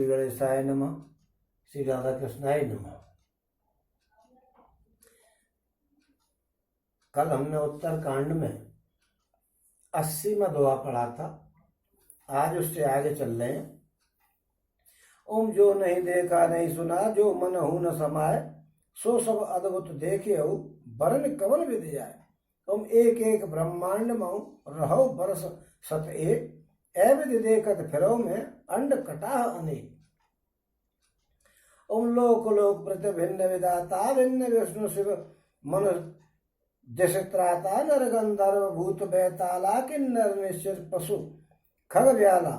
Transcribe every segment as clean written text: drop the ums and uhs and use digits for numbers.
श्री गणेशाय नमः। श्री राधा कृष्णाय नमः। कल हमने उत्तर कांड में 80वां दोहा पढ़ा था। आज उससे आगे चल रहे हैं। ओम जो नहीं देखा नहीं सुना, जो मन हूं न समाए, सो सब अद्भुत देखे हो, वरन कवन विध जाए। ओम एक एक ब्रह्मांड मऊ रहो बरस सत एक, एविध देखत फिरो में अंड कटाह अनेक। ओम लोक लोक प्रति भिन्न विधाता, भिन्न विष्णु शिव मन दिश त्राता, नर गंधर्व भूत बैताला, किन्नर निश्चित पशु खग व्याला।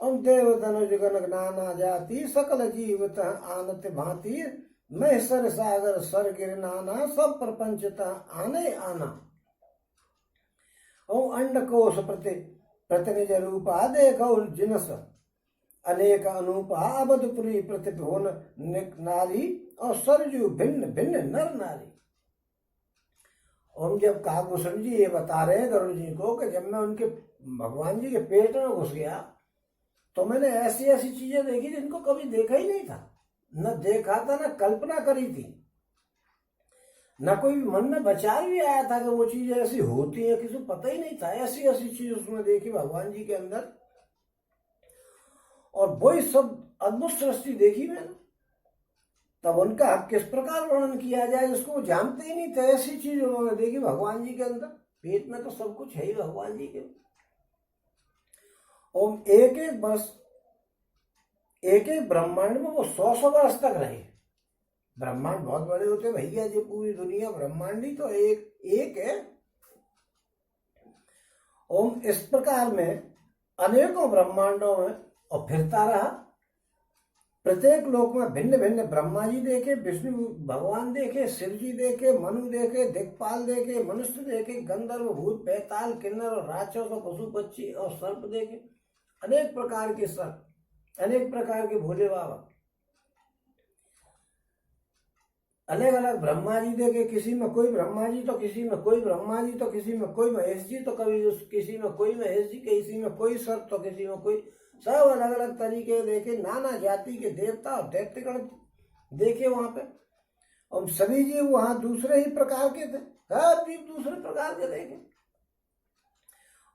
ओम देव धनुज गण नाना जाति, सकल जीवत आनत भांति, महेश्वर सागर सर गिर नाना, सब प्रपंचत आने आना। ओम अंडकोश प्रतिनिज रूपा, देखो जिनस अनेक अनूपा, अवधपुरी प्रतिभुवन नारी, और सरजू भिन्न भिन्न नर नारी। ओम जब काकभूषण जी ये बता रहे हैं गरुड़ जी को कि जब मैं उनके भगवान जी के पेट में घुस गया तो मैंने ऐसी ऐसी चीजें देखी जिनको कभी देखा ही नहीं था, न देखा था न कल्पना करी थी, न कोई मन में विचार भी आया था कि वो चीज ऐसी होती है, किसी को पता ही नहीं था। ऐसी ऐसी चीज उसमें देखी भगवान जी के अंदर, और वही सब अद्भुत सृष्टि देखी मैंने। तब उनका किस प्रकार वर्णन किया जाए, जिसको वो जानते ही नहीं थे। ऐसी चीज उन्होंने देखी भगवान जी के अंदर। पेट में तो सब कुछ है ही भगवान जी के। ओम एक एक वर्ष, एक एक ब्रह्मांड में वो 100 वर्ष तक रहे। ब्रह्मांड बहुत बड़े होते भैया जी, पूरी दुनिया ब्रह्मांड ही तो एक है। ओम इस प्रकार में अनेकों ब्रह्मांडों में और फिरता रहा। प्रत्येक लोक में भिन्न भिन्न ब्रह्मा जी देखे, विष्णु भगवान देखे, शिव जी देखे, मनु देखे, दिक्पाल देखे, मनुष्य देखे, गंधर्व भूत बैताल किन्नर और राक्षस और पशु पक्षी और सर्प देखे। अनेक प्रकार के सर्प, अनेक प्रकार के भोले बाबा, अलग अलग ब्रह्मा जी देखे। किसी में कोई ब्रह्मा जी तो किसी में कोई ब्रह्मा जी तो किसी में कोई महेश जी तो कभी किसी में कोई महेश जी, किसी में कोई सर्प तो किसी में कोई, सब अलग अलग तरीके देखे। नाना जाति के देवता और दैत्यगण देखे वहां पे। और सभी जीव वहां दूसरे ही प्रकार के थे, सब जीव दूसरे प्रकार के देखे।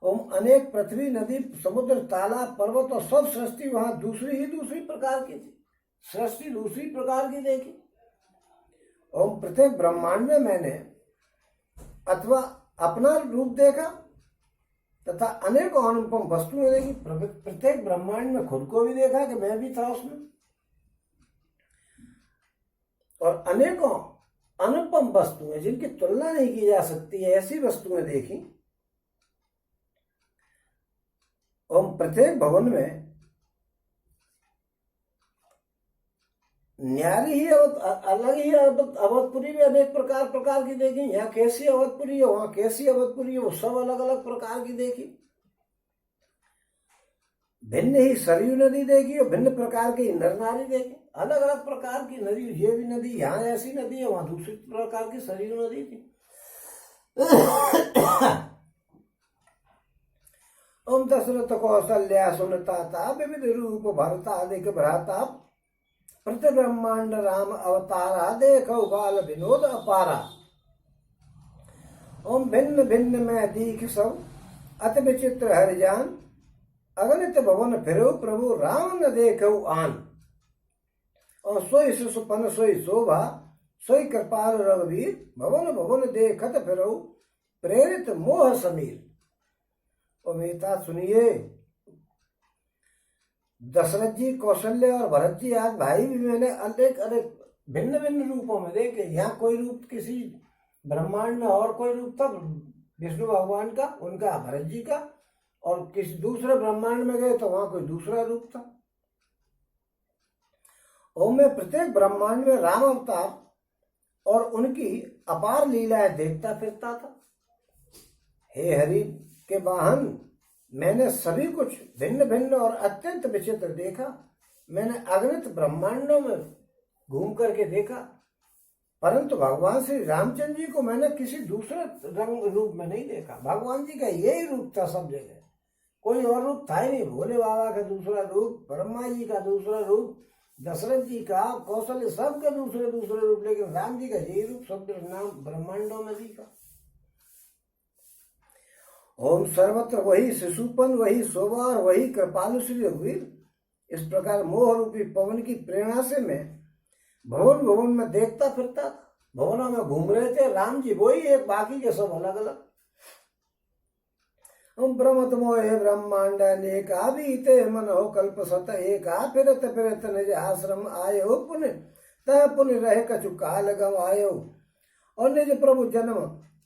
और अनेक पृथ्वी नदी समुद्र तालाब पर्वत और सब सृष्टि वहां दूसरी प्रकार की थी। सृष्टि दूसरी प्रकार की देखी। और प्रत्येक ब्रह्मांड में मैंने अथवा अपना रूप देखा तथा अनेक अनुपम वस्तुएं देखी। प्रत्येक ब्रह्मांड में खुद को भी देखा कि मैं भी था उसमें, और अनेकों अनुपम वस्तुएं जिनकी तुलना नहीं की जा सकती है, ऐसी वस्तुएं देखी। और प्रत्येक भवन में न्यारी ही अलग ही अवधपुरी भी अनेक प्रकार की देखी। यहाँ कैसी अवधपुरी है, वहां कैसी अवधपुरी है, वो सब अलग अलग प्रकार की देखी। भिन्न ही सरयू नदी देखी और भिन्न प्रकार की नर नारी देखी। अलग अलग प्रकार की नदी, ये भी नदी, यहाँ ऐसी नदी है, वहां दूसरी प्रकार की सरयू नदी थी। ओम दशरथ कौशल्या सुनता विविध रूप भरता देख भ्राता, प्रति ब्रह्मांड राम अवतारा, देखो बाल विनोद अपारा। ओम भिन्न भिन्न में दीख सब, अति विचित्र हरिजान, अगणित भवन फिरो प्रभु, राम न देखो आन। और सोई सुपन सोई शोभा, सोई कृपाल रघुवीर, भवन भवन देखत फिरो, प्रेरित मोह समीर। और मेहता सुनिए, दशरथ जी, कौशल्य और भरत जी आज भाई भी मैंने अनेक अनेक भिन्न भिन्न रूपों में देखे। यहाँ कोई रूप किसी ब्रह्मांड में और कोई रूप था विष्णु भगवान का, उनका भरत जी का, और किसी दूसरे ब्रह्मांड में गए तो वहां कोई दूसरा रूप था। और मैं प्रत्येक ब्रह्मांड में राम अवतार और उनकी अपार लीलाएं देखता फिरता था। हे हरि के वाहन, मैंने सभी कुछ भिन्न भिन्न और अत्यंत विचित्र देखा। मैंने अगणित ब्रह्मांडों में घूम करके देखा, परंतु भगवान श्री रामचंद्र जी को मैंने किसी दूसरे रंग रूप में नहीं देखा। भगवान जी का यही रूप था सब जगह। कोई और रूप था ही नहीं। भोले बाबा का दूसरा रूप, ब्रह्मा जी का दूसरा रूप, दशरथ जी का, कौशल्य, सबके दूसरे दूसरे रूप, लेकिन राम जी का यही रूप सब नाम ब्रह्मांडों में दिखा। ओम सर्वत्र वही शिशुपन, वही शोभा और वही कृपालु श्री रघुवीर। इस प्रकार मोह रूपी पवन की प्रेरणा से मैं भवन भवन में देखता फिरता था। भवनों में घूम रहे थे राम जी, वही एक, बाकी के सब अलग अलग। ब्रह्मतमोहे ब्रह्मांड अनेका बीते मन हो कल्प सत एका, फिरत फिरत निज आश्रम आयो पुण्य तह पुण्य रहे कछु काल गवायो। और निज प्रभु जन्म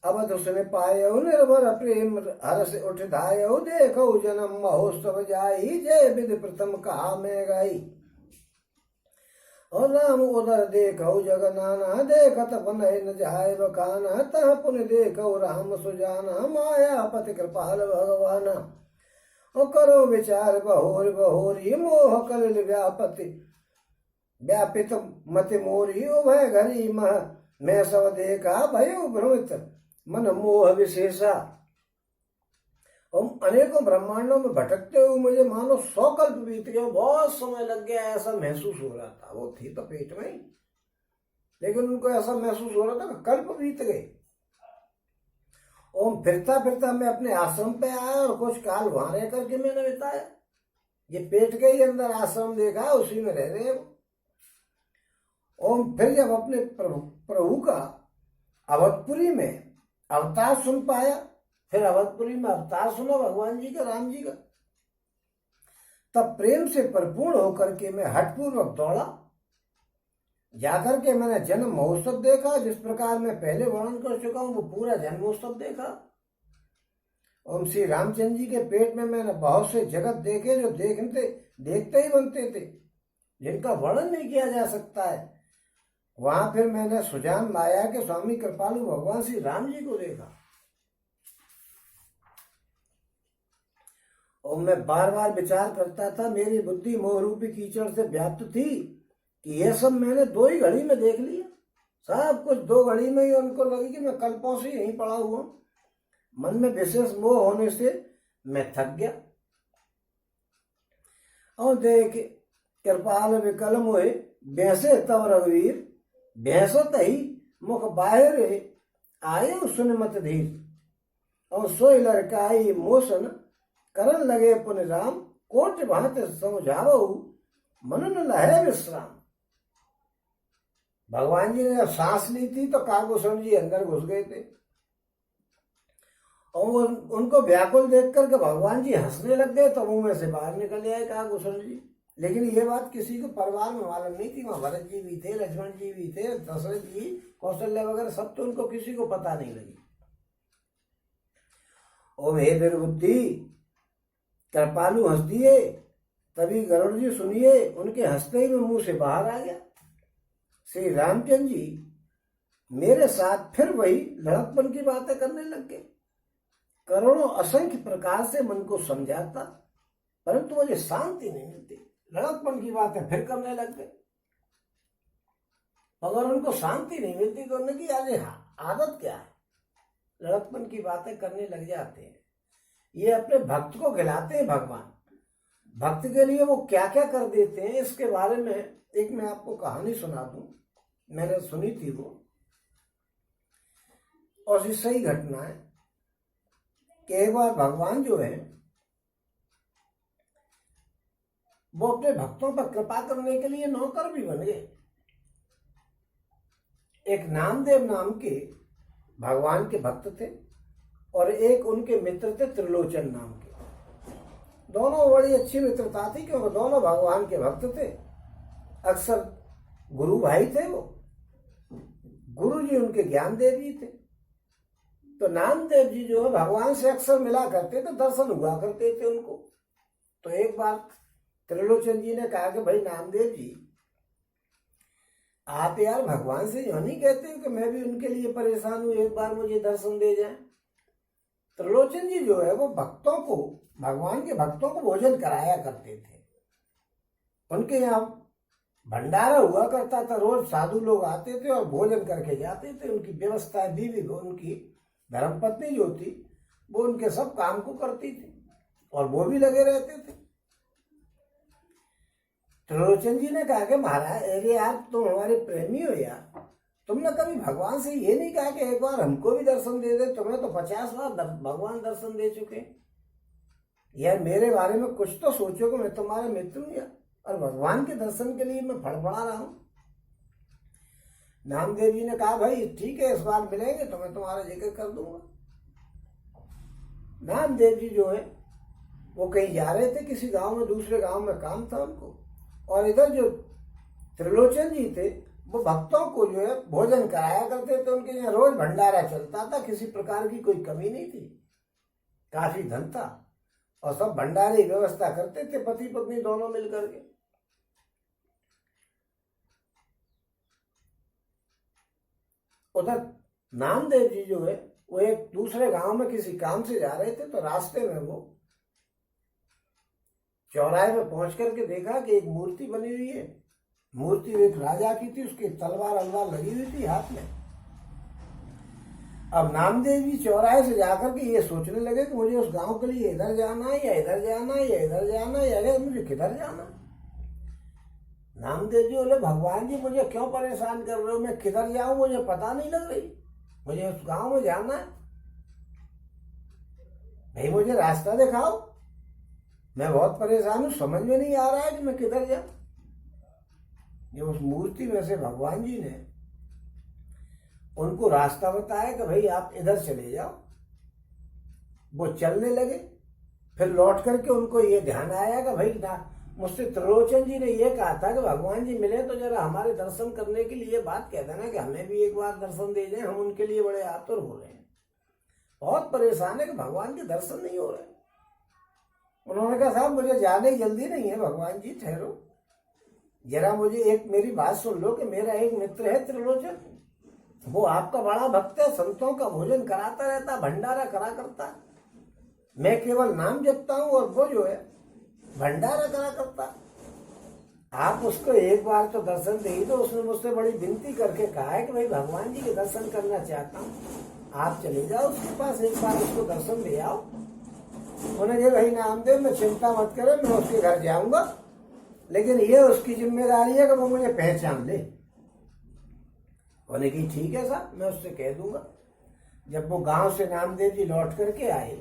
अवध उसने पायो, निर्भर प्रेम हर्ष उठ धायो, देखो जन्म महोत्सव जाई, जय विधि प्रथम कहा मैं गाई। और राम उदर देखो जगनाना, देखत बनहि न जाय बखाना, तह पुन देखो राम सुजाना, माया पति कृपाल भगवाना। और करो विचार बहोर बहोरी, मोह कलिल व्यापति व्यापित मति मोरी, उभय घरी मह मैं सब देखा, भयो भ्रमित मन मोह विशेषा। हम अनेकों ब्रह्मांडों में भटकते हुए मुझे मानो 100 कल्प बीत गए, बहुत समय लग गया, ऐसा महसूस हो रहा था। वो थी तो पेट में ही, लेकिन उनको ऐसा महसूस हो रहा था कि कल्प बीत गए। ओम फिरता फिरता मैं अपने आश्रम पे आया और कुछ काल वहां रह करके मैंने बिताया। ये पेट के ही अंदर आश्रम देखा, उसी में रह रहे। ओम फिर जब अपने प्रभु का अवधपुरी में अवतार सुन पाया, फिर अवधपुरी में अवतार सुना भगवान जी का, राम जी का, तब प्रेम से परिपूर्ण होकर के मैं हठपूर्वक दौड़ा। जाकर के मैंने जन्म महोत्सव देखा, जिस प्रकार मैं पहले वर्णन कर चुका हूं, वो पूरा जन्म महोत्सव देखा। और श्री रामचंद्र जी के पेट में मैंने बहुत से जगत देखे, जो देखते ही बनते थे, जिनका वर्णन नहीं किया जा सकता है। वहां फिर मैंने सुजान माया के स्वामी कृपालु भगवान श्री राम जी को देखा। और मैं बार बार विचार करता था, मेरी बुद्धि मोह रूपी कीचड़ से व्याप्त थी कि यह सब मैंने 2 ही घड़ी में देख लिया। सब कुछ 2 घड़ी में ही उनको लगी कि मैं कल्पों से यहीं पड़ा हुआ। मन में विशेष मोह होने से मैं थक गया। और देख कृपाल विकल मोहे बैसे तब रघुवीर, भैंसत ही मुख बाहर आये सुन मत धीर। और सोई लड़काई मोशन करन लगे पुन राम, कोट भांत समझावो मन न लहे विश्राम। भगवान जी ने जब सांस ली थी तो कागभूषण जी अंदर घुस गए थे, और उनको व्याकुल देख करके भगवान जी हंसने लग गए, तो मुंह में से बाहर निकल आए कागभूषण जी। लेकिन ये बात किसी को परिवार में मालूम नहीं थी। वहां भरत जी भी थे, लक्ष्मण जी भी थे, दशरथ जी, कौशल्य वगैरह सब, तो उनको किसी को पता नहीं लगी। ओम हे दुर्बुद्धि, कृपालु हंस दिए। तभी गरुड़ जी सुनिए, उनके हंसते ही में मुंह से बाहर आ गया। श्री रामचंद्र जी मेरे साथ फिर वही लड़कपन की बातें करने लग गए। करोड़ों असंख्य प्रकार से मन को समझाता, परंतु मुझे शांति नहीं मिलती। लड़कपन की बातें फिर करने लग गए। अगर उनको शांति नहीं मिलती तो उनकी आदत क्या है, लड़कपन की बातें करने लग जाते हैं। ये अपने भक्त को खिलाते हैं भगवान। भक्त के लिए वो क्या क्या कर देते हैं, इसके बारे में एक मैं आपको कहानी सुना दूं। मैंने सुनी थी वो, और ये सही घटना है कि एक बार भगवान जो है वो अपने भक्तों पर कृपा करने के लिए नौकर भी बन गए। एक नामदेव नाम के भगवान के भक्त थे, और एक उनके मित्र थे त्रिलोचन नाम के। दोनों बड़ी अच्छी मित्रता थी, क्योंकि दोनों भगवान के भक्त थे। अक्सर गुरु भाई थे वो, गुरु जी उनके ज्ञानदेव जी थे। तो नामदेव जी जो है भगवान से अक्सर मिला करते थे, दर्शन हुआ करते थे उनको। तो एक बार त्रिलोचन जी ने कहा कि भाई नामदेव जी, आप यार भगवान से यूं नहीं कहते हो कि मैं भी उनके लिए परेशान हूं, एक बार मुझे दर्शन दे जाए। त्रिलोचन जी जो है वो भक्तों को, भगवान के भक्तों को भोजन कराया करते थे। उनके यहाँ भंडारा हुआ करता था, रोज साधु लोग आते थे और भोजन करके जाते थे। उनकी व्यवस्था बीवी, उनकी धर्मपत्नी जो थी वो उनके सब काम को करती थी। और वो भी लगे रहते थे। त्रिलोचन जी ने कहा कि महाराज अरे यार तुम हमारे प्रेमी हो यार, तुमने कभी भगवान से ये नहीं कहा कि एक बार हमको भी दर्शन दे दे? तुम्हें तो 50 बार भगवान दर्शन दे चुके यार, मेरे बारे में कुछ तो सोचो कि मैं तुम्हारा मित्र हूं यार, और भगवान के दर्शन के लिए मैं फड़फड़ा रहा हूं। नामदेव जी ने कहा भाई ठीक है, इस बार मिलेंगे तो मैं तुम्हारा जिक्र कर दूंगा। नामदेव जी जो है वो कहीं जा रहे थे किसी गांव में, दूसरे गांव में काम था उनको, और इधर जो त्रिलोचन जी थे वो भक्तों को जो है भोजन कराया करते थे। उनके यहाँ रोज भंडारा चलता था, किसी प्रकार की कोई कमी नहीं थी, काफी धन था, और सब भंडारे की व्यवस्था करते थे पति पत्नी दोनों मिलकर के। उधर नामदेव जी जो है वो एक दूसरे गांव में किसी काम से जा रहे थे, तो रास्ते में वो चौराहे में पहुंच करके देखा कि एक मूर्ति बनी हुई है। मूर्ति एक राजा की थी, उसकी तलवार अलवार लगी हुई थी हाथ में। अब नामदेव जी चौराहे से जाकर के ये सोचने लगे कि मुझे उस गांव के लिए इधर जाना है या इधर जाना है या इधर जाना है या मुझे किधर जाना। नामदेव जी बोले भगवान जी मुझे क्यों परेशान कर रहे हो, मैं किधर जाऊं मुझे पता नहीं लग रही, मुझे उस गांव में जाना है, भाई मुझे रास्ता दिखाओ, मैं बहुत परेशान हूं, समझ में नहीं आ रहा है कि मैं किधर जाऊं। ये उस मूर्ति में से भगवान जी ने उनको रास्ता बताया कि भाई आप इधर चले जाओ। वो चलने लगे, फिर लौट करके उनको ये ध्यान आया कि भाई ना, मुझसे त्रिलोचन जी ने ये कहा था कि भगवान जी मिले तो जरा हमारे दर्शन करने के लिए बात कह देना कि हमें भी एक बार दर्शन दे जाए, हम उनके लिए बड़े आतुर हो रहे हैं, बहुत परेशान है कि भगवान के दर्शन नहीं हो रहे। उन्होंने कहा साहब मुझे जाने की जल्दी नहीं है, भगवान जी ठहरो जरा, मुझे एक मेरी बात सुन लो कि मेरा एक मित्र है त्रिलोचन, वो आपका बड़ा भक्त है, संतों का भोजन कराता रहता, भंडारा करा करता, मैं केवल नाम जपता हूं और वो जो है भंडारा करा करता। आप उसको एक बार तो दर्शन दे ही दो। उसने मुझसे बड़ी विनती करके कहा है कि भाई भगवान जी के दर्शन करना चाहता हूँ, आप चले जाओ उसके पास, एक बार उसको दर्शन दे आओ। उन्हें कहा भाई नामदेव मैं चिंता मत करो, मैं उसके घर जाऊंगा, लेकिन ये उसकी जिम्मेदारी है कि वो मुझे पहचान ले। उन्हें कही ठीक है साहब, मैं उससे कह दूंगा। जब वो गांव से नामदेव जी लौट करके आए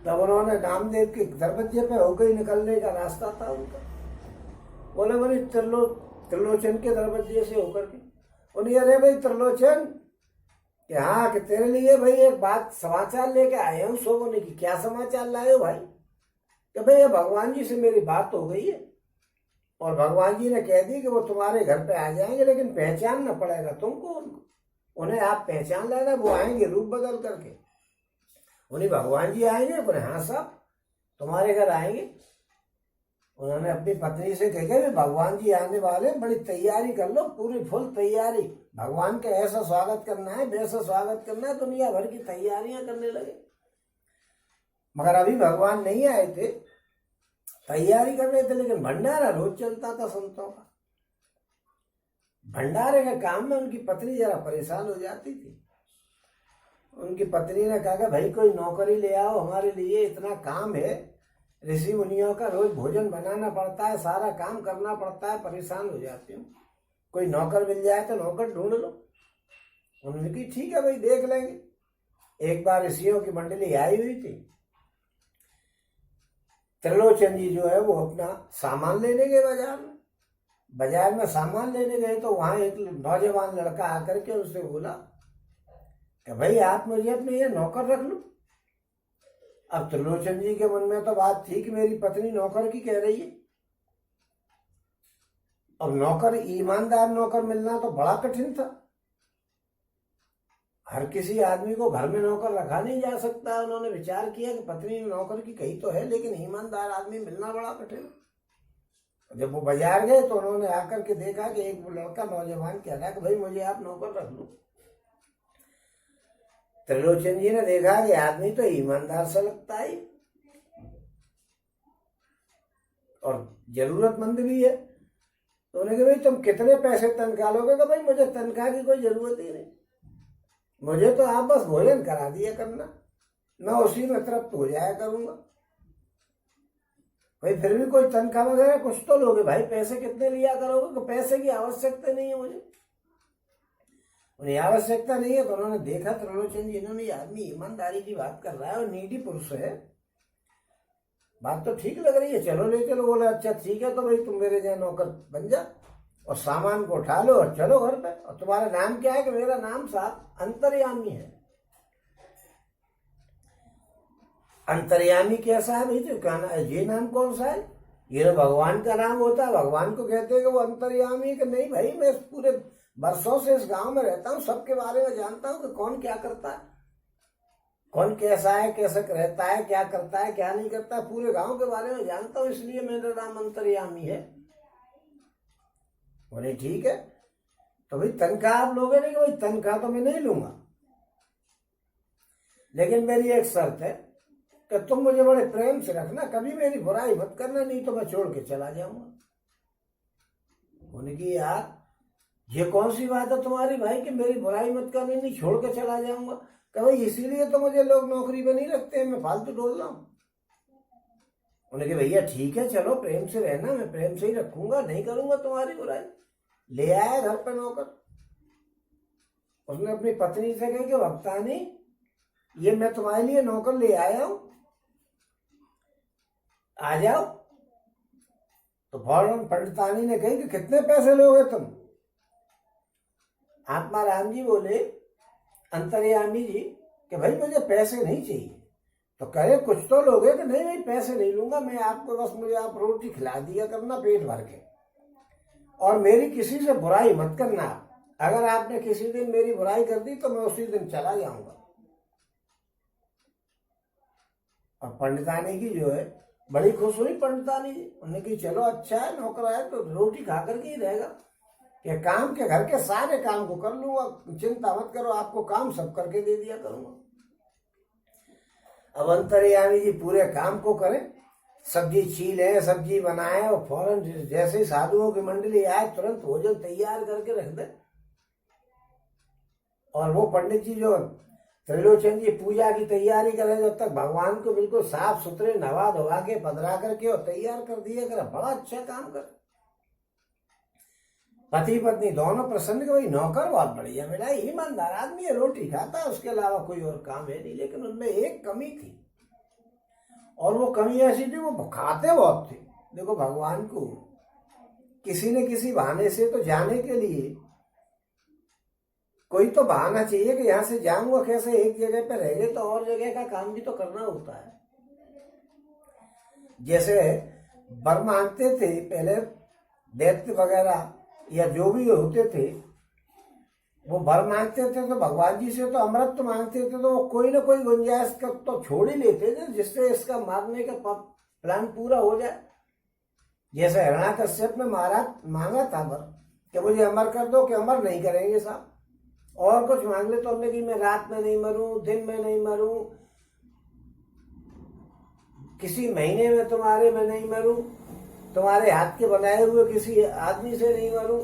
तब उन्होंने नामदेव के दरवाजे पे होकर ही निकलने का रास्ता था उनका, बोले त्रिलोचन के दरवाजे से होकर के। उन्हें अरे भाई त्रिलोचन कि हाँ कि तेरे लिए भाई एक बात समाचार लेके आए हूँ। सो बोले की क्या समाचार लाए हो भाई? कि भाई भगवान जी से मेरी बात हो गई है और भगवान जी ने कह दी कि वो तुम्हारे घर पे आ जाएंगे, लेकिन पहचानना पड़ेगा तुमको उनको, उन्हें आप पहचान लेना, वो आएंगे रूप बदल करके। उन्हें भगवान जी आएंगे? बोले हाँ साहब तुम्हारे घर आएंगे। उन्होंने अपनी पत्नी से कहा भगवान जी आने वाले, बड़ी तैयारी कर लो, पूरी फुल तैयारी, भगवान का ऐसा स्वागत करना है वैसा स्वागत करना है, दुनिया भर की तैयारियां करने लगे। मगर अभी भगवान नहीं आए थे, तैयारी कर रहे थे, लेकिन भंडारा रोज चलता था संतों का। भंडारे के काम में उनकी पत्नी जरा परेशान हो जाती थी। उनकी पत्नी ने कहा कि भाई कोई नौकरी ले आओ हमारे लिए, इतना काम है, ऋषि मुनियों का रोज भोजन बनाना पड़ता है, सारा काम करना पड़ता है, परेशान हो जाती हूँ, कोई नौकर मिल जाए तो नौकर ढूंढ लो। उन्होंने कहा ठीक है भाई देख लेंगे। एक बार ऋषियों की मंडली आई हुई थी, त्रिलोचन जी जो है वो अपना सामान लेने गए बाजार में सामान लेने गए तो वहां एक नौजवान लड़का आकर के उससे बोला कि भाई आप मुझे अपने ये नौकर रख लो। अब त्रिलोचन जी के मन में तो बात थी कि मेरी पत्नी नौकर की कह रही है। अब नौकर, ईमानदार नौकर मिलना तो बड़ा कठिन था, हर किसी आदमी को घर में नौकर रखा नहीं जा सकता। उन्होंने विचार किया कि पत्नी नौकर की कही तो है, लेकिन ईमानदार आदमी मिलना बड़ा कठिन। जब वो बाजार गए तो उन्होंने आकर के देखा कि एक लड़का नौजवान कह रहा कि भाई मुझे आप नौकर रख लो। त्रिलोचन जी ने देखा कि आदमी तो ईमानदार सा लगता है और जरूरतमंद भी है, तो उन्होंने कहा भाई तुम कितने पैसे तनख्वाह लोगे? तो भाई मुझे तनख्वाह की कोई जरूरत ही नहीं, मुझे तो आप बस भोजन करा दिया करना, मैं उसी में तृप्त हो जाया करूंगा। भाई फिर भी कोई तनख्वाह वगैरह कुछ तो लोगे भाई, पैसे कितने लिया करोगे? तो पैसे की आवश्यकता नहीं है मुझे, उन्हें आवश्यकता नहीं है। तो उन्होंने देखा त्रिलोचन जी, इन्होंने ये आदमी ईमानदारी की बात कर रहा है और नीडी पुरुष है, बात तो ठीक लग रही है, चलो ले चलो। बोला अच्छा ठीक है, तो भाई तुम मेरे यहाँ नौकर बन जा और सामान को उठा लो और चलो घर पे। और तुम्हारा नाम क्या है? कि मेरा नाम साहब अंतर्यामी है। अंतर्यामी कैसा है भाई? तो क्या ये नाम कौन सा है? ये तो भगवान का नाम होता है, भगवान को कहते हैं कि वो अंतर्यामी। कि नहीं भाई, मैं पूरे बरसों से इस गांव में रहता हूँ, सबके बारे में जानता हूँ कि कौन क्या करता है, कौन कैसा है, कैसे रहता है, क्या करता है, क्या नहीं करता है, पूरे गांव के बारे में जानता हूँ, इसलिए मेरा नाम अंतर्यामी है। बोले ठीक है, तो भाई तनख्वाह आप लोगे? नहीं कि भाई तनख्वाह तो मैं नहीं लूंगा, लेकिन मेरी एक शर्त है कि तुम मुझे बड़े प्रेम से रखना, कभी मेरी बुराई मत करना, नहीं तो मैं छोड़ के चला जाऊंगा। उन्होंने की यार ये कौन सी बात है तुम्हारी भाई कि मेरी बुराई मत करनी, नहीं छोड़ के चला जाऊंगा? कि भाई इसीलिए तो मुझे लोग नौकरी पे नहीं रखते हैं, मैं फालतू डोल रहा हूँ। उन्होंने कहा भैया ठीक है, चलो प्रेम से रहना, मैं प्रेम से ही रखूंगा, नहीं करूंगा तुम्हारी बुराई। ले आया घर पे नौकर। उसने अपनी पत्नी से कहा कि भक्तानी, ये मैं तुम्हारे लिए नौकर ले आया हूं, आ जाओ। तो फौरन पंडितानी ने कही कि कितने पैसे लोगे तुम? आत्मा राम जी बोले अंतर्यामी जी कि भाई मुझे पैसे नहीं चाहिए। तो कहे कुछ तो लोगे? कि नहीं नहीं पैसे नहीं लूंगा मैं, आपको बस मुझे आप रोटी खिला दिया करना पेट भर के, और मेरी किसी से बुराई मत करना। अगर आपने किसी दिन मेरी बुराई कर दी तो मैं उसी दिन चला जाऊंगा। और पंडितानी की जो है बड़ी खुश हुई पंडितानी जी। उन्होंने कही चलो अच्छा है, नौकर आए तो रोटी खा करके ही रहेगा, कि काम के घर के सारे काम को कर लूंगा, चिंता मत करो, आपको काम सब करके दे दिया करूंगा। अब अंतर्यामी जी पूरे काम को करें, सब्जी छीले, सब्जी बनाए, और फौरन जैसे ही साधुओं की मंडली आए तुरंत भोजन तैयार करके रख दे। और वो पंडित जी जो त्रिलोचन जी पूजा की तैयारी करें, जब तक भगवान को बिल्कुल साफ सुथरे नवा धोवा के पधरा करके और तैयार कर दिया करे, बड़ा अच्छा काम कर। पति पत्नी दोनों प्रसन्न के भाई नौकर बहुत बढ़िया मिला, ईमानदार आदमी है, रोटी खाता है, उसके अलावा कोई और काम है नहीं। लेकिन उनमें एक कमी थी, और वो कमी ऐसी थी, वो खाते बहुत थे। देखो भगवान को किसी न किसी बहाने से तो जाने के लिए कोई तो बहाना चाहिए कि यहाँ से जाऊंगा कैसे, एक जगह पे रह गए तो और जगह का काम भी तो करना होता है। जैसे वर मांगते थे पहले दैत्य वगैरह या जो भी होते थे, वो वर मांगते थे तो भगवान जी से तो अमृत तो मांगते थे, तो वो कोई ना कोई गुंजाइश का तो छोड़ ही लेते थे जिससे इसका मारने का प्लान पूरा हो जाए। जैसे हिरण्याकश्यप में महाराज मांगा था वर कि मुझे अमर कर दो, कि अमर नहीं करेंगे साहब, और कुछ मांग ले तो हमने कि मैं रात में नहीं मरूं, दिन में नहीं मरूं, किसी महीने में तुम्हारे में नहीं मरूं, तुम्हारे हाथ के बनाए हुए किसी आदमी से नहीं मरूं,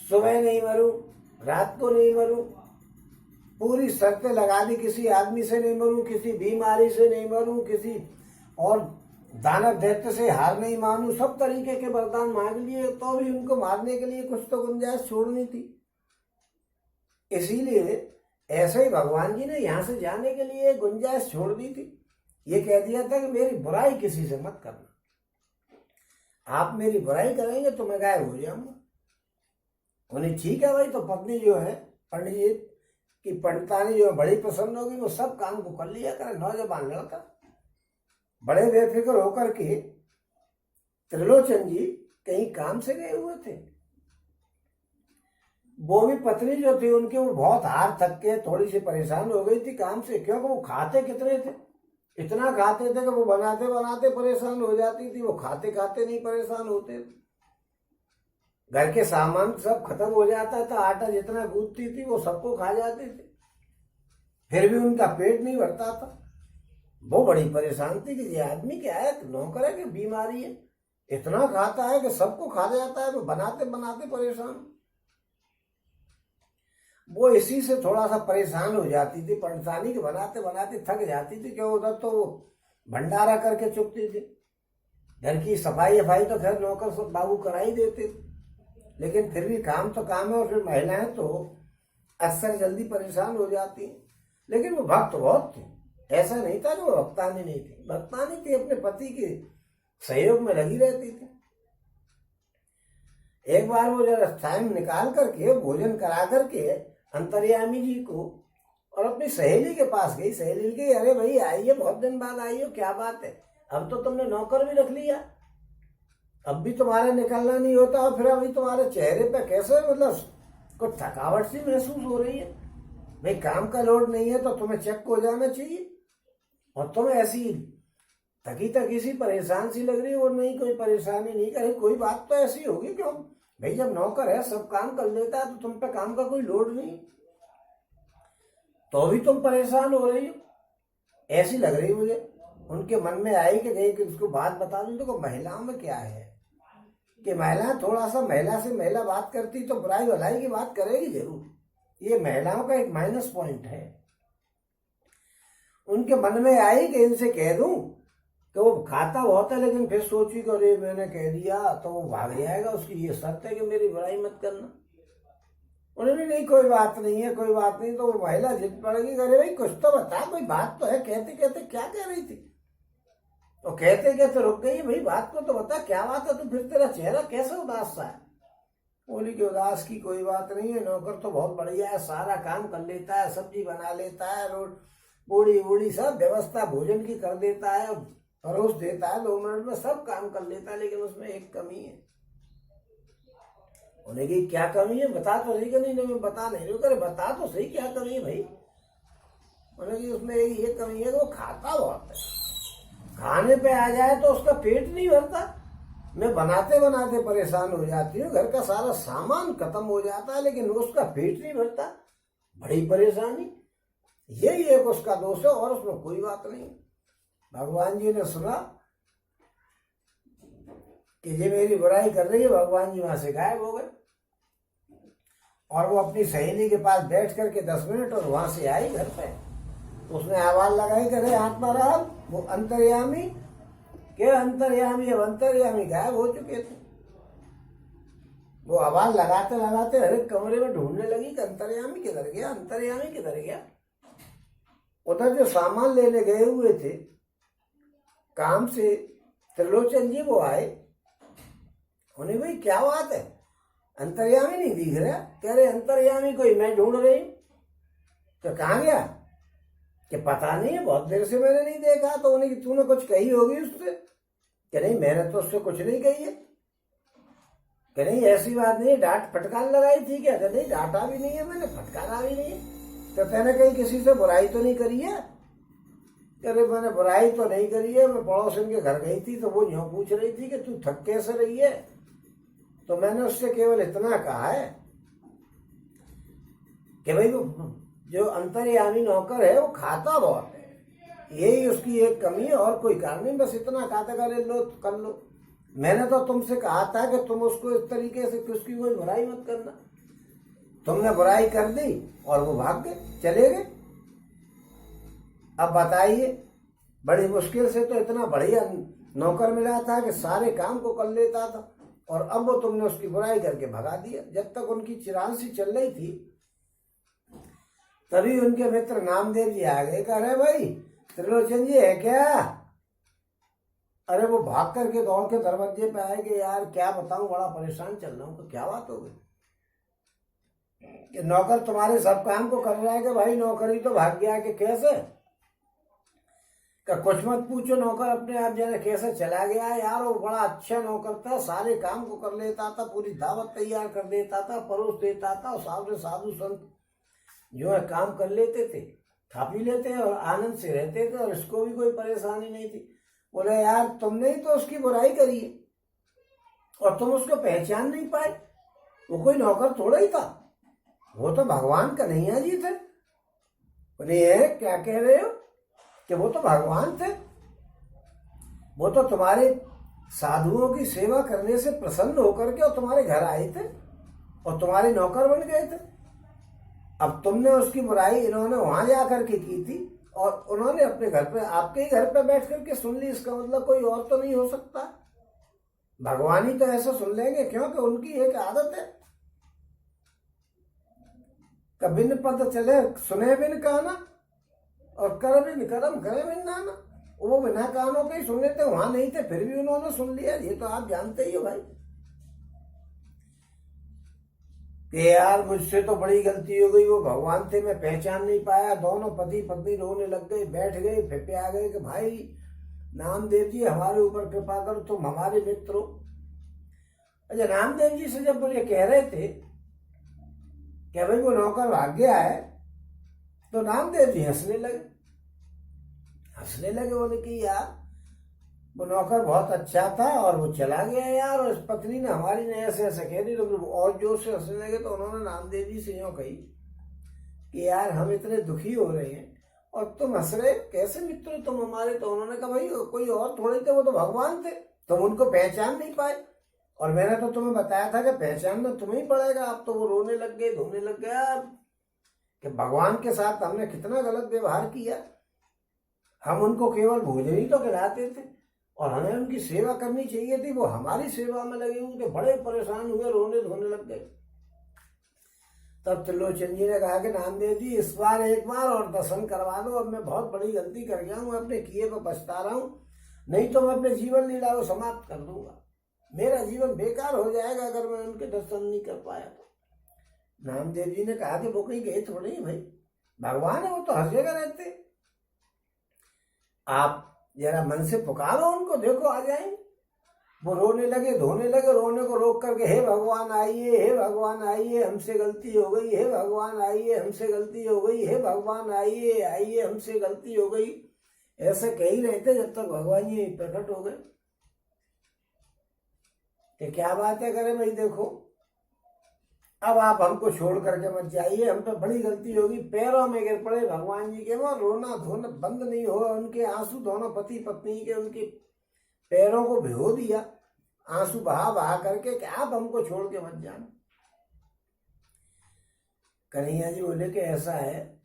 सुबह नहीं मरूं, रात को नहीं मरूं, पूरी शर्तें लगा दी, किसी आदमी से नहीं मरूं, किसी बीमारी से नहीं मरूं, किसी और दानव दैत्य से हार नहीं मानूं, सब तरीके के वरदान मांग लिए, तो भी उनको मारने के लिए कुछ तो गुंजाइश छोड़नी थी। इसीलिए ऐसे ही भगवान जी ने यहाँ से जाने के लिए गुंजाइश छोड़ दी थी। ये कह दिया था कि मेरी बुराई किसी से मत करना, आप मेरी बुराई करेंगे तो मैं गायब हो जाऊंगा। उन्हें ठीक है भाई। तो पत्नी जो है पंडित जी की पंडितानी जो है बड़ी प्रसन्न होगी, वो सब काम को कर लिया करे। नौजवान लड़का बड़े बेफिक्र होकर के, त्रिलोचन जी कहीं काम से गए हुए थे, वो भी पत्नी जो थी उनके, वो बहुत हार थक के थोड़ी सी परेशान हो गई थी काम से, क्योंकि वो खाते कितने थे, इतना खाते थे कि वो बनाते बनाते परेशान हो जाती थी, वो खाते खाते नहीं परेशान होते थे। घर के सामान सब खत्म हो जाता था, आटा जितना गूंथती थी वो सबको खा जाते थे, फिर भी उनका पेट नहीं भरता था। वो बड़ी परेशान थी कि ये आदमी क्या है, नौकर है कि बीमारी है, इतना खाता है कि सबको खा जाता है, तो बनाते बनाते परेशान। वो इसी से थोड़ा सा परेशान हो जाती थी, परेशानी के बनाते बनाते थक जाती थी, क्यों उधर तो वो भंडारा करके चुकती थी। घर की सफाई वफाई तो खैर नौकर सब बाबू करा ही देते थे, लेकिन फिर भी काम तो काम है। और फिर महिलाएं तो अक्सर जल्दी परेशान हो जाती हैं। लेकिन वो भक्त बहुत थी, ऐसा नहीं था कि वो भक्तानी नहीं थी, भक्तानी थी, अपने पति के सहयोग में लगी रहती थी। एक बार वो जरा टाइम निकाल करके भोजन करा करके अंतर्यामी जी को और अपनी सहेली के पास गई। सहेली की, अरे भाई आइए, बहुत दिन बाद आई हो, क्या बात है? अब तो तुमने नौकर भी रख लिया, अब भी तुम्हारे निकलना नहीं होता, और फिर अभी तुम्हारे चेहरे पे कैसे मतलब कुछ थकावट सी महसूस हो रही है। भाई काम का लोड नहीं है तो तुम्हें चेक हो जाना चाहिए, और तुम ऐसी थकी थकी सी परेशान सी लग रही हो। और नहीं, कोई परेशानी नहीं, कहीं कोई बात तो ऐसी होगी। क्यों भाई, जब नौकर है सब काम कर लेता है तो तुम पे काम का कोई लोड नहीं, तो भी तुम परेशान हो रही हो, ऐसी लग रही मुझे। उनके मन में आई कि नहीं कि उसको बात बता दूं। देखो महिलाओं में क्या है कि महिला थोड़ा सा, महिला से महिला बात करती तो बुराई भलाई की बात करेगी जरूर, ये महिलाओं का एक माइनस पॉइंट है। उनके मन में आई कि इनसे कह दूं कि वो खाता बहुत है, लेकिन फिर सोची कि अरे मैंने कह दिया तो वो भाग जाएगा, उसकी ये शर्त है कि मेरी बुराई मत करना। उन्होंने नहीं, कोई बात नहीं है, कोई बात नहीं। तो वो महिला जिद पड़ेगी, अरे भाई कुछ तो बता, कोई बात तो है। कहते कहते क्या कह रही थी, तो कहते कहते रुक गई। भाई बात को तो बता, क्या बात है? तो फिर तेरा चेहरा कैसे उदास सा है? बोली कि उदास की कोई बात नहीं है, नौकर तो बहुत बढ़िया है, सारा काम कर लेता है, सब्जी बना लेता है, रोड पूड़ी वूड़ी सब व्यवस्था भोजन की कर देता है, परोस देता है, 2 मिनट में सब काम कर लेता है। लेकिन उसमें एक कमी है। उन्हें की क्या कमी है, बता तो सही। नहीं मैं बता नहीं रही, करे बता तो सही क्या कमी है भाई। उन्हें की उसमें ये कमी है कि वो खाता बहुत है, खाने पे आ जाए तो उसका पेट नहीं भरता। मैं बनाते बनाते परेशान हो जाती हूँ, घर का सारा सामान खत्म हो जाता है, लेकिन उसका पेट नहीं भरता, बड़ी परेशानी। यही एक उसका दोष है, और उसमें कोई बात नहीं। भगवान जी ने सुना कि ये मेरी बुराई कर रही है, भगवान जी वहां से गायब हो गए। और वो अपनी सहेली के पास बैठ करके 10 मिनट और वहां से आई घर पे। उसने आवाज लगाई, करे आत्माराम, वो अंतर्यामी के अंतर्यामी, अब अंतर्यामी गायब हो चुके थे। वो आवाज लगाते लगाते हर एक कमरे में ढूंढने लगी कि अंतर्यामी किधर गया, अंतर्यामी किधर गया। उधर जो सामान लेने गए हुए थे काम से, त्रिलोचन जी वो आए। उन्हें भाई क्या बात है, अंतर्यामी नहीं दिख रहा? कह रहे अंतर्यामी कोई मैं ढूंढ रही। तो कहाँ गया? कि पता नहीं है, बहुत देर से मैंने नहीं देखा। तो उन्हें कि तूने कुछ कही होगी उससे? कि नहीं, मैंने तो उससे कुछ नहीं कही है। कि नहीं, ऐसी बात नहीं, डांट फटकार लगाई थी क्या? नहीं, डांटा भी नहीं है मैंने, फटकारा भी नहीं है। तो मैंने कहीं किसी से बुराई तो नहीं करी है? अरे मैंने बुराई तो नहीं करी है, मैं पड़ोसन के घर गई थी तो वो यूं पूछ रही थी कि तू थक कैसे रही है, तो मैंने उससे केवल इतना कहा है कि भाई वो जो अंतर्यामी नौकर है वो खाता बहुत है, यही उसकी एक कमी है, और कोई कारण नहीं। बस इतना खाता, करे लो कर लो। मैंने तो तुमसे कहा था कि तुम उसको इस तरीके से उसकी कोई बुराई मत करना। तुमने बुराई कर दी और वो भाग गए, चले गए। अब बताइए, बड़ी मुश्किल से तो इतना बढ़िया नौकर मिला था कि सारे काम को कर लेता था, और अब वो तुमने उसकी बुराई करके भगा दिया। जब तक उनकी चिरांसी चल रही थी तभी उनके मित्र नामदेव जी आ गए। कह रहे भाई त्रिलोचन जी है क्या? अरे वो भाग करके दौड़ के दरवाजे पे आए कि यार क्या बताऊं, बड़ा परेशान चल रहा हूं। तो क्या बात हो गई कि नौकर तुम्हारे सब काम को कर रहा है? कि भाई नौकरी तो भाग गया। कि कैसे? कुछ मत पूछो, नौकर अपने आप जाने कैसे चला गया यार। वो बड़ा अच्छा नौकर था, सारे काम को कर लेता था, पूरी दावत तैयार कर देता था, परोस देता था, और साधु साधु संत जो है काम कर लेते थे, खा पी लेते और आनंद से रहते थे, और इसको भी कोई परेशानी नहीं थी। बोले यार तुमने ही तो उसकी बुराई करी है और तुम उसको पहचान नहीं पाए। वो कोई नौकर थोड़ा ही था, वो तो भगवान कन्हैया जी थे। बोले क्या कह रहे हो कि वो तो भगवान थे? वो तो तुम्हारे साधुओं की सेवा करने से प्रसन्न होकर के और तुम्हारे घर आए थे और तुम्हारे नौकर बन गए थे। अब तुमने उसकी बुराई इन्होंने वहां जा करके की थी और उन्होंने अपने घर पे, आपके ही घर पे बैठ करके सुन ली। इसका मतलब कोई और तो नहीं हो सकता। भगवान ही तो ऐसा सुन लेंगे, क्योंकि उनकी एक आदत है, कबिन पद चले सुने बिन काना और कर बिन करम करे बिन नाना। वो बिना कानों के ही सुन लेते, वहां नहीं थे फिर भी उन्होंने सुन लिया। ये तो आप जानते ही हो भाई कि यार मुझसे तो बड़ी गलती हो गई, वो भगवान थे मैं पहचान नहीं पाया। दोनों पति पत्नी रोने लग गए, बैठ गए, फिर पे आ गए कि भाई नामदेव जी हमारे ऊपर कृपा करो, तुम हमारे मित्र हो। अच्छा, नामदेव जी से जब मुझे कह रहे थे कि भाई वो नौकर भाग गया है, तो नामदेव जी हंसने लगे। बोले कि यार वो नौकर बहुत अच्छा था और वो चला गया यार, और इस पत्नी ने हमारी ने ऐसे ऐसे कह दी। तो और जोर से हंसने लगे। तो उन्होंने नामदेव जी से यूं कही कि यार हम इतने दुखी हो रहे हैं और तुम हंस रहे, कैसे मित्र हो तुम हमारे। तो उन्होंने कहा भाई कोई और थोड़े थे, वो तो भगवान थे, तुम उनको पहचान नहीं पाए। और मैंने तो तुम्हें बताया था कि पहचानना तुम्हें ही पड़ेगा। अब तो वो रोने लग गए, धोने लग गया कि भगवान के साथ हमने कितना गलत व्यवहार किया। हम उनको केवल भोजन ही तो खिलाते थे और हमें उनकी सेवा करनी चाहिए थी, वो हमारी सेवा में लगे हुए थे। बड़े परेशान हुए, रोने धोने लग गए। तब त्रिलोचन जी ने कहा कि नामदेव जी इस बार एक बार और दर्शन करवा दो, अब मैं बहुत बड़ी गलती कर गया हूँ, अपने किए को पछता रहा हूँ, नहीं तो मैं अपने जीवन लीला को समाप्त कर दूंगा। मेरा जीवन बेकार हो जाएगा अगर मैं उनके दर्शन नहीं कर पाया तो। नामदेव जी ने कहा कि वो कहीं गए थोड़े ही भाई, भगवान है, वो तो हर जगह रहते, आप जरा मन से पुकारो उनको, देखो आ जाएंगे। वो रोने लगे, धोने लगे। रोने को रोक करके हे भगवान आइए, हे भगवान आइए, हमसे गलती हो गई, हे भगवान आइए, हमसे गलती हो गई, हे भगवान आइए, आइए, हमसे गलती हो गई। ऐसे कह ही रहे थे जब तक भगवान जी प्रकट हो गए कि क्या बात है करे भाई, देखो अब आप हमको छोड़ करके मत जाइए, हम पे बड़ी गलती होगी। पैरों में गिर पड़े भगवान जी के, वो रोना धोना बंद नहीं हुआ। उनके आंसू दोनों पति पत्नी के उनके पैरों को भिगो दिया, आंसू बहा बहा करके कि आप हमको छोड़ के मत जाना। कन्हैया जी बोले कि ऐसा है,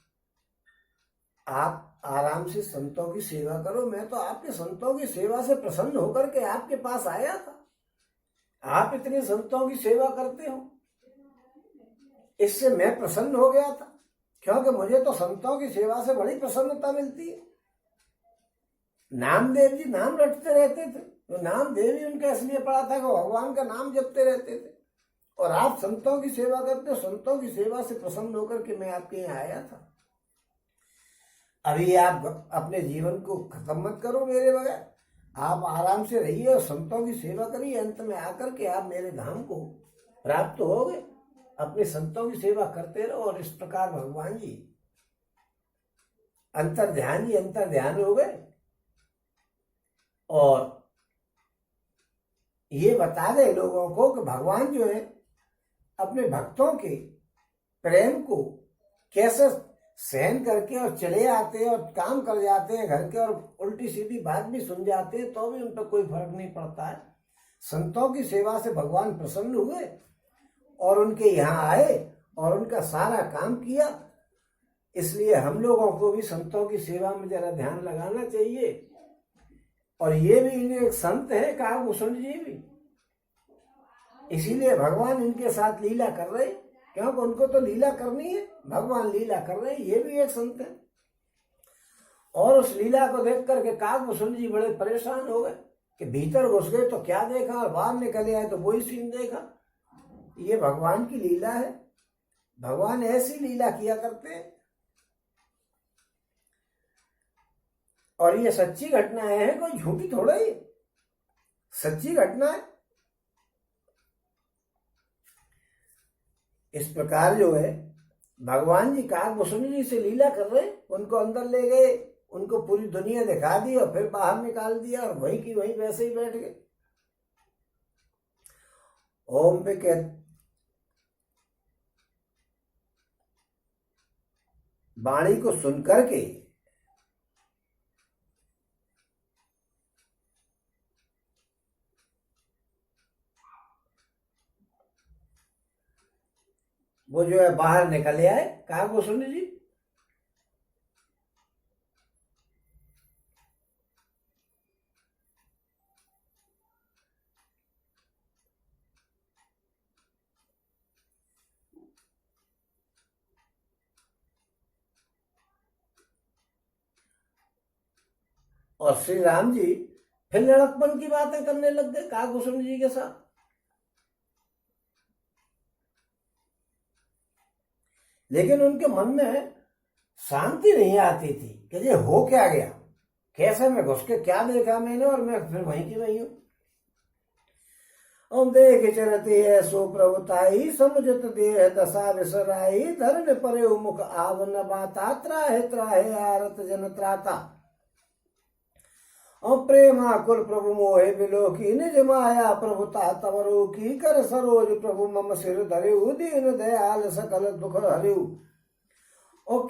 आप आराम से संतों की सेवा करो। मैं तो आपके संतों की सेवा से प्रसन्न होकर के आपके पास आया था। आप इतने संतों की सेवा करते हो, इससे मैं प्रसन्न हो गया था, क्योंकि मुझे तो संतों की सेवा से बड़ी प्रसन्नता मिलती है। नामदेव जी नाम रटते रहते थे, तो नामदेव ही उनका इसलिए पड़ा था कि भगवान का नाम जपते रहते थे। और आप संतों की सेवा करते हो, संतों की सेवा से प्रसन्न होकर के मैं आपके यहाँ आया था। अभी आप अपने जीवन को खत्म मत करो मेरे बगैर, आप आराम से रहिए और संतों की सेवा करिए। अंत में आकर के आप मेरे धाम को प्राप्त हो गए। अपने संतों की सेवा करते रहो। और इस प्रकार भगवान जी अंतर ध्यान हो गए और ये बता गए लोगों को कि भगवान जो है अपने भक्तों के प्रेम को कैसे सहन करके और चले आते हैं और काम कर जाते हैं घर के, और उल्टी सीधी बात भी सुन जाते हैं तो भी उन पर कोई फर्क नहीं पड़ता है। संतों की सेवा से भगवान प्रसन्न हुए और उनके यहाँ आए और उनका सारा काम किया। इसलिए हम लोगों को भी संतों की सेवा में जरा ध्यान लगाना चाहिए। और ये भी एक संत है काकभूषण जी भी, इसीलिए भगवान इनके साथ लीला कर रहे, क्योंकि उनको तो लीला करनी है, भगवान लीला कर रहे हैं। ये भी एक संत है। और उस लीला को देख करके काकभूषण जी बड़े परेशान हो गए कि भीतर घुस गए तो क्या देखा और बाहर निकले आए तो वही सीन देखा। ये भगवान की लीला है, भगवान ऐसी लीला किया करते हैं। और ये सच्ची घटनाएं हैं, कोई झूठी थोड़ा ही, सच्ची घटना है। इस प्रकार जो है भगवान जी काकभूषण जी से लीला कर रहे, उनको अंदर ले गए, उनको पूरी दुनिया दिखा दी और फिर बाहर निकाल दिया और वहीं की वहीं वैसे ही बैठ गए। ओम पे कह वाणी को सुनकर के वो जो है बाहर निकल आए। कहा कुसुंडी जी? और श्री राम जी फिर लड़कपन की बातें करने लग गए काकभूषण जी के साथ। लेकिन उनके मन में शांति नहीं आती थी कि ये हो क्या गया, कैसे में घुस के क्या देखा मैंने और मैं फिर वहीं की वहीं हूं। ओम देख चरती है सो प्रभुताई, समुझत देह दशा विसराई, धरन परे मुख आवन बाता, त्राहे त्राहे आरत जन त्राता। और प्रेमा कुल प्रभु मोहे बिलो की, निज माया प्रभुता तवरो की, कर सरोज प्रभु मम सिर धरेऊ, दीन दयाल सकल दुख हरेऊ। और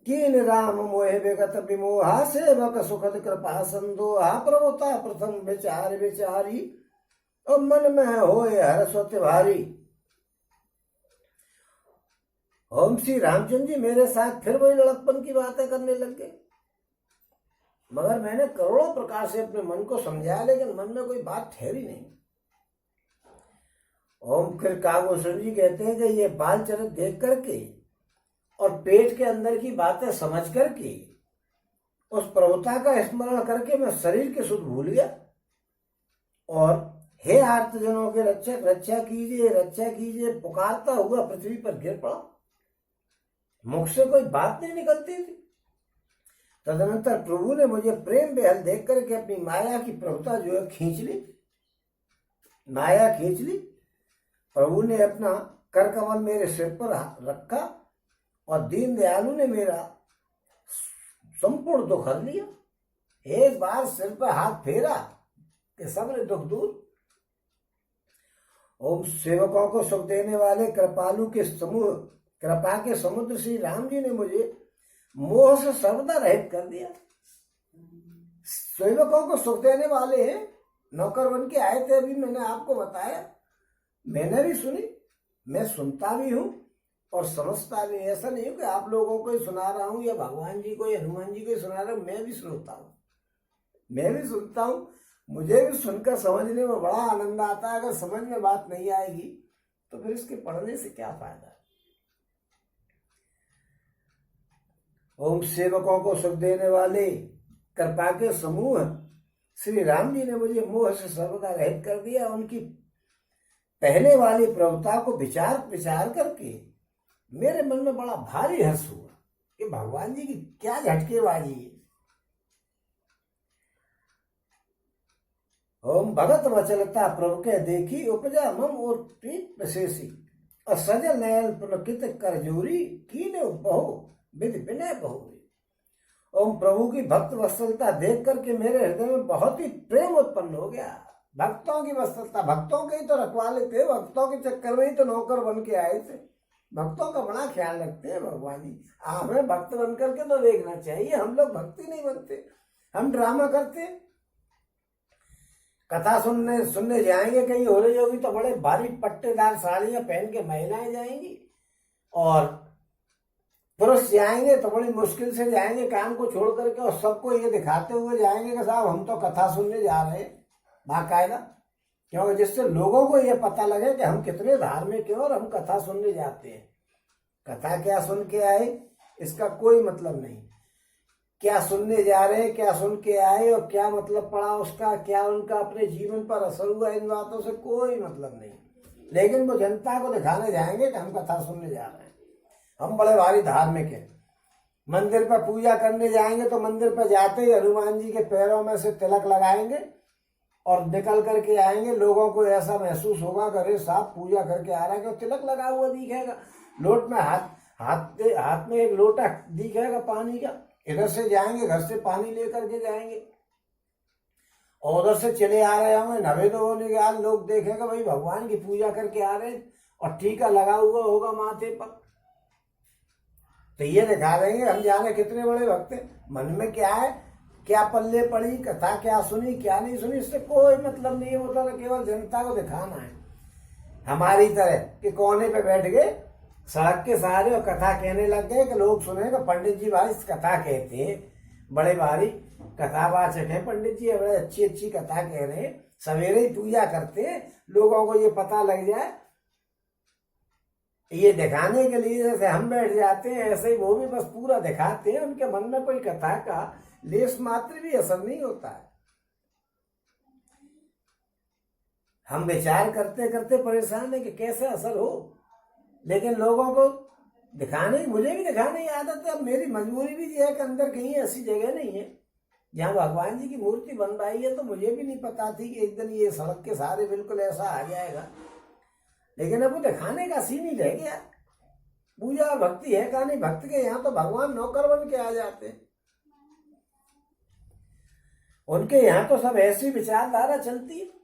कीन राम मोहे विगत विमोहा, सेवक सुखद कृपा संदोहा, प्रभुता प्रथम विचार विचारी, और मन में होए हर्षोत भारी। ओम श्री रामचंद्र जी मेरे साथ फिर वही लड़कपन की बातें करने लग गए। मगर मैंने करोड़ों प्रकार से अपने मन को समझाया, लेकिन मन में कोई बात ठहरी नहीं। ओम फिर काकभूषण जी कहते हैं कि ये बाल चरित देख करके और पेट के अंदर की बातें समझ करके, उस प्रभुता का स्मरण करके मैं शरीर के सुख भूल गया और हे आर्तजनों के रक्षक रक्षा कीजिए पुकारता हुआ पृथ्वी पर गिर पड़ा। मुख से कोई बात नहीं निकलती थी। तदनंतर प्रभु ने मुझे प्रेम बेहल देख करके अपनी माया की प्रभुता जो है खींच ली, माया खींच ली। प्रभु ने अपना कर कमल मेरे सिर पर रखा और दीन दयालु ने मेरा संपूर्ण दुख हर लिया। एक बार सिर पर हाथ फेरा कि सबने दुख दूर। ओम सेवकों को सुख देने वाले कृपालु के समूह, कृपा के समुद्र श्री राम जी ने मुझे मोह से सर्वदा रहित कर दिया। सेवकों को सुख देने वाले नौकर बन के आए थे, अभी मैंने आपको बताया, मैंने भी सुनी, मैं सुनता भी हूं और समझता भी। ऐसा नहीं कि आप लोगों को ही सुना रहा हूं या भगवान जी को या हनुमान जी को ही सुना रहा हूं, मैं भी सुनता हूं, मैं भी सुनता हूं। मुझे भी सुनकर समझने में बड़ा आनंद आता है। अगर समझ में बात नहीं आएगी तो फिर इसके पढ़ने से क्या फायदा। ओम सेवकों को सुख देने वाले कृपा के समूह श्री राम जी ने मुझे मोह से सर्वदा रहित कर दिया। उनकी पहले वाली प्रभुता को विचार करके मेरे मन में बड़ा भारी हर्ष हुआ कि भगवान जी की क्या झटकेबाजी है। ओम भगत वचलता प्रभु के देखी, उपजा मम और प्रीत विशेषी, और सजल नयन पुलकित कर जोरी, कीने बहु विधि विनय बहुरी। ओम प्रभु की भक्त वत्सलता देख करके मेरे हृदय में बहुत ही प्रेम उत्पन्न हो गया। भक्तों की वत्सलता, भक्तों के ही तो रखवाले थे, भक्तों के चक्कर में ही तो नौकर बन के आए थे। भक्तों का बड़ा ख्याल रखते हैं भगवान जी। हमें भक्त बन करके तो देखना चाहिए। हम लोग भक्ति नहीं बनते, हम ड्रामा करते। कथा सुनने जाएंगे कहीं हो रही होगी तो बड़े भारी पट्टेदार साड़ियां पहन के महिलाएं जाएंगी, और पुरुष जाएंगे तो बड़ी मुश्किल से जाएंगे काम को छोड़ करके, और सबको ये दिखाते हुए जाएंगे कि साहब हम तो कथा सुनने जा रहे हैं बाकायदा। क्योंकि जिससे लोगों को ये पता लगे कि हम कितने धार्मिक हैं और हम कथा सुनने जाते हैं। कथा क्या सुन के आए इसका कोई मतलब नहीं। क्या सुनने जा रहे हैं, क्या सुन के आए और क्या मतलब पड़ा उसका, क्या उनका अपने जीवन पर असर हुआ, इन बातों से कोई मतलब नहीं। लेकिन वो जनता को दिखाने जाएंगे कि हम कथा सुनने जा रहे हैं, हम बड़े भारी धार्मिक हैं। मंदिर पर पूजा करने जाएंगे तो मंदिर पर जाते ही हनुमान जी के पैरों में से तिलक लगाएंगे और निकल करके आएंगे। लोगों को ऐसा महसूस होगा कि अरे साहब पूजा करके आ रहा है, कि तिलक लगा हुआ दिखेगा, लोट में हाथ में एक लोटा दिखेगा पानी का। इधर से जाएंगे, घर से पानी लेकर के जाएंगे और उधर से चले आ रहे होंगे, नवे तो होने के बाद लोग देखेंगे भाई भगवान की पूजा करके आ रहे हैं और टीका लगा हुआ होगा माथे पर, तो ये दिखा देंगे हम जाने कितने बड़े भक्त हैं। मन में क्या है, क्या पल्ले पड़ी, कथा क्या सुनी क्या नहीं सुनी, इससे कोई मतलब नहीं है। वो तो केवल जनता को दिखाना है। हमारी तरह कि कोने पे बैठ गए सड़क के सहारे और कथा कहने लग गए कि लोग सुने कि पंडित जी भाई कथा कहते हैं, बड़े भारी कथावाचक है पंडित जी, बड़े अच्छी अच्छी कथा कह रहे हैं, सवेरे ही पूजा करते हैं, लोगों को ये पता लग जाए। ये दिखाने के लिए जैसे हम बैठ जाते हैं ऐसे ही वो भी बस पूरा दिखाते हैं, उनके मन में कोई कथा का लेस मात्र भी असर नहीं होता है। हम विचार करते करते परेशान है कि कैसे असर हो, लेकिन लोगों को दिखाने, मुझे भी दिखाने की आदत है। अब मेरी मजबूरी भी ये है कि अंदर कहीं ऐसी जगह नहीं है जहाँ भगवान जी की मूर्ति बनवाई है, तो मुझे भी नहीं पता थी कि एक दिन ये सड़क के सहारे बिल्कुल ऐसा आ जाएगा। लेकिन अब वो दिखाने का सीन ही रह गया। पूजा और भक्ति है का नहीं, भक्त के यहाँ तो भगवान नौकर बन के आ जाते हैं, उनके यहाँ तो सब ऐसी विचारधारा चलती है।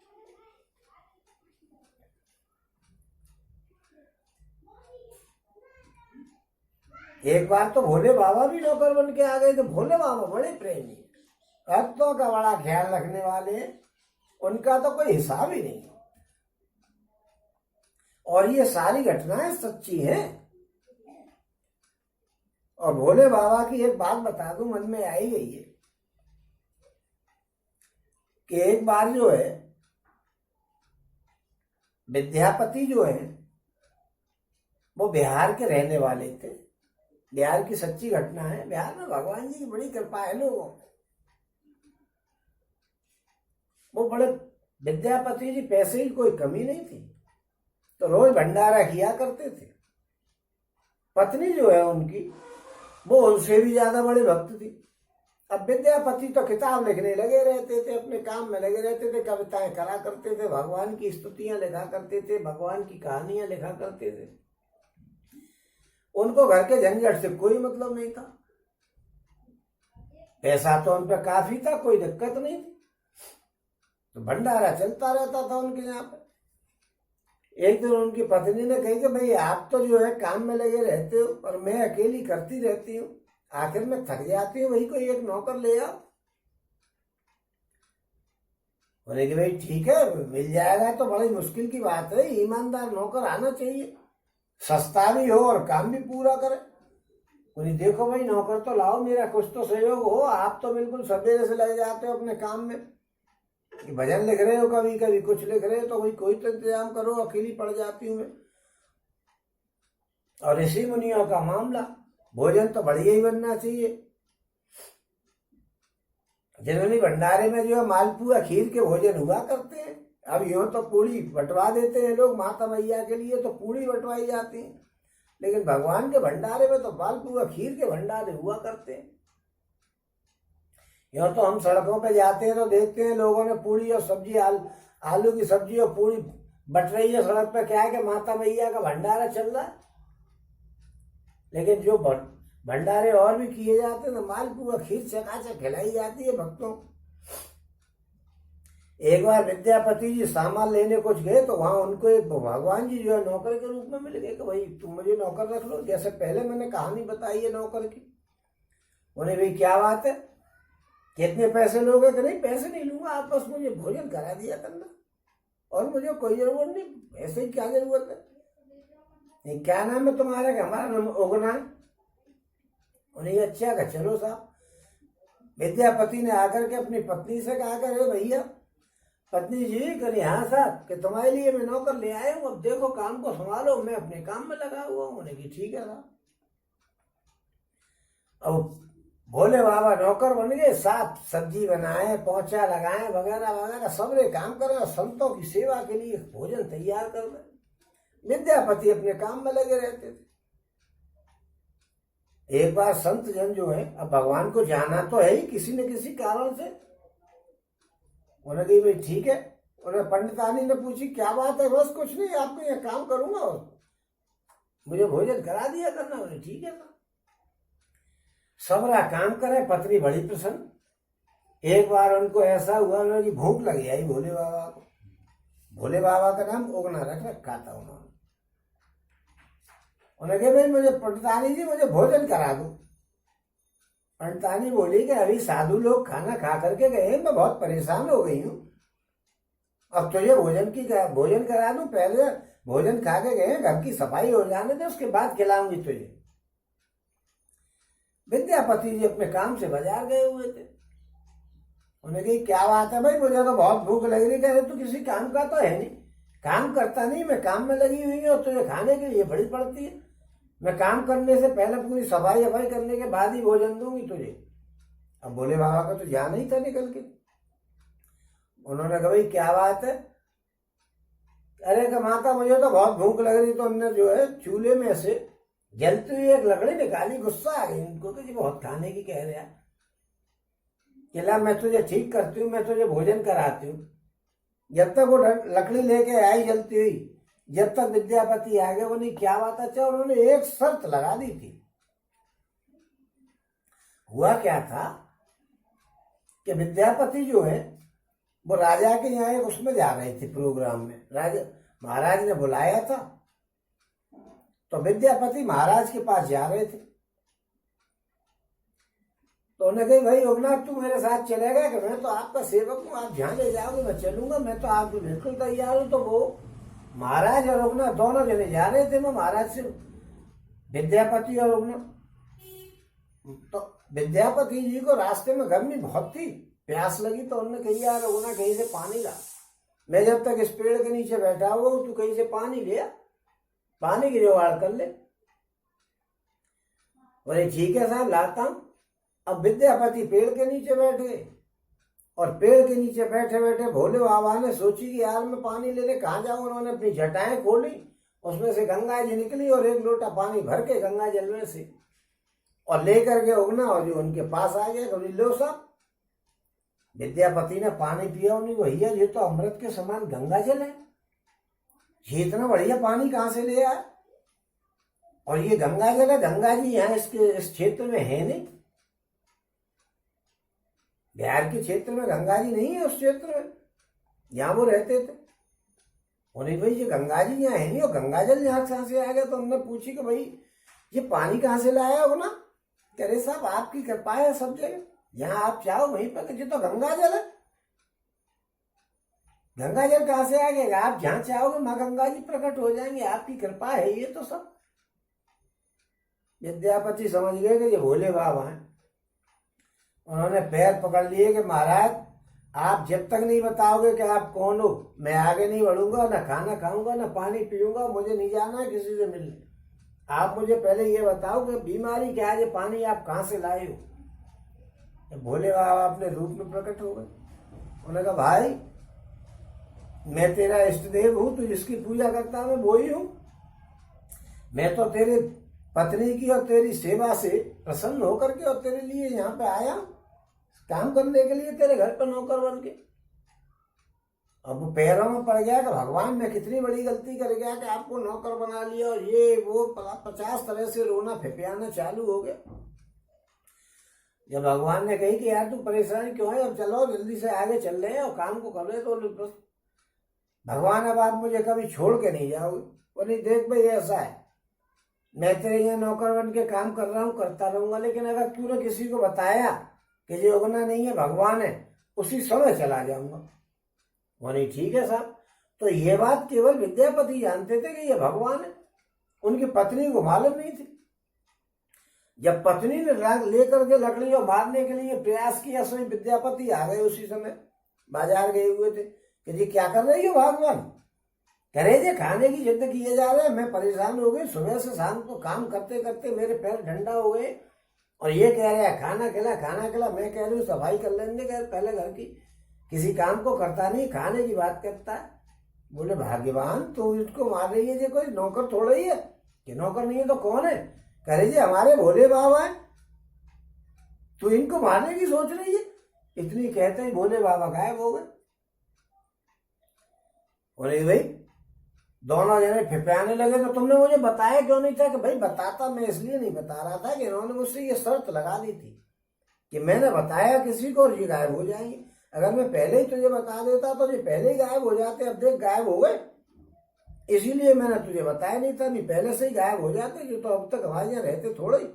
एक बार तो भोले बाबा भी नौकर बन के आ गए थे। भोले बाबा बड़े प्रेमी, भक्तों का बड़ा ख्याल रखने वाले, उनका तो कोई हिसाब ही नहीं। और ये सारी घटनाएं सच्ची हैं। और भोले बाबा की एक बात बता दूं, मन में आई गई है कि एक बार जो है विद्यापति जो है वो बिहार के रहने वाले थे। बिहार की सच्ची घटना है। बिहार में भगवान जी की बड़ी कृपा है लोगों को। वो बड़े विद्यापति जी, पैसे की कोई कमी नहीं थी, तो रोज भंडारा किया करते थे। पत्नी जो है उनकी, वो उनसे भी ज्यादा बड़े भक्त थी। अब विद्यापति तो किताब लिखने लगे रहते थे, अपने काम में लगे रहते थे, कविताएं करा करते थे, भगवान की स्तुतियां लिखा करते थे, भगवान की कहानियां लिखा करते थे। उनको घर के झंझट से कोई मतलब नहीं था। पैसा तो उन पर काफी था, कोई दिक्कत नहीं थी, तो भंडारा चलता रहता था उनके यहाँ पे। एक दिन उनकी पत्नी ने कही कि भाई आप तो जो है काम में लगे रहते हो और मैं अकेली करती रहती हूँ, आखिर में थक जाती हूँ, वही कोई एक नौकर ले आओ। बोले कि भाई ठीक है, मिल जाएगा तो बड़ी मुश्किल की बात है, ईमानदार नौकर आना चाहिए, सस्ता भी हो और काम भी पूरा करे। बोली देखो भाई नौकर तो लाओ, मेरा कुछ तो सहयोग हो, आप तो बिल्कुल सवेरे से लग जाते हो अपने काम में, भजन लिख रहे हो, कभी कभी कुछ लिख रहे हो, तो भाई कोई तो इंतजाम करो, अकेली पड़ जाती हूँ मैं। और ऋषि मुनियों का मामला, भोजन तो बढ़िया ही बनना चाहिए। जनरली भंडारे में जो है मालपुआ खीर के भोजन हुआ करते हैं। अब यूं तो पूड़ी बंटवा देते हैं लोग माता मैया के लिए, तो पूड़ी बंटवाई जाती है, लेकिन भगवान के भंडारे में तो मालपुआ खीर के भंडारे हुआ करते हैं। यूं तो हम सड़कों पे जाते हैं तो देखते हैं लोगों ने पूड़ी और सब्जी, आलू की सब्जी और पूड़ी बट रही है सड़क पे, क्या है कि माता मैया का भंडारा चल रहा है। लेकिन जो भंडारे और भी किए जाते हैं तो मालपुआ खीर चकाचक खिलाई जाती है भक्तों। एक बार विद्यापति जी सामान लेने कुछ गए तो वहां उनको एक भगवान जी जो है नौकर के रूप में मिल गए कि भाई तुम मुझे नौकर रख लो, जैसे पहले मैंने कहानी बताई है नौकर की। उन्हें भाई क्या बात है, कितने पैसे लोगे? कि नहीं पैसे नहीं लूंगा, आप बस मुझे भोजन करा दिया करना और मुझे कोई जरूरत नहीं, ऐसे ही क्या जरूरत है। क्या नाम है तुम्हारा? कि हमारा नाम उगना है। उन्हें अच्छा का चलो साहब। विद्यापति ने आकर के अपनी पत्नी से कहा करे भैया पत्नी जी, करी हाँ साहब कि तुम्हारे लिए मैं नौकर ले आया हूँ, अब देखो काम को संभालो, मैं अपने काम में लगा हुआ हूँ। उन्हें ठीक है साहब। अब भोले बाबा नौकर बन गए, साफ सब्जी बनाए, पोंछा लगाए, वगैरह वगैरह सबरे काम करे और संतों की सेवा के लिए भोजन तैयार कर दे। विद्यापति अपने काम में लगे रहते थे। एक बार संत जन जो है, अब भगवान को जाना तो है ही किसी न किसी कारण से, उन्हें कही भाई ठीक है। उन्हें पंडितानी ने पूछी क्या बात है? बस कुछ नहीं, आपको यह काम करूंगा और मुझे भोजन करा दिया करना। उन्हें ठीक है ना, सबरा काम करे। पत्नी बड़ी प्रसन्न। एक बार उनको ऐसा हुआ उन्हें भूख लगी आई भोले बाबा को। भोले बाबा का नाम उगना रख रखा था उन्होंने। उन्हें कहा भाई मुझे पंडितानी जी मुझे भोजन करा दो। पंडितानी बोली कि अभी साधु लोग खाना खा करके गए, मैं बहुत परेशान हो गई हूँ, अब तुझे भोजन करा दूं, पहले भोजन खा के गए, घर की सफाई हो जाने दे, उसके बाद खिलाऊंगी तुझे। विद्यापति जी अपने काम से बाजार गए हुए थे। उन्हें कही क्या बात है भाई, मुझे तो बहुत भूख लग रही। कह रहे तू किसी काम का तो है नहीं, काम करता नहीं, मैं काम में लगी हुई हूँ, तुझे खाने के लिए बड़ी पड़ती है। मैं काम करने से पहले पूरी सफाई वफाई करने के बाद ही भोजन दूंगी तुझे। अब भोले बाबा का तो जाना ही था निकल के। उन्होंने कहा भाई क्या बात है। अरे कि माता मुझे तो बहुत भूख लग रही। तो हमने जो है चूल्हे में से जलती हुई एक लकड़ी निकाली। गुस्सा आ गई इनको कि बहुत खाने की कह रहा। कहला मैं तुझे ठीक करती हूँ, मैं तुझे भोजन कराती हूँ। जब तक वो लकड़ी लेके आई जलती हुई, जब तक विद्यापति आगे वो नहीं क्या बात। अच्छा उन्होंने एक शर्त लगा दी थी। हुआ क्या था कि विद्यापति जो है वो राजा के यहाँ एक उसमें जा रहे थे प्रोग्राम में। राजा महाराज ने बुलाया था, तो विद्यापति महाराज के पास जा रहे थे। तो उन्हें कही भाई रघुनाथ तू मेरे साथ चलेगा कि मैं तो आपका सेवक हूँ, आप जहाँ ले जाओगे मैं चलूंगा, मैं तो आपको बिल्कुल तैयार हूँ। तो वो महाराज और रघुनाथ दोनों जने जा रहे थे। मैं महाराज से विद्यापति और रघुनाथ। तो विद्यापति जी को रास्ते में गर्मी बहुत थी, प्यास लगी। तो उन्होंने कही यार रघुनाथ कहीं से पानी ला, मैं जब तक इस पेड़ के नीचे बैठा हुआ हूँ तू कहीं से पानी ले, पानी की जुगाड़ कर ले। बोले ठीक है साहब लाता हूं। अब विद्यापति पेड़ के नीचे बैठ गए, और पेड़ के नीचे बैठे बैठे भोले बाबा ने सोची कि यार मैं पानी लेने कहाँ जाऊं। उन्होंने अपनी जटाएं खोली, उसमें से गंगा जी निकली और एक लोटा पानी भर के गंगा जल में से और लेकर के उगना और जो उनके पास आ गया। कभी लो साहब। विद्यापति ने पानी पिया, उन्हें भैया ये तो अमृत के समान गंगा जल है, ये इतना बढ़िया पानी कहाँ से ले आया। और ये गंगा जल है, गंगा जी यहाँ इस क्षेत्र में है नहीं, बिहार के क्षेत्र में गंगा जी नहीं है उस क्षेत्र में जहाँ वो रहते थे। उन्हें भाई ये गंगा जी यहाँ है नहीं, और गंगा जल यहाँ कहाँ से आ गया। तो उन्होंने पूछी कि भाई ये पानी कहाँ से लाया हो ना। कह रहे साहब आपकी कृपा है सब जगह, जहाँ आप चाहो वहीं पर। ये तो गंगा जल है, गंगा जल कहाँ से आ गया। आप जहाँ चाहोगे माँ गंगा जी प्रकट हो जाएंगे, आपकी कृपा है ये तो सब। विद्यापति समझ गए कि ये भोले बाबा हैं। उन्होंने पैर पकड़ लिए कि महाराज आप जब तक नहीं बताओगे कि आप कौन हो, मैं आगे नहीं बढ़ूंगा, ना खाना खाऊंगा ना पानी पीऊंगा। मुझे नहीं जाना है किसी से मिलने। आप मुझे पहले ये बताओ कि बीमारी क्या है, ये पानी आप कहाँ से लाए हो। तो भोले बाबा अपने रूप में प्रकट हो गए। उन्होंने कहा भाई मैं तेरा इष्ट देव हूं, तू जिसकी पूजा करता है मैं वो ही हूं। मैं तो तेरे पत्नी की और तेरी सेवा से प्रसन्न होकर के और तेरे लिए यहाँ पे आया काम करने के लिए, तेरे घर पर नौकर बन के। अब वो पैरों में पड़ गया कि भगवान मैं कितनी बड़ी गलती कर गया कि आपको नौकर बना लिया, और ये वो 50 तरह से रोना फिपियाना चालू हो गया। जब भगवान ने कही कि यार तू परेशान क्यों है, अब चलो जल्दी से आगे चल रहे हैं और काम को कर रहे। तो बस भगवान अब आप मुझे कभी छोड़ के नहीं जाओगे। बोली देख भाई ऐसा है, मैं तेरे यहाँ नौकर बन के काम कर रहा हूँ, करता रहूंगा, लेकिन अगर तूने किसी को बताया कि ये उगना नहीं है भगवान है, उसी समय चला जाऊंगा। बोली ठीक है साहब। तो ये बात केवल विद्यापति जानते थे कि ये भगवान है, उनकी पत्नी को मालूम नहीं थी। जब पत्नी ने लेकर के लकड़ियों मारने के लिए प्रयास किया, स्वयं विद्यापति आ गए उसी समय, बाजार गए हुए थे कि जी क्या कर रही हो भगवान। करे जे खाने की जिद किए जा रहे हैं, मैं परेशान हो गई, सुबह से शाम को काम करते करते मेरे पैर ठंडा हो गए, और ये कह रहे हैं खाना खिला खाना खिला। मैं कह रही हूँ सफाई कर लेने के पहले घर की, किसी काम को करता नहीं, खाने की बात करता है। बोले भाग्यवान तो इसको मार रही है, जो कोई नौकर थोड़ा ही है कि नौकर नहीं है तो कौन है। कह रही जी हमारे भोले बाबा है, तो इनको मारने की सोच रही है। इतनी कहते ही भोले बाबा गायब हो गए। बोले भाई दोनों जने फिपियाने लगे, तो तुमने मुझे बताया क्यों नहीं था। कि भाई बताता मैं इसलिए नहीं बता रहा था कि इन्होंने मुझसे ये शर्त लगा दी थी कि मैंने बताया किसी को और ये गायब हो जाएंगे। अगर मैं पहले ही तुझे बता देता तो ये पहले ही गायब हो जाते, अब देख गायब हो गए, इसीलिए मैंने तुझे बताया नहीं था, नहीं पहले से ही गायब हो जाते, जो तो अब तक हमारे यहाँ रहते थोड़े ही।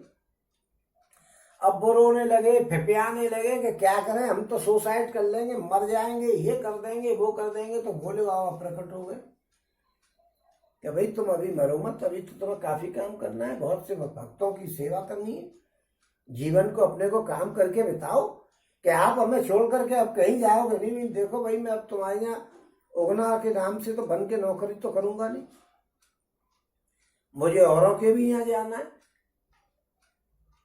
अब वो रोने लगे, फिपियाने लगे कि क्या करें, हम तो सुसाइड कर लेंगे, मर जाएंगे, ये कर देंगे वो कर देंगे। तो भोले बाबा प्रकट हो गए। कि भाई तुम अभी मरो मत, अभी तो तुम्हें काफी काम करना है, बहुत से भक्तों की सेवा करनी है, जीवन को अपने को काम करके बिताओ, कि आप हमें छोड़ करके अब कहीं जाओगे नहीं। नहीं देखो भाई, मैं अब तुम्हारे यहाँ उगना के नाम से तो बन के नौकरी तो करूंगा नहीं, मुझे औरों के भी यहाँ जाना है।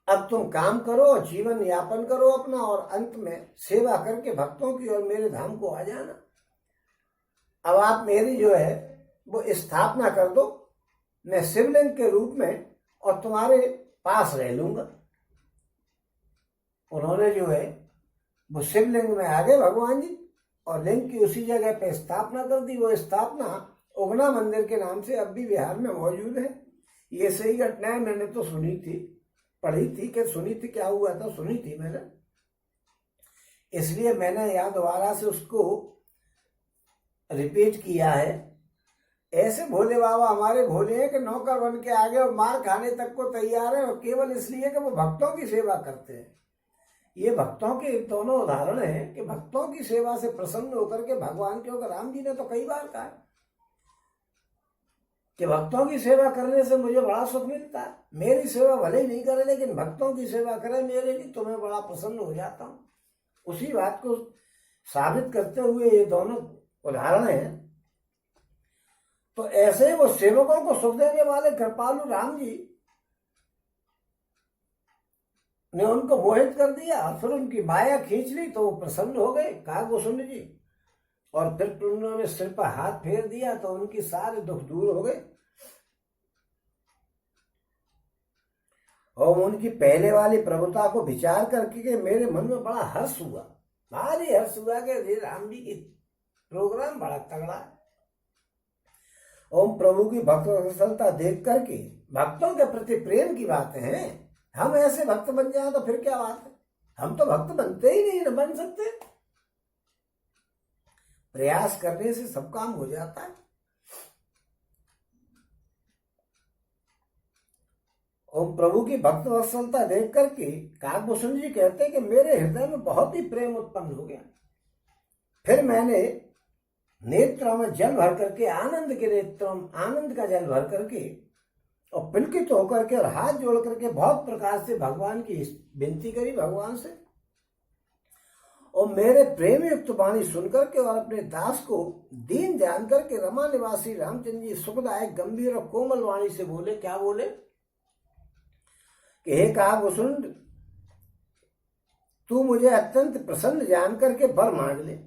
अब तुम काम करो, जीवन यापन करो अपना, और अंत में सेवा करके भक्तों की और मेरे धाम को आ जाना। अब आप मेरी जो है वो स्थापना कर दो, मैं शिवलिंग के रूप में और तुम्हारे पास रह लूंगा। उन्होंने जो है वो शिवलिंग में आ गए भगवान जी, और लिंग की उसी जगह पे स्थापना कर दी। वो स्थापना उगना मंदिर के नाम से अब भी बिहार में मौजूद है। ये सही घटनाएं मैंने तो सुनी थी, पढ़ी थी कि सुनी थी, क्या हुआ था सुनी थी मैंने, इसलिए मैंने यहाँ दोबारा से उसको रिपीट किया है। ऐसे भोले बाबा हमारे भोले हैं कि नौकर बन के आ गए और मार खाने तक को तैयार है, और केवल इसलिए कि वो भक्तों की सेवा करते हैं। ये भक्तों के दोनों उदाहरण हैं कि भक्तों की सेवा से प्रसन्न होकर के भगवान, क्योंकि राम जी ने तो कई बार कहा कि भक्तों की सेवा करने से मुझे बड़ा सुख मिलता है, मेरी सेवा भले ही नहीं करे लेकिन भक्तों की सेवा करे मेरे लिए, तो मैं बड़ा प्रसन्न हो जाता हूँ। उसी बात को साबित करते हुए ये दोनों उदाहरण हैं। तो ऐसे वो सेवकों को सुख देने वाले कृपालु राम जी ने उनको मोहित कर दिया, फिर उनकी माया खींच ली तो वो प्रसन्न हो गए काकभूषण जी, और फिर उन्होंने सिर पर हाथ फेर दिया तो उनकी सारे दुख दूर हो गए। और उनकी पहले वाली प्रभुता को विचार करके के मेरे मन में बड़ा हर्ष हुआ, भारी हर्ष हुआ कि राम जी की प्रोग्राम बड़ा तगड़ा है। ओम प्रभु की भक्त वत्सलता देख करके भक्तों के प्रति प्रेम की बातें हैं। हम ऐसे भक्त बन जाए तो फिर क्या बात है, हम तो भक्त बनते ही नहीं, न बन सकते। प्रयास करने से सब काम हो जाता है। ओम प्रभु की भक्त वत्सलता देख करके काकभूषण जी कहते हैं कि मेरे हृदय में बहुत ही प्रेम उत्पन्न हो गया। फिर मैंने नेत्रों में जल भर करके, आनंद के नेत्रों में आनंद का जल भर करके और पुलकित होकर के और हाथ जोड़ करके बहुत प्रकार से भगवान की विनती करी भगवान से, और मेरे प्रेम युक्त वाणी सुनकर के और अपने दास को दीन जान करके रमा निवासी रामचंद्र जी सुखदायक गंभीर और कोमल वाणी से बोले। क्या बोले कि हे काकभूषण, तू मुझे अत्यंत प्रसन्न जान करके वर मांग ले।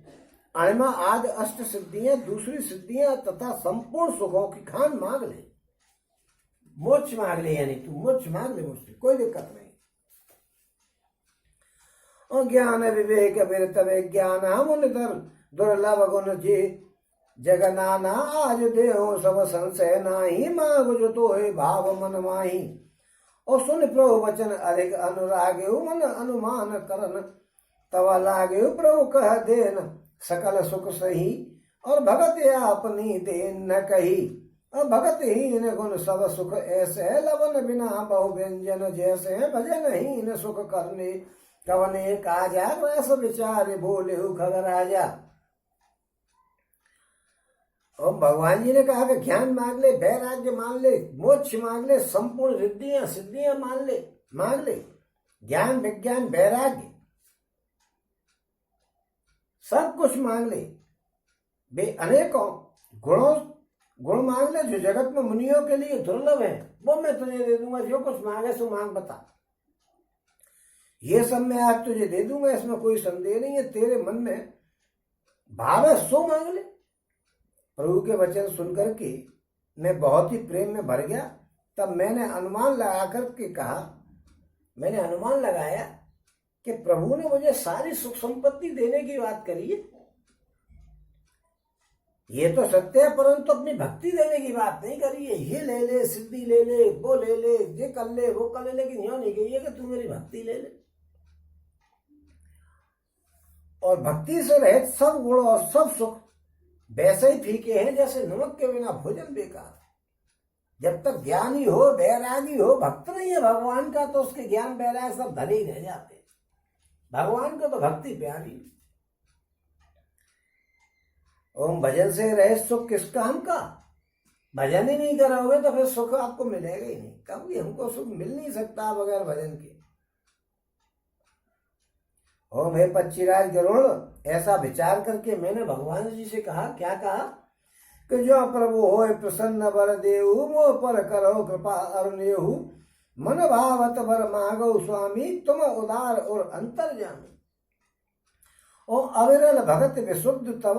अणिमा आज अष्ट सिद्धियां, दूसरी सिद्धियां तथा संपूर्ण सुखों की खान मांग ले, मोक्ष मांग ले, यानी तू मोक्ष मांग ले मुझसे, कोई दिक्कत नहीं। और ज्ञान विवेक विरत विज्ञान मुन दुर्लभ गुण जी जगनाना, आज देहो सब संशय नाही, मांग जो तो है भाव मन माही। और सुन प्रभु वचन अधिक अनुराग मन अनुमान करन, तवा लागे प्रभु कह देन सकल सुख सही, और भगत अपनी देन न कही। और भगत हीन गुण सब सुख ऐसे, लवन बिना बहु व्यंजन जैसे, भजन हीन सुख करने कवने काजा, रस विचार बोले खगराजा। और भगवान जी ने कहा कि ज्ञान मांग ले, वैराग्य मांग ले, मोक्ष मांग ले, संपूर्ण रिद्धियां सिद्धियां मांग ले, ज्ञान विज्ञान वैराग्य सब कुछ मांग ले। वे अनेकों गुण मांग ले जो जगत में मुनियों के लिए दुर्लभ है, वो मैं तुझे दे दूंगा। जो कुछ मांगे सो मांग बता, ये सब मैं आज तुझे दे दूंगा, इसमें कोई संदेह नहीं है। तेरे मन में भाव है सो मांग ले। प्रभु के वचन सुनकर के मैं बहुत ही प्रेम में भर गया। तब मैंने अनुमान लगा करके कहा, मैंने अनुमान लगाया कि प्रभु ने मुझे सारी सुख संपत्ति देने की बात करी है, ये तो सत्य है, परंतु अपनी भक्ति देने की बात नहीं करी है। ये ले ले, सिद्धि ले ले, वो ले ले, ये कर ले, वो कर ले, लेकिन यो नहीं कही है कि तू मेरी भक्ति ले ले। और भक्ति से रहित सब गुण और सब सुख वैसे ही फीके हैं जैसे नमक के बिना भोजन बेकार। जब तक ज्ञानी हो, वैरागी हो, भक्त नहीं है भगवान का, तो उसके ज्ञान वैराग सब धरे ही रह जाते। भगवान को तो भक्ति प्यारी। ओम भजन से रहे सुख किस काम का, भजन ही नहीं करोगे तो फिर सुख आपको मिलेगा ही नहीं। कभी हमको सुख मिल नहीं सकता बगैर भजन के। ओम हे पक्षीराज गरुड़, ऐसा विचार करके मैंने भगवान जी से कहा, क्या कहा कि जो प्रभु हो प्रसन्न बर देहु, मोह पर करो कृपा अरुणेहु, मन भावत बर मांगो स्वामी, तुम उदार और अंतर्यामी। ओ अविरल भगत विशुद्ध तव,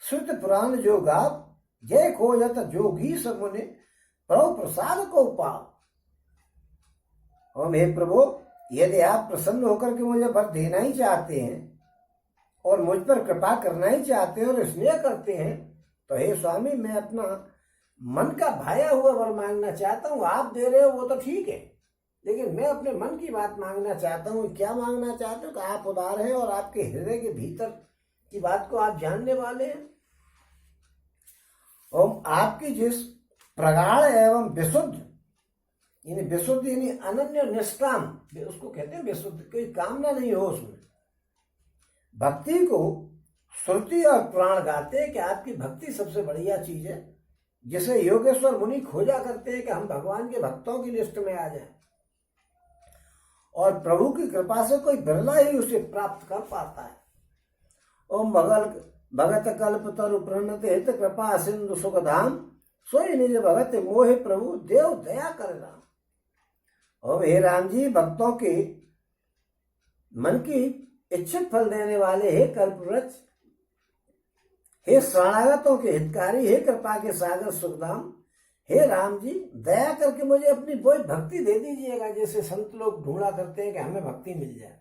श्रुत पुराण जो गाव, जय खोजत जोगी समुनि, प्रभु प्रसाद को पाओ। ओम हे प्रभु, यदि आप प्रसन्न होकर के मुझे वर देना ही चाहते हैं और मुझ पर कृपा करना ही चाहते हैं और स्नेह करते हैं, तो हे स्वामी मैं अपना मन का भाया हुआ वर मांगना चाहता हूँ। आप दे रहे हो वो तो ठीक है, लेकिन मैं अपने मन की बात मांगना चाहता हूँ। क्या मांगना चाहते हो कि आप उदार हैं और आपके हृदय के भीतर की बात को आप जानने वाले हैं। और आपकी जिस प्रगाढ़ एवं विशुद्ध, यानी विशुद्ध यानी अनन्य निष्काम, उसको कहते हैं विशुद्ध, कोई कामना नहीं हो उसमें, भक्ति को श्रुति और प्राण गाते हैं कि आपकी भक्ति सबसे बढ़िया चीज है, जिसे योगेश्वर मुनि खोजा करते हैं कि हम भगवान के भक्तों की लिस्ट में आ जाएं। और प्रभु की कृपा से कोई बिरला ही उसे प्राप्त कर पाता है। ओम भगत कल्प तरु प्रणत हित कृपा सिंधु सुख धाम, सोई निज भगत मोहि प्रभु देव दया कर राम। और हे राम जी, भक्तों के मन की इच्छित फल देने वाले, हे कल्पवृक्ष, हे शरणागतों के हितकारी, हे कृपा के सागर सुखधाम, हे राम जी दया करके मुझे अपनी वही भक्ति दे दीजिएगा जैसे संत लोग ढूंढा करते हैं कि हमें भक्ति मिल जाए।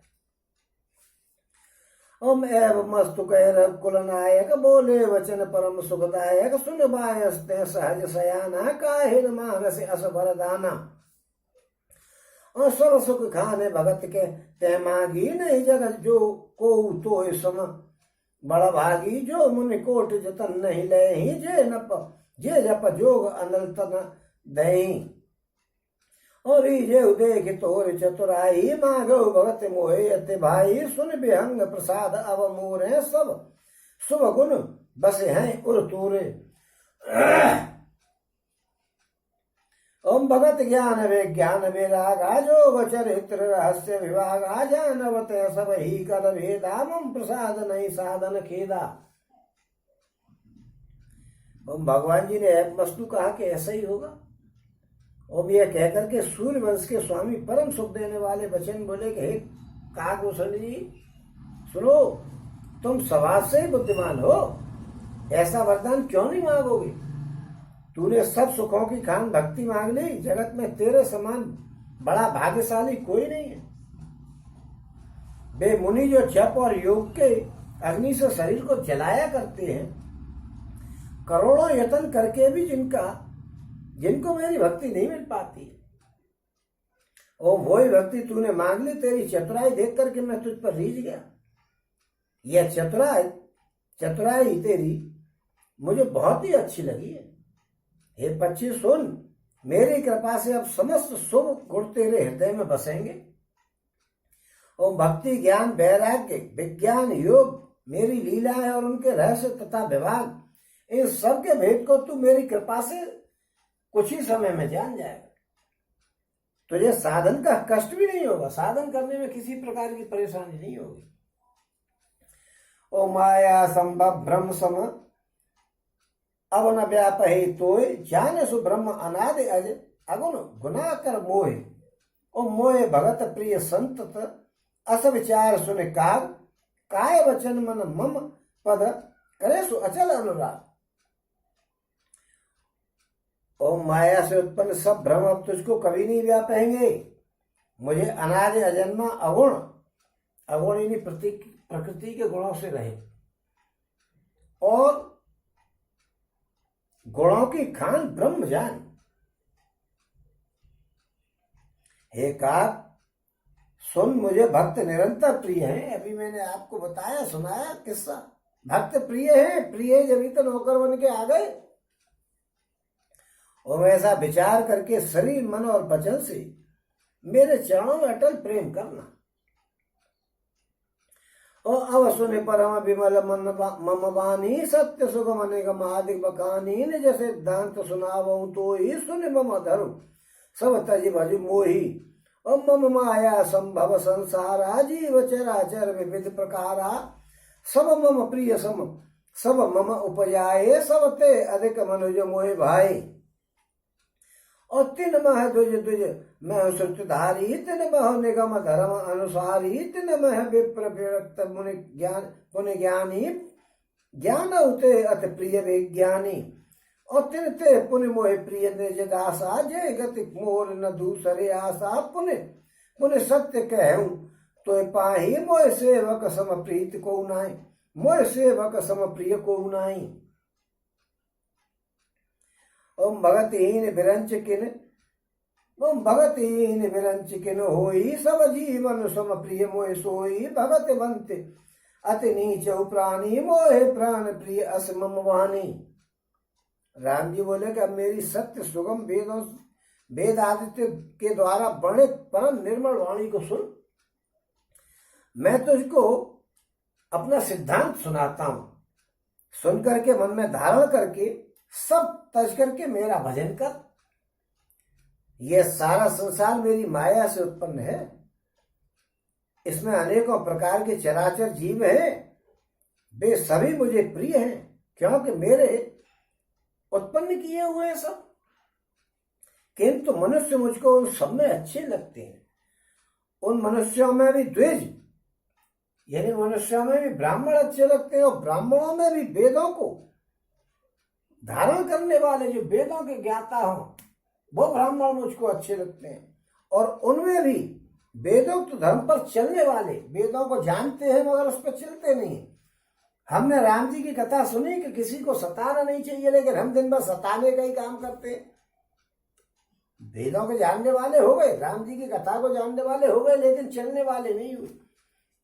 ओम एव मस्तु कह कुल नायक, बोले वचन परम सुखदायक, सुन बायस्ते सहज सयाना, काहे न मानस अस वरदाना। और सब सुख खाने भगत के तय मागी, नहीं जगत जो को तो सम बड़ भागी, जो मुनि कोट जतन नहीं ले, जे जप जोग अनल तन दही। और जे देख तोर चतुराई, मांगो भगत मोहे अति भाई, सुन विहंग प्रसाद अव मोरे, सब शुभ गुण बसे हैं उर तूरे। ओम भगत ज्ञान विज्ञान विरागा, जो वचरित्र रहस्य विभागा, जानवत सब ही कर भेदा, मम प्रसाद नहीं साधन खेदा। ओम भगवान जी ने एक वस्तु कहा कि ऐसा ही होगा। और यह कहकर के सूर्य वंश के स्वामी परम सुख देने वाले वचन बोले कि हे काकभूषण जी सुनो, तुम स्वभाव से ही बुद्धिमान हो, ऐसा वरदान क्यों नहीं मांगोगे? तूने सब सुखों की खान भक्ति मांग ली, जगत में तेरे समान बड़ा भाग्यशाली कोई नहीं है। वे मुनि जो जप और योग के अग्नि से शरीर को जलाया करते हैं, करोड़ों यत्न करके भी जिनको मेरी भक्ति नहीं मिल पाती है, और वही भक्ति तूने मांग ली। तेरी चतुराई देख करके मैं तुझ पर रीझ गया। यह चतुराई तेरी मुझे बहुत ही अच्छी लगी है। हे पक्षी सुन, मेरी कृपा से अब समस्त शुभ गुण तेरे हृदय में बसेंगे। और भक्ति ज्ञान वैराग्य विज्ञान योग मेरी लीला है और उनके रहस्य तथा विभाग, इन सब के भेद को तू मेरी कृपा से कुछ ही समय में जान जाएगा। तुझे साधन का कष्ट भी नहीं होगा, साधन करने में किसी प्रकार की परेशानी नहीं होगी। ओ माया संभव ब्रह्म सम, अब न व्यापहि तोय, जान सु ब्रह्म अनादि अज, अगुण गुना कर मोहे। ओ मोहे भगत प्रिय संतत, अस विचार सुन काग, काय वचन मन मम पद, करे सु अचल अनुराग। ओ माया से उत्पन्न सब भ्रम अब तुझको कभी नहीं व्यापेंगे। मुझे अनादि अजन्मा अगुण यानी प्रकृति के गुणों से रहे और गुणों की खान ब्रह्म जान। हे काक सुन, मुझे भक्त निरंतर प्रिय हैं। अभी मैंने आपको बताया सुनाया किस्सा, भक्त प्रिय है, प्रिय जब तो नौकर बन के आ गए। और ऐसा विचार करके शरीर मन और वचन से मेरे चरणों में अटल प्रेम करना। और अवसुनि परम विमल मन मम वाणी सत्य सुगम निगम आदि बकानी निज सिद्धांत सुनावऊं तो ही सुनि मम धर्म सब तज भज मोही और मम माया संभव संसारा जीव चराचर विविध प्रकारा सब मम प्रिय सम सब मम उपजाए सब ते अधिक मनुज मोहि भाई और तिन मह दुज दुज मैं श्रुतधारी तिन मह निगम धर्म अनुसारी तिन मह विप्र विरक्त मुनि ज्ञान पुनि ज्ञानी ज्ञान उते अति प्रिय विज्ञानी और तिन ते पुनि मोहि प्रिय निज दासा जय गति मोर न दूसरे आशा पुनि पुनि सत्य कहूं तो पाही मोह सेवक सम प्रीत को नाई मोह सेवक सम प्रिय को नाई ओम भगतहीन विरंच किन ओम भगतहीन विरंच किन होई सब जीवन सम प्रिय मोह सोई भगत बंत अति नीच प्राणी मोहे प्राण प्रिय अस मम वाणी। राम जी बोले कि अब मेरी सत्य सुगम वेदों वेद आदित्य के द्वारा वर्णित परम निर्मल वाणी को सुन। मैं तुझको अपना सिद्धांत सुनाता हूं, सुन करके मन में धारण करके सब तज करके मेरा भजन कर। यह सारा संसार मेरी माया से उत्पन्न है, इसमें अनेकों प्रकार के चराचर जीव हैं, वे सभी मुझे प्रिय हैं क्योंकि मेरे उत्पन्न किए हुए हैं सब। किंतु मनुष्य मुझको उन सब में अच्छे लगते हैं। उन मनुष्यों में भी द्विज यानी मनुष्यों में भी ब्राह्मण अच्छे लगते हैं और ब्राह्मणों में भी वेदों को धारण करने वाले जो वेदों के ज्ञाता हों वो ब्राह्मण मुझको अच्छे लगते हैं। और उनमें भी वेदोक्त धर्म पर चलने वाले, वेदों को जानते हैं मगर उस पर चलते नहीं। हमने राम जी की कथा सुनी कि किसी को सताना नहीं चाहिए, लेकिन हम दिन भर सताने का ही काम करते हैं। वेदों के जानने वाले हो गए, राम जी की कथा को जानने वाले हो गए, लेकिन चलने वाले नहीं हुए।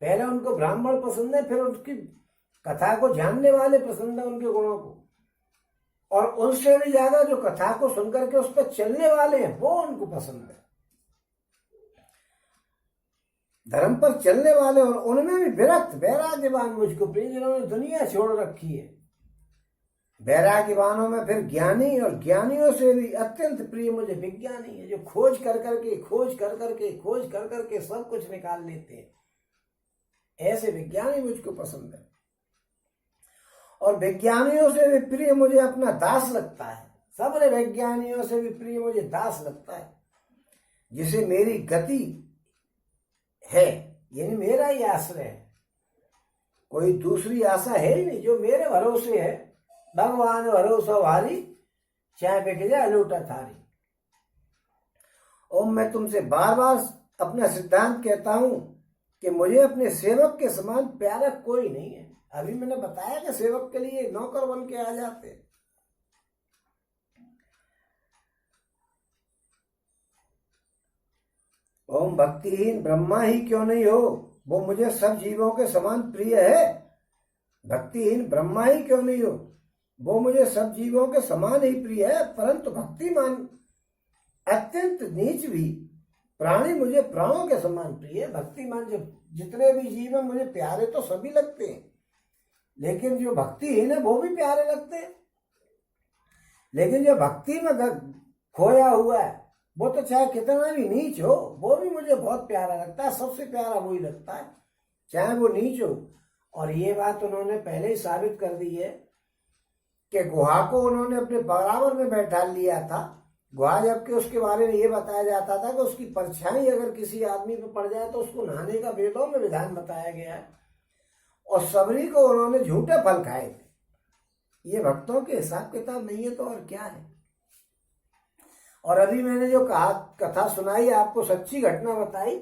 पहले उनको ब्राह्मण पसंद है, फिर उसकी कथा को जानने वाले पसंद है, उनके गुणों को। और उनसे भी ज्यादा जो कथा को सुनकर के उस पर चलने वाले हैं वो उनको पसंद है। धर्म पर चलने वाले और उनमें भी विरक्त वैराग्यवान मुझको प्रिय, जिन्होंने दुनिया छोड़ रखी है। वैराग्यवानों में फिर ज्ञानी, और ज्ञानियों से भी अत्यंत प्रिय मुझे विज्ञानी है, जो खोज कर करके सब कुछ निकाल लेते हैं। ऐसे विज्ञानी मुझको पसंद है। और विज्ञानियों से भी प्रिय मुझे अपना दास लगता है। सबने विज्ञानियों से भी प्रिय मुझे दास लगता है, जिसे मेरी गति है, यानी मेरा ही आश्रय है, कोई दूसरी आशा है ही नहीं, जो मेरे भरोसे है। भगवान भरोसा भारी चाहे बिक जाए लूटा थारी। और मैं तुमसे बार बार अपना सिद्धांत कहता हूं कि मुझे अपने सेवक के समान प्यारा कोई नहीं है। अभी मैंने बताया कि सेवक के लिए नौकर बन के आ जाते हैं। ओम भक्तिहीन ब्रह्मा ही क्यों नहीं हो, वो मुझे सब जीवों के समान प्रिय है। भक्तिहीन ब्रह्मा ही क्यों नहीं हो, वो मुझे सब जीवों के समान ही प्रिय है। परंतु भक्तिमान अत्यंत नीच भी प्राणी मुझे प्राणों के समान प्रिय है। भक्तिमान जो जितने भी जीव हैं मुझे प्यारे तो सभी लगते हैं, लेकिन जो भक्तिहीन है वो भी प्यारे लगते हैं। लेकिन जो भक्ति में खोया हुआ है वो तो चाहे कितना भी नीच हो वो भी मुझे बहुत प्यारा लगता है। सबसे प्यारा वही लगता है, चाहे वो नीच हो। और ये बात उन्होंने पहले ही साबित कर दी है कि गुहा को उन्होंने अपने बराबर में बैठा लिया था। गुहा जबकि उसके बारे में ये बताया जाता था कि उसकी परछाई अगर किसी आदमी पर पड़ जाए तो उसको नहाने का वेदों में विधान बताया गया है। और सबरी को उन्होंने झूठे फल खाए थे। ये भक्तों के हिसाब किताब नहीं है तो और क्या है। और अभी मैंने जो कथा सुनाई, आपको सच्ची घटना बताई,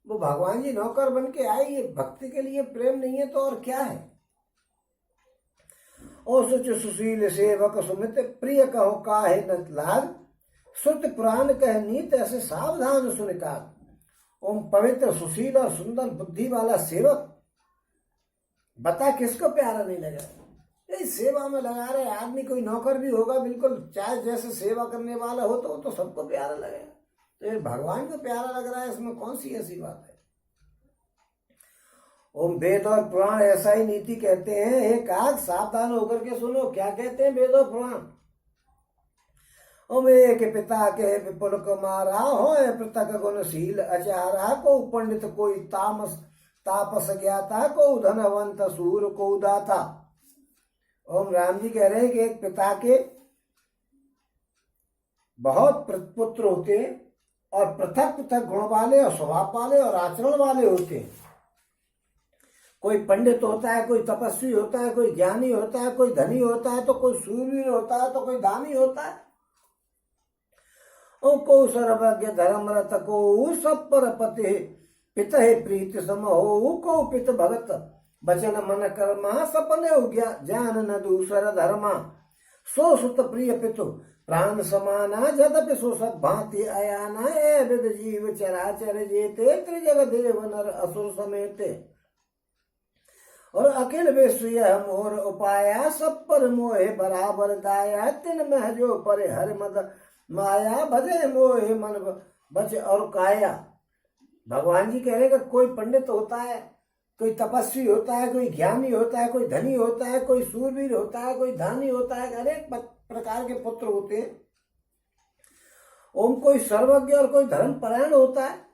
वो भगवान जी नौकर बन के आए। ये भक्ति के लिए प्रेम नहीं है तो और क्या है। ओ सुच सुशील सेवक सुमित प्रिय कहो काहे न लाग, सुत पुराण कह नीत ऐसे सावधान सुनिकार। ओम पवित्र सुशील और सुंदर बुद्धि वाला सेवक, बता किसको प्यारा नहीं लगा। इस सेवा में लगा रहे आदमी, कोई नौकर भी होगा बिल्कुल चाहे जैसे सेवा करने वाला हो तो वो तो सबको प्यारा लगेगा। तो ये भगवान को प्यारा लग रहा है, इसमें कौन सी ऐसी बात है। ओम वेद और पुराण ऐसा ही नीति कहते हैं। हे काग, सावधान होकर के सुनो, क्या कहते हैं वेद और पुराण। ओम एक पिता के विपुल कुमारा हो, पृथक गुणशील अचारा, को पंडित कोई तापस ज्ञाता, को धनवंत सूर को दाता। ओम राम जी कह रहे हैं कि एक पिता के बहुत पुत्र होते हैं और पृथक पृथक गुण वाले और स्वभाव वाले और आचरण वाले होते हैं। कोई पंडित होता है, कोई तपस्वी होता है, कोई ज्ञानी होता है, कोई धनी होता है, तो कोई शूरवीर होता है, तो कोई दानी होता है। ओ को सर्वज्ञ धर्मरत को सब पर पति पिता प्रीत सम हो, को पित भगत बचन मन कर्मा, सपने उग्या ज्ञान न दूसर धर्मा। सो सुत प्रिय पितु प्राण समाना, जदपि सो सब भांति अयाना, ए विद जीव चराचर जेते, त्रिजग देव नर असुर समेते। और अखिल विश्व यह मोर उपाया, सब पर मोहे बराबर दाया, तिन मह जो पर हर मद माया, भजे मोहे मन बच और काया। भगवान जी कह रहे कि कोई पंडित होता है, कोई तपस्वी होता है, कोई ज्ञानी होता है, कोई धनी होता है, कोई सूरवीर होता है, कोई दानी होता है, अनेक प्रकार के पुत्र होते हैं। ओम कोई सर्वज्ञ और कोई धर्मपरायण होता है।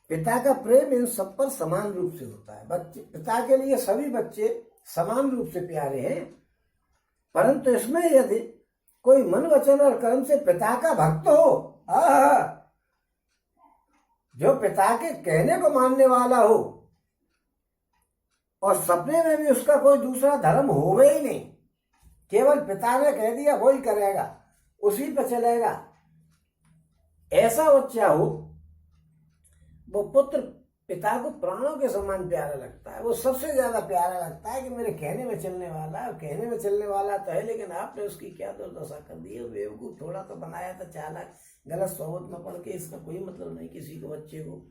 पिता का प्रेम इन सब पर समान रूप से होता है। बच्चे, पिता के लिए सभी बच्चे समान रूप से प्यारे हैं, परंतु इसमें यदि कोई मन वचन और कर्म से पिता का भक्त हो, जो पिता के कहने को मानने वाला हो और सपने में भी उसका कोई दूसरा धर्म होवे ही नहीं, केवल पिता ने कह दिया वही करेगा, उसी पर चलेगा, ऐसा बच्चा हो, वो पुत्र पिता को प्राणों के समान प्यारा लगता है। वो सबसे ज्यादा प्यारा लगता है कि मेरे कहने में चलने वाला है। कहने में चलने वाला तो है, लेकिन आपने उसकी क्या दुर्दशा कर दी है। बेवकूफ थोड़ा तो बनाया था, चालाक, गलत सोबत में पड़ के इसका कोई मतलब नहीं। किसी को बच्चे को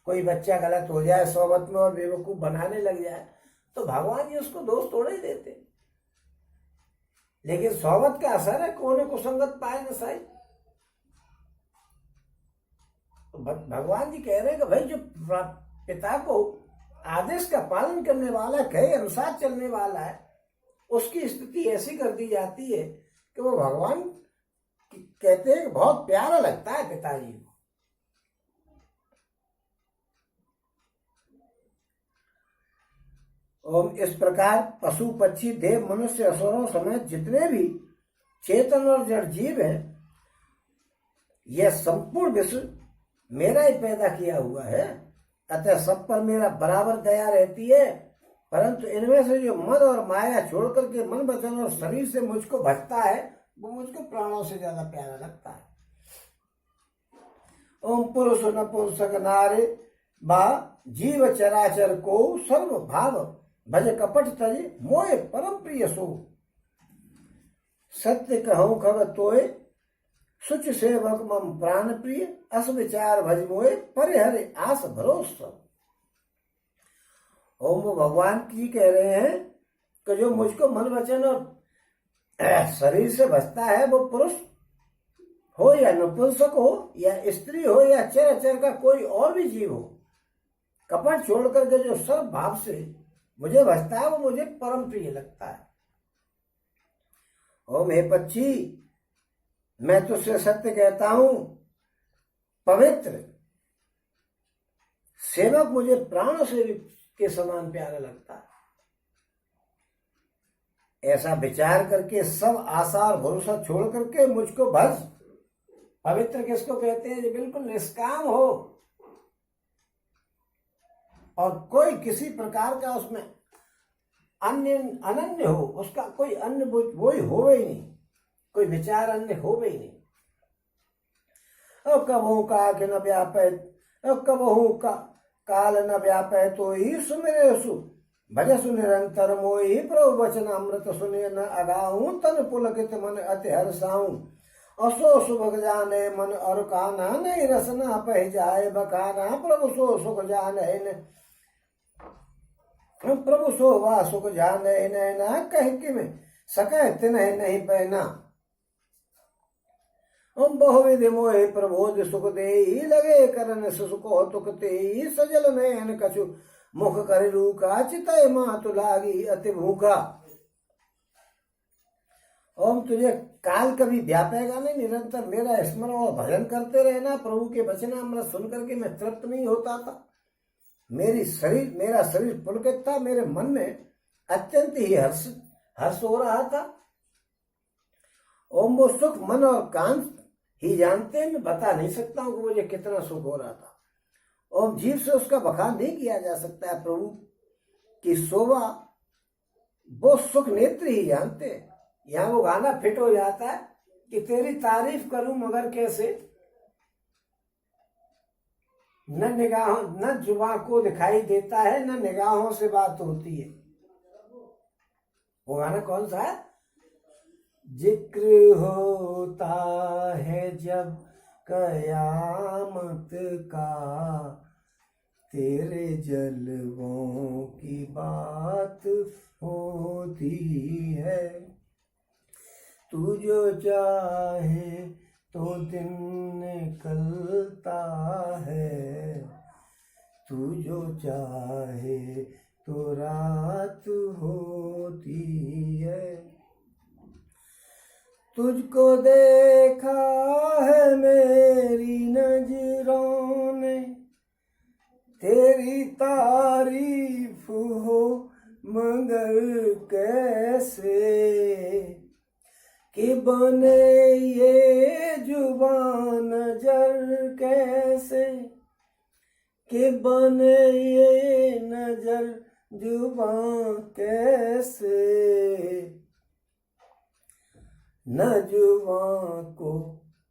कोई बच्चा गलत हो जाए सोबत में और बेवकूफ बनाने लग जाए तो भगवान जी उसको दोष थोड़े ही देते, लेकिन सोबत का असर है, कोने को संगत पाए न साई। भगवान जी कह रहे हैं कि भाई जो पिता को आदेश का पालन करने वाला, कहे अनुसार चलने वाला है, उसकी स्थिति ऐसी कर दी जाती है कि वो भगवान कहते हैं कि बहुत प्यारा लगता है पिताजी को। और इस प्रकार पशु पक्षी देव मनुष्य असुरों समेत जितने भी चेतन और जड़ जीव है, यह संपूर्ण विश्व मेरा ही पैदा किया हुआ है। अतः सब पर मेरा बराबर दया रहती है, परंतु इनमें से जो मद और माया छोड़ करके मन वचन और शरीर से मुझको भजता है, वो मुझको प्राणों से ज्यादा प्यारा लगता है। ओम पुरुष नपुंसक नारे बा जीव चराचर को सर्व भाव भज कपट तज मोय परम प्रिय सो। सत्य कहूं खग तोय सुच सेवक मम प्राण प्रिय, अस विचार भज मोय परिहरे आस भरोसा। ओम भगवान की कह रहे हैं कि जो मुझको मन वचन और शरीर से बचता है, वो पुरुष हो या नपुंसक हो या स्त्री हो या चर का कोई और भी जीव हो, कपट छोड़ करके जो सर्व भाव से मुझे बचता है, वो मुझे परम प्रिय लगता है। ओम हे पक्षी, मैं तुझसे सत्य कहता हूं, पवित्र सेवक मुझे प्राण से के समान प्यारा लगता है। ऐसा विचार करके सब आशा और भरोसा छोड़ करके मुझको भज। पवित्र किसको कहते हैं? जो बिल्कुल निष्काम हो और कोई किसी प्रकार का उसमें अनन्य हो, उसका कोई अन्य वही हो ही नहीं, कोई विचार अन्य हो ही नहीं। कबहू का कि न व्यापै, कबहू का काल न व्यापै, तो ही सुमिरे सु भजसु निरंतर मोहि। प्रभु वचन अमृत सुने न अगाऊं, तन पुलकित मन अति हर्षाऊं। असो सुख जाने मन और काना, नहीं रसना पह जाए बखाना। प्रभु सो सुख जाने न, प्रभु सो वा सुख जाने नैना, कह कि में सकै तिन्ह नहीं पहना। बहुविधि मोहि प्रबोध सुख देई, लगे करन सुख तुक तेई। सजल नयन कछु मुख कर रूखा चितय मातु लागी अति भूखा। ओम तुझे काल कभी व्यापेगा नहीं, निरंतर मेरा स्मरण और भजन करते रहना। प्रभु के वचनामृत सुन करके मैं तृप्त नहीं होता था, मेरा शरीर पुलकित था, मेरे मन में अत्यंत ही हर्ष हो रहा था। ओम वो सुख मन और कान ही जानते हैं, मैं बता नहीं सकता हूं कि मुझे कितना सुख हो रहा था। ओम जीव से उसका बखान नहीं किया जा सकता है। प्रभु की शोभा वो सुख नेत्र ही जानते हैं। यहाँ वो गाना फिट हो जाता है कि तेरी तारीफ करूं मगर कैसे, न निगाहों न जुबां को दिखाई देता है, न निगाहों से बात होती है। वो गाना कौन सा है? जिक्र होता है जब कयामत का, तेरे जलवों की बात होती है। तू जो चाहे तो दिन निकलता है, तू जो चाहे तो रात होती है। तुझको देखा है मेरी नजरों ने, तेरी तारीफ हो मगर कैसे, कि बने ये जुबान नजर कैसे, कि बने ये नजर जुबान कैसे। न जुबां को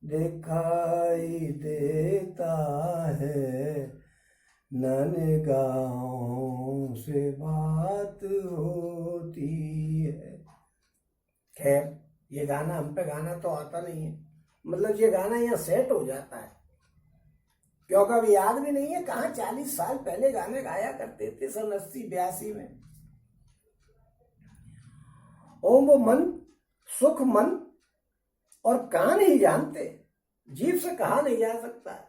दिखाई देता है, न निगाहों से बात होती है। खैर ये गाना हम पे गाना तो आता नहीं है, मतलब ये गाना यहाँ सेट हो जाता है क्योंकि अभी याद भी नहीं है कहाँ 40 साल पहले गाने गाया करते थे, सन 80-82 में। ओम वो मन सुख मन और कान ही जानते, जीव से कहा नहीं जा सकता है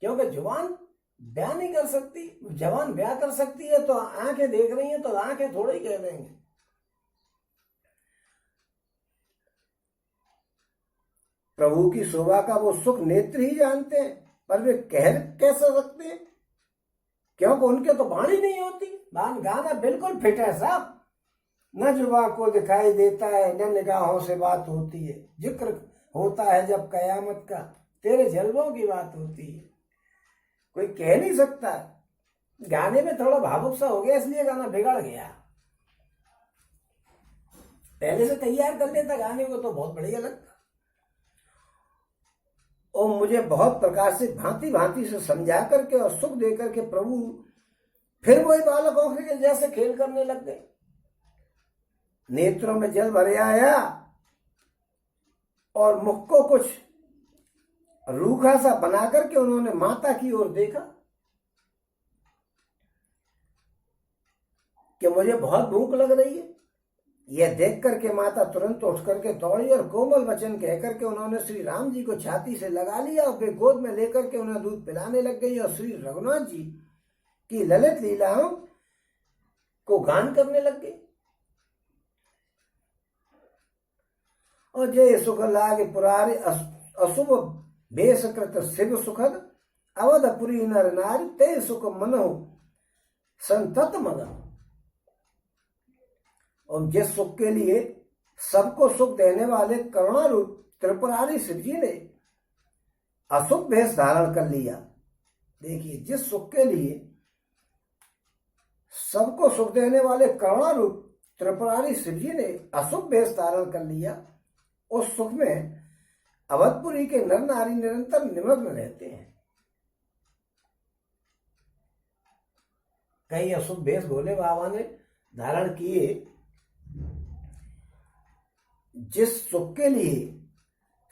क्योंकि जुबान बयान नहीं कर सकती। जबान बयान कर सकती है तो आंखें देख रही हैं तो आंखें थोड़ी कह देंगे। प्रभु की शोभा का वो सुख नेत्र ही जानते हैं, पर वे कह कैसे सकते हैं क्योंकि उनके तो वाणी नहीं होती। गाना बिल्कुल फिट है साहब। न जुबां को दिखाई देता है, न निगाहों से बात होती है। जिक्र होता है जब कयामत का, तेरे जलवों की बात होती है। कोई कह नहीं सकता। गाने में थोड़ा भावुक सा हो गया इसलिए गाना बिगड़ गया। पहले से तैयार कर लेता गाने को तो बहुत बढ़िया लगता। और मुझे बहुत प्रकार से भांति भांति से समझा करके और सुख दे करके प्रभु फिर वही बालकों के जैसे खेल करने लग गए। नेत्रों में जल भरे आया और मुख को कुछ रूखा सा बना करके उन्होंने माता की ओर देखा कि मुझे बहुत भूख लग रही है। यह देख करके माता तुरंत उठ करके दौड़ी और कोमल वचन कह करके उन्होंने श्री राम जी को छाती से लगा लिया और वे गोद में लेकर के उन्हें दूध पिलाने लग गई और श्री रघुनाथ जी की ललित लीलाओं को गान करने लग गई। और जय सुख लागे पुरारी अशुभ बेसकृत शिव सुखद, अवधपुरी नर नारी ते सुख मनहु संतत मगन। और जिस सुख के लिए सबको सुख देने वाले करुणा रूप त्रिपुरारी शिव जी ने अशुभ भेष धारण कर लिया। देखिए, जिस सुख के लिए सबको सुख देने वाले करुणा रूप त्रिपुरारी शिव जी ने अशुभ भेष धारण कर लिया, उस सुख में अवधपुरी के नर नारी निरंतर निमग्न रहते हैं। कई अशुभ भेष भोले बाबा ने धारण किए। जिस सुख के लिए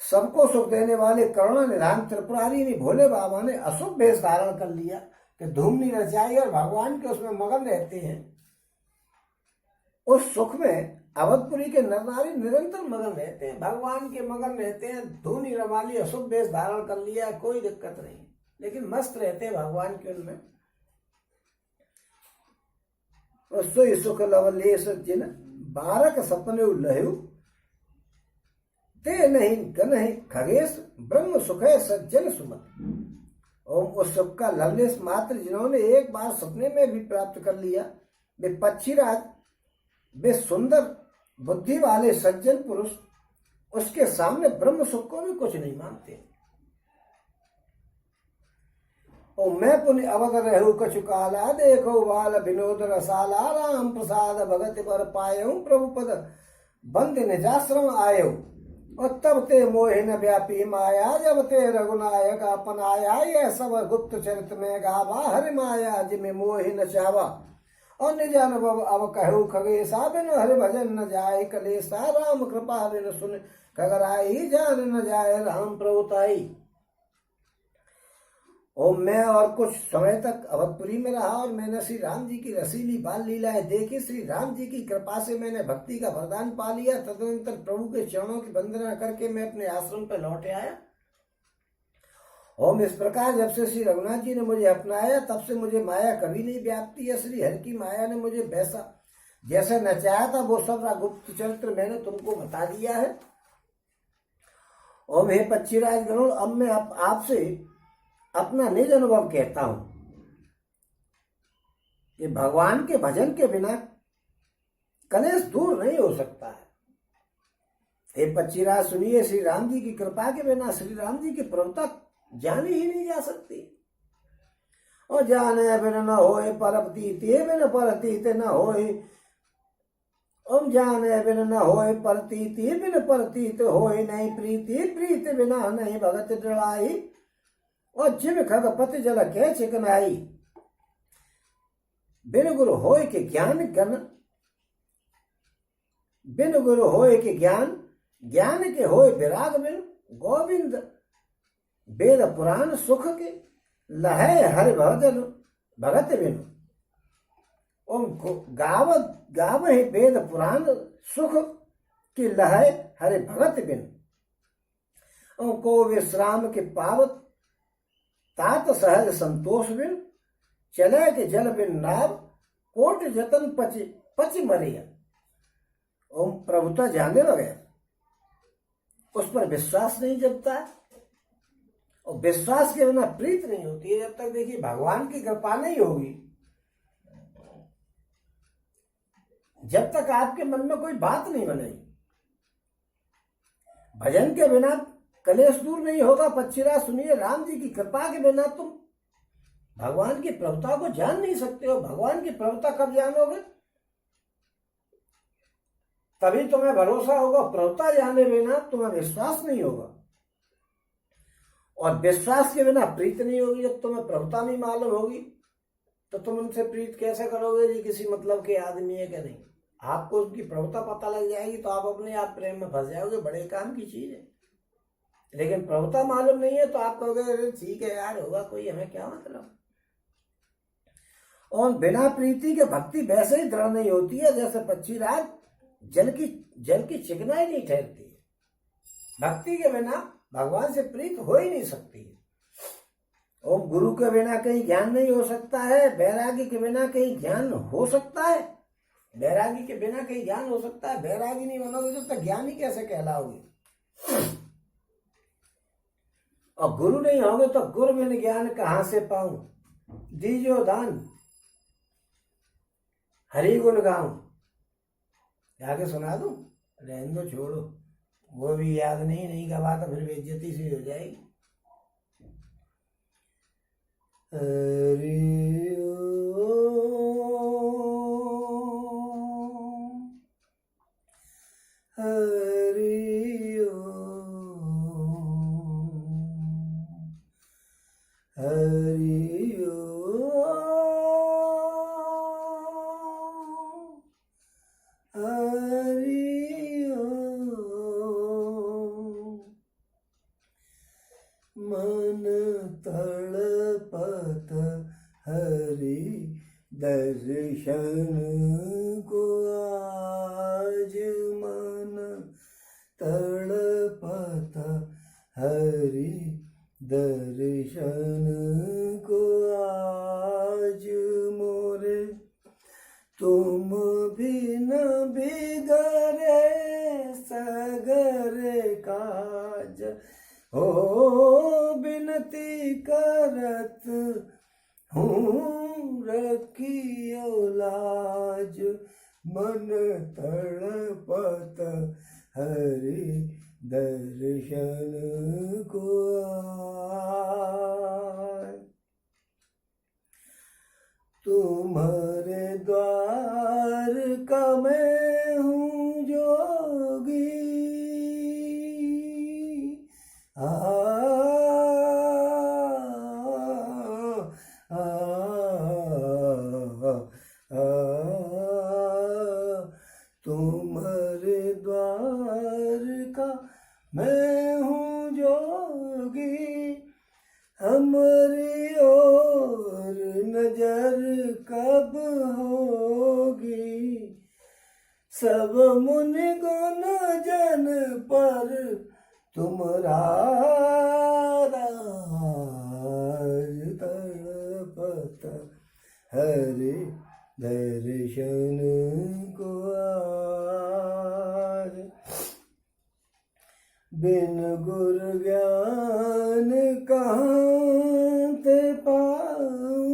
सबको सुख देने वाले करुणा निधान त्रिपुरारी ने भोले बाबा ने अशुभ भेष धारण कर लिया कि धूम नहीं रचाई और भगवान के उसमें मगन रहते हैं, उस सुख में अवधपुरी के नर नारी निरंतर मगन रहते हैं, भगवान के मगन रहते हैं। धूनी रमाली अशुभ भेष धारण कर लिया, कोई दिक्कत नहीं, लेकिन मस्त रहते हैं भगवान के उनमें। सोई सुख लवलेश जिन बारक सपने लहु ते नहीं गनहि खगेश ब्रह्म सुख सज्जन सुमत। ओम उस सुख का लवलेश मात्र जिन्होंने एक बार सपने में भी प्राप्त कर लिया, वे पक्षीराज, वे सुंदर बुद्धि वाले सज्जन पुरुष उसके सामने ब्रह्म सुख को भी कुछ नहीं मानते। और मैं पुण्य अवध रहू कछु काला, देखो बाल विनोद रसाला, राम प्रसाद भगत पर पायऊ, प्रभु पद बंद निजाश्रम आयो। और तब ते मोहिन व्यापी माया, जब ते रघुनायक अपनाया, यह सब गुप्त चरित में गावा, हरि माया जिमे मोहिन चावा। और निज अनुभव अब कहू खगेशा, बिन हरि भजन न जाय कलेसा, राम कृपा बिन सुन खगराई, जान न जाय राम प्रभुताई। और मैं और कुछ समय तक अवधपुरी में रहा और मैंने श्री राम जी की रसीली बाल लीलाएं देखी। श्री राम जी की कृपा से मैंने भक्ति का वरदान पा लिया। तदनंतर प्रभु के चरणों की वंदना करके मैं अपने आश्रम पर लौट आया। और इस प्रकार जब से श्री रघुनाथ जी ने मुझे अपनाया, तब से मुझे माया कभी नहीं व्याप्ती है। श्री हरि की माया ने मुझे वैसा जैसे नचाया था वो सब गुप्त चरित्र मैंने तुमको बता दिया है। और हे पक्षीराज गरुड़, अब मैं आपसे अपना निज अनुभव कहता हूं कि भगवान के भजन के बिना कलेश दूर नहीं हो सकता है। हे पक्षीराज सुनिए, श्री राम जी की कृपा के बिना श्री राम जी की प्रभुता जानी ही नहीं जा सकती। और जाने बिन न होए परपतीत, बिन परतीत न होए। ओम जाने बिन न होए परतीत, बिन परतीत होए नहीं प्रीति, प्रीत बिना नहीं भगत डराई। और जिम खगपति जल के चिकनाई, बिन गुरु होय के ज्ञान गण, बिन गुरु होय के ज्ञान, ज्ञान के होय विराग बिन। गोविंद वेद पुराण सुख के लहै हरि भजन भगत बिन। ओम गाव है वेद पुराण सुख की लहै हरि भगत बिन। ओम को विश्राम के पावत तात सहज संतोष बिन, चले के जल बिन नाव, कोट जतन पच मरिया। ओम प्रभुता जाने बगैर उस पर विश्वास नहीं जमता है, और विश्वास के बिना प्रीत नहीं होती है। जब तक देखिए भगवान की कृपा नहीं होगी, जब तक आपके मन में कोई बात नहीं बनेगी, भजन के बिना कलेश दूर नहीं होगा। पक्षीराज सुनिए, राम जी की कृपा के बिना तुम भगवान की प्रभुता को जान नहीं सकते हो। भगवान की प्रभुता कब जानोगे? तभी तुम्हें भरोसा होगा। प्रभुता जाने बिना तुम्हें विश्वास नहीं होगा, और विश्वास के बिना प्रीत नहीं होगी। जब तुम्हें प्रभुता नहीं मालूम होगी तो तुम उनसे प्रीत कैसे करोगे? जी किसी मतलब के आदमी है क्या? नहीं, आपको उसकी प्रभुता पता लग जाएगी तो आप अपने आप प्रेम में फंस जाओगे। बड़े काम की चीज है। लेकिन प्रभुता मालूम नहीं है तो आप कहोगे अरे ठीक है यार, होगा कोई, हमें क्या मतलब। और बिना प्रीति के भक्ति वैसे ही दृढ़ नहीं होती है जैसे पक्षीराज जल की चिकनाई नहीं ठहरती है। भक्ति के बिना भगवान से प्रीत हो ही नहीं सकती है। और गुरु के बिना कहीं ज्ञान नहीं हो सकता है। बैरागी के बिना कहीं ज्ञान हो सकता है? बैरागी के बिना कहीं ज्ञान हो सकता है? बैरागी नहीं बनोगे तो ज्ञानी कैसे कहलाओगे? और गुरु नहीं होगे तो गुरु बिन ज्ञान कहां से पाऊं? दीजो दान हरि गुण गाऊं। आगे सुना दूं? रहने दो, छोड़ो, वो भी याद नहीं गवा तो फिर बेइज्जती सी हो जाएगी। हरि ओम, हरि ओम, हरि ओम, हरि ओम। मन तड़पत हरि दर्शन को आज, मन तड़पत हरि दर्शन को आज मोरे। तुम बिगड़े सगरे काज, हो बिनती करत हूँ रखियो लाज, मन तड़पत हरि दर्शन को आए। तुम्हारे द्वार का मैं हूँ जोगी, तुम्हारे द्वार का मैं हूँ जोगी, हमारी ओर नजर कब होगी, सब मुनि गुण जन पर तुम्हारा राज, तड़पत हरि दर्शन को आज। बिन गुरु ज्ञान कहाँ ते पाऊं,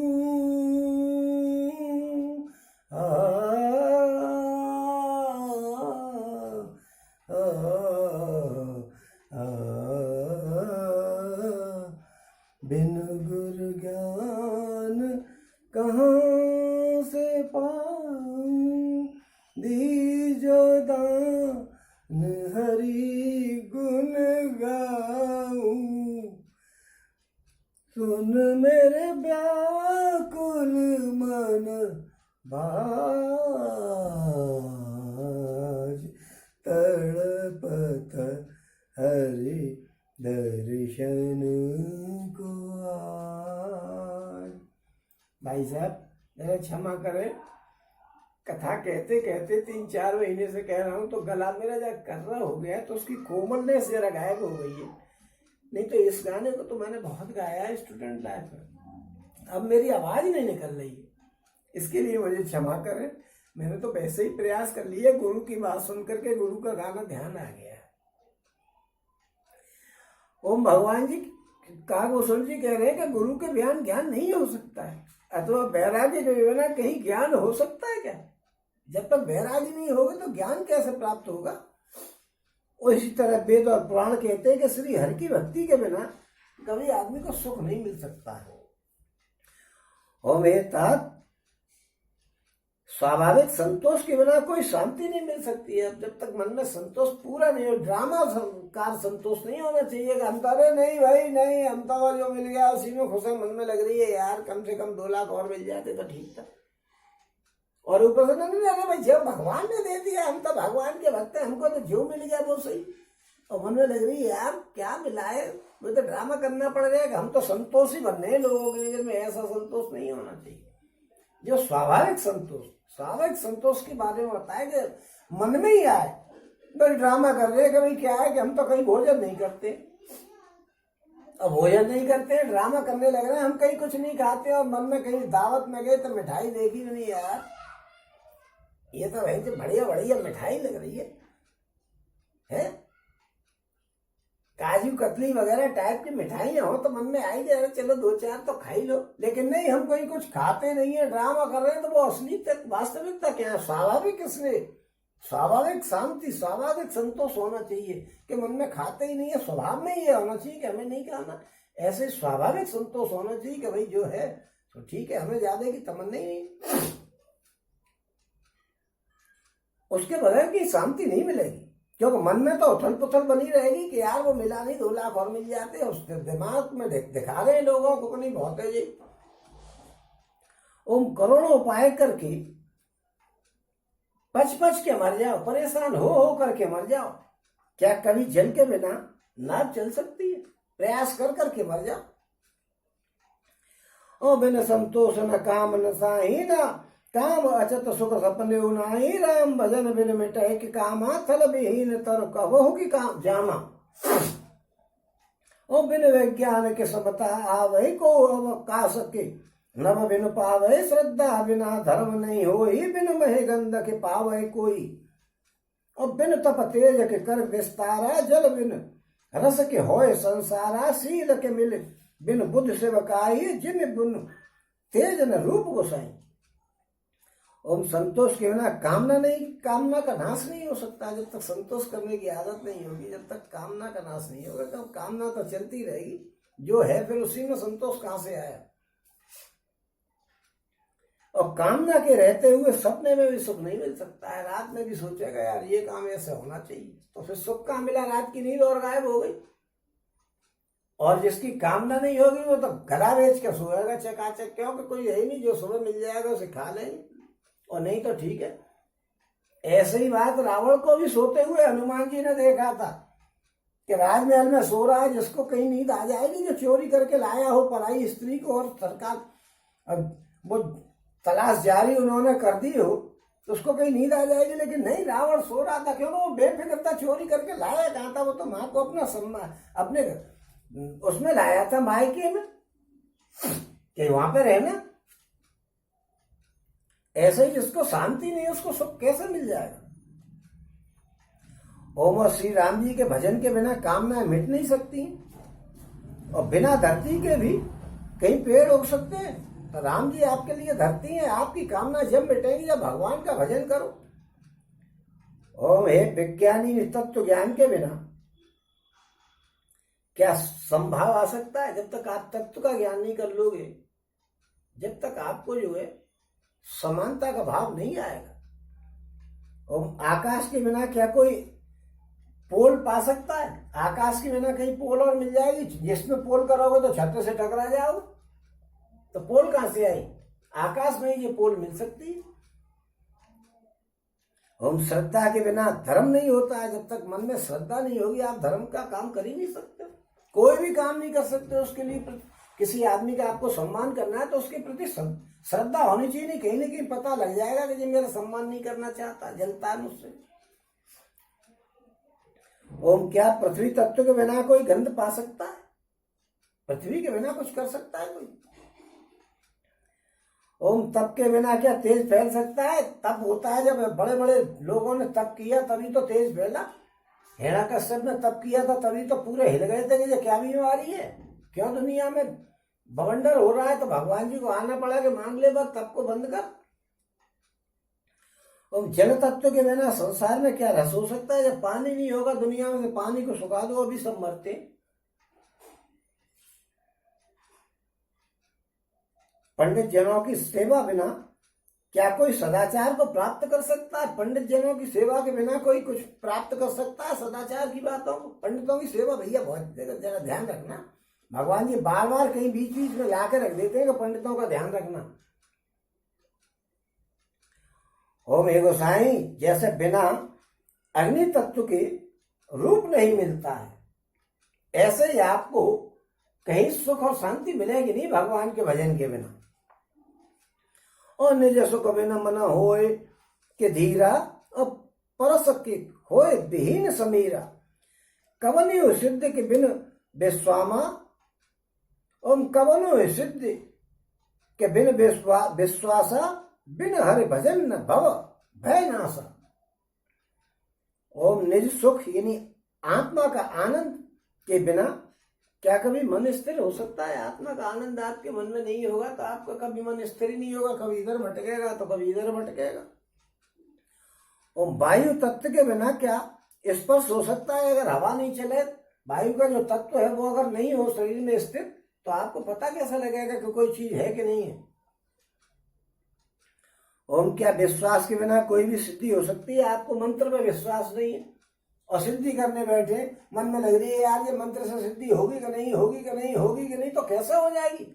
बिन गुरु ज्ञान कहाँ से पाऊं, दीजो दान हरि गुण गाऊं, सुन मेरे व्याकुल मन बाज, तड़पत हरि दर्शन को आज। भाई साहब मेरा क्षमा करें, कथा कहते कहते 3-4 महीने से कह रहा हूँ तो गला मेरा जरा कर्रा हो गया, तो उसकी कोमलनेस जरा गायब हो गई है। नहीं तो इस गाने को तो मैंने बहुत गाया है स्टूडेंट लाइफ में, अब मेरी आवाज नहीं निकल रही है, इसके लिए मुझे क्षमा करें। मैंने तो वैसे ही प्रयास कर लिया, गुरु की बात सुन करके गुरु का गाना ध्यान आ गया। ओम भगवान जी कागभूषण जी कह रहे हैं कि गुरु के बयान ज्ञान नहीं हो सकता है, अथवा वैराग्य जो है ना, कहीं ज्ञान हो सकता है क्या? जब तक वैराग्य नहीं होगा तो ज्ञान कैसे प्राप्त होगा? और इसी तरह वेद और पुराण कहते हैं कि श्री हरि की भक्ति के बिना कभी आदमी को सुख नहीं मिल सकता है। और स्वाभाविक संतोष के बिना कोई शांति नहीं मिल सकती है। जब तक मन में संतोष पूरा नहीं हो, ड्रामा कार संतोष नहीं होना चाहिए कि हम तो अरे नहीं भाई नहीं, हम तो जो मिल गया उसी में खुश है, मन में लग रही है यार कम से कम 2 लाख और मिल जाते तो ठीक था। और ऊपर से नहीं अरे भाई जब भगवान ने दे दिया, हम तो भगवान के भक्त हैं, हमको तो जो मिल गया वो सही। और मन में लग रही है यार क्या मिला है, मुझे तो ड्रामा करना पड़ रहा है कि हम तो संतोष ही बनने हैं लोगों के लिए। में ऐसा संतोष नहीं होना चाहिए। जो स्वाभाविक संतोष के बारे में बताया कि मन में ही आए, तो ड्रामा कर रहे हैं कि भाई क्या है कि हम तो कहीं भोजन नहीं करते, अब भोजन नहीं करते, ड्रामा करने लग रहे हैं हम कहीं कुछ नहीं खाते, और मन में कहीं दावत में गए तो मिठाई देखी नहीं यार, ये तो भाई बढ़िया बढ़िया मिठाई लग रही है? काजू कतली वगैरह टाइप की मिठाइयाँ हो तो मन में आई जाए चलो 2-4 तो खाई लो, लेकिन नहीं हम कोई कुछ खाते नहीं है, ड्रामा कर रहे हैं, तो वो असली तक वास्तविकता क्या है? स्वाभाविक इसलिए स्वाभाविक शांति, स्वाभाविक संतोष होना चाहिए कि मन में खाते ही नहीं है, स्वभाव में ये होना चाहिए कि हमें नहीं खाना। ऐसे स्वाभाविक संतोष होना चाहिए कि भाई जो है तो ठीक है, हमें ज्यादा की तमन्ना ही नहीं, उसके बगैर की शांति नहीं मिलेगी। क्योंकि मन में तो उथल पुथल बनी रहेगी कि यार वो मिला नहीं, 2 लाख और मिल जाते, उसके दिमाग में दिखा रहे हैं लोगों को नहीं बहुत है जी। ओम करोड़ों उपाय करके पच के मर जाओ, परेशान हो करके मर जाओ, क्या कभी जल के बिना नाव चल सकती है? प्रयास कर करके मर जाओ। ओ बिन संतोष न काम न साही ना, काम अचत सुख सपने उनाही, राम भजन बिन मिटाई कि कामा, थल विहीन तर कबहु की काम जामा। ओ बिन विज्ञान के समता आवै को अवकाश के, नव बिन पावै श्रद्धा बिना धर्म नहीं होई, बिन महे गंध के पावै कोई, और बिन तप तेज के कर विस्तारा, जल बिन रस के होए संसारा, शील के मिल बिन बुद्ध सेवकाई, जिन बिन तेज न रूप गोसाई। ओम संतोष के बिना कामना नहीं, कामना का नाश नहीं हो सकता। जब तक संतोष करने की आदत नहीं होगी, जब तक कामना का नाश नहीं होगा, तो कामना तो चलती रहेगी। जो है फिर उसी में संतोष कहां से आया। और कामना के रहते हुए सपने में भी सुख नहीं मिल सकता है। रात में भी सोचेगा यार ये काम ऐसे होना चाहिए, तो फिर सुख कहां मिला, रात की नींद और गायब हो गई। और जिसकी कामना नहीं होगी वो तो गला बेच कर सोएगा चकाचक, क्योंकि कोई है ही नहीं जो सुबह मिल जाएगा उसे खा लेंगे, और नहीं तो ठीक है। ऐसे ही बात रावण को भी सोते हुए हनुमान जी ने देखा था कि राजमहल में सो रहा है, जिसको कहीं नींद आ जाएगी, जो चोरी करके लाया हो पराई स्त्री को, और सरकार वो तलाश जारी उन्होंने कर दी हो, तो उसको कहीं नींद आ जाएगी। लेकिन नहीं, रावण सो रहा था, क्योंकि वो बेफिक्र था। चोरी करके लाया कहाँ था, वो तो माँ को अपना सम्मान अपने उसमें लाया था, मायके में, कि वहां पे रहना। ऐसे ही जिसको शांति नहीं, उसको सुख कैसे मिल जाएगा। ओम और श्री राम जी के भजन के बिना कामनाएं मिट नहीं सकती, और बिना धरती के भी कहीं पेड़ उग सकते हैं। तो राम जी आपके लिए धरती है, आपकी कामना जब मिटेगी जब भगवान का भजन करो। ओम हे विज्ञानी, तत्व ज्ञान के बिना क्या संभाव आ सकता है। जब तक आप तत्व का ज्ञान नहीं कर लोगे, जब तक आपको जो है समानता का भाव नहीं आएगा। और आकाश के बिना क्या कोई पोल पा सकता है। आकाश के बिना कहीं पोल और मिल जाएगी, जिसमें पोल करोगे तो छत से टकरा जाओ, तो पोल कहां से आई। आकाश में ये पोल मिल सकती है। हम श्रद्धा के बिना धर्म नहीं होता है। जब तक मन में श्रद्धा नहीं होगी, आप धर्म का काम कर ही नहीं सकते। कोई भी काम नहीं कर सकते। उसके लिए किसी आदमी का आपको सम्मान करना है तो उसके प्रति श्रद्धा होनी चाहिए। नहीं, कहीं ना कहीं पता लग जाएगा कि ये मेरा सम्मान नहीं करना चाहता, जलता है मुझसे। ओम क्या पृथ्वी तत्व के बिना कोई गंध पा सकता है। पृथ्वी के बिना कुछ कर सकता है कोई। ओम तप के बिना क्या तेज फैल सकता है। तप होता है जब बड़े बड़े लोगों ने तप किया तभी तो तेज फैला। हिरण्यकश्यप ने तप किया था तभी तो पूरे हिल गए थे कि ये क्या बीमारी है, क्यों दुनिया में बवंडर हो रहा है। तो भगवान जी को आना पड़ा कि मांग ले बस, तप को बंद कर। और जल तत्व के बिना संसार में क्या रस हो सकता है। जब पानी नहीं होगा दुनिया में, से पानी को सुखा दो अभी सब मरते। पंडित जनों की सेवा बिना क्या कोई सदाचार को प्राप्त कर सकता है। पंडित जनों की सेवा के बिना कोई कुछ प्राप्त कर सकता है। सदाचार की बातों को, पंडितों की सेवा भैया बहुत जरा ध्यान रखना। भगवान जी बार बार कहीं बीच बीच में लाकर रख देते हैं कि पंडितों का ध्यान रखना। ओम हे गोसाई, जैसे बिना अग्नि तत्व के रूप नहीं मिलता है, ऐसे ही आपको कहीं सुख और शांति मिलेगी नहीं भगवान के भजन के बिना। और निज सुख बिना मन होए के धीरा, और परस के होए विहीन समीरा। कवनो सिद्ध के बिन विश्वामा, ओम कवनो सिद्ध के बिन विश्वासा। बिन हरि भजन न भव भय नासा। ओम निज सुख यानी आत्मा का आनंद के बिना क्या कभी मन स्थिर हो सकता है। आत्मा का आनंद आपके मन में नहीं होगा तो आपका कभी मन स्थिर ही नहीं होगा। कभी इधर भटकेगा तो कभी इधर भटकेगा। और वायु तत्व के बिना क्या स्पर्श हो सकता है। अगर हवा नहीं चले, वायु का जो तत्व है वो अगर नहीं हो शरीर में स्थित, तो आपको पता कैसा लगेगा कि कोई चीज है कि नहीं है। ओम क्या विश्वास के बिना कोई भी सिद्धि हो सकती है। आपको मंत्र में विश्वास नहीं है और सिद्धि करने बैठे, मन में लग रही है यार ये मंत्र से सिद्धि होगी कि नहीं, होगी कि नहीं, होगी कि नहीं, तो कैसे हो जाएगी।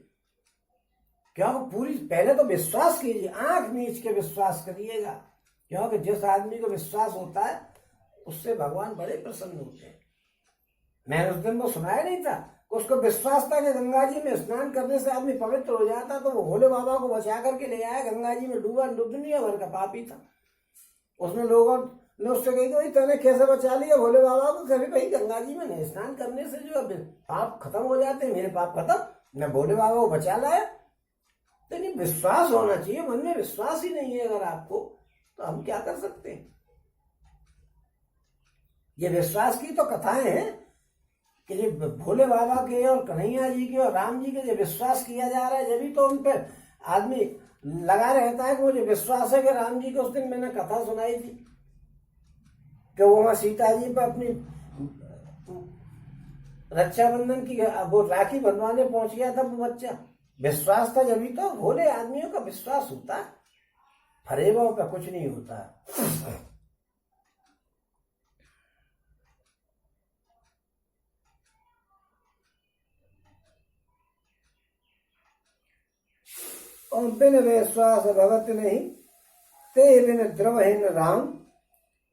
क्योंकि पूरी पहले तो विश्वास कीजिए, आंख मीच के विश्वास करिएगा। क्योंकि जिस आदमी को विश्वास होता है उससे भगवान बड़े प्रसन्न होते हैं। मैंने उस दिन वो सुनाया नहीं था, उसको विश्वास था कि गंगा जी में स्नान करने से आदमी पवित्र हो जाता, तो वो भोले बाबा को बचा करके ले आया। गंगा जी में डूबा, दुनिया भर का पापी था। उसमें लोगों ने उससे कही कि तूने कैसे बचा लिया भोले बाबा को। कभी भाई गंगा जी में स्नान करने से जो पाप खत्म हो जाते हैं, मेरे पाप खत्म, मैं भोले बाबा को बचा लाया। तो नहीं, विश्वास होना चाहिए। मन में विश्वास ही नहीं है अगर आपको, तो हम क्या कर सकते हैं। ये विश्वास की तो कथाएं हैं कि ये भोले बाबा के और कन्हैया जी के और राम जी के जो विश्वास किया जा रहा है, जब भी तो उन पे आदमी लगा रहता है कि मुझे विश्वास है कि राम जी को उस दिन मैंने कथा सुनाई थी कि वो वहां सीता जी पर अपनी रक्षाबंधन की वो राखी बंधवाने पहुंच गया था वो बच्चा। विश्वास था, जब भी तो भोले आदमियों का विश्वास होता है, फरेबों का कुछ नहीं होता। और बिन विश्वास भगत नहीं, ते बिन द्रवहीन राम,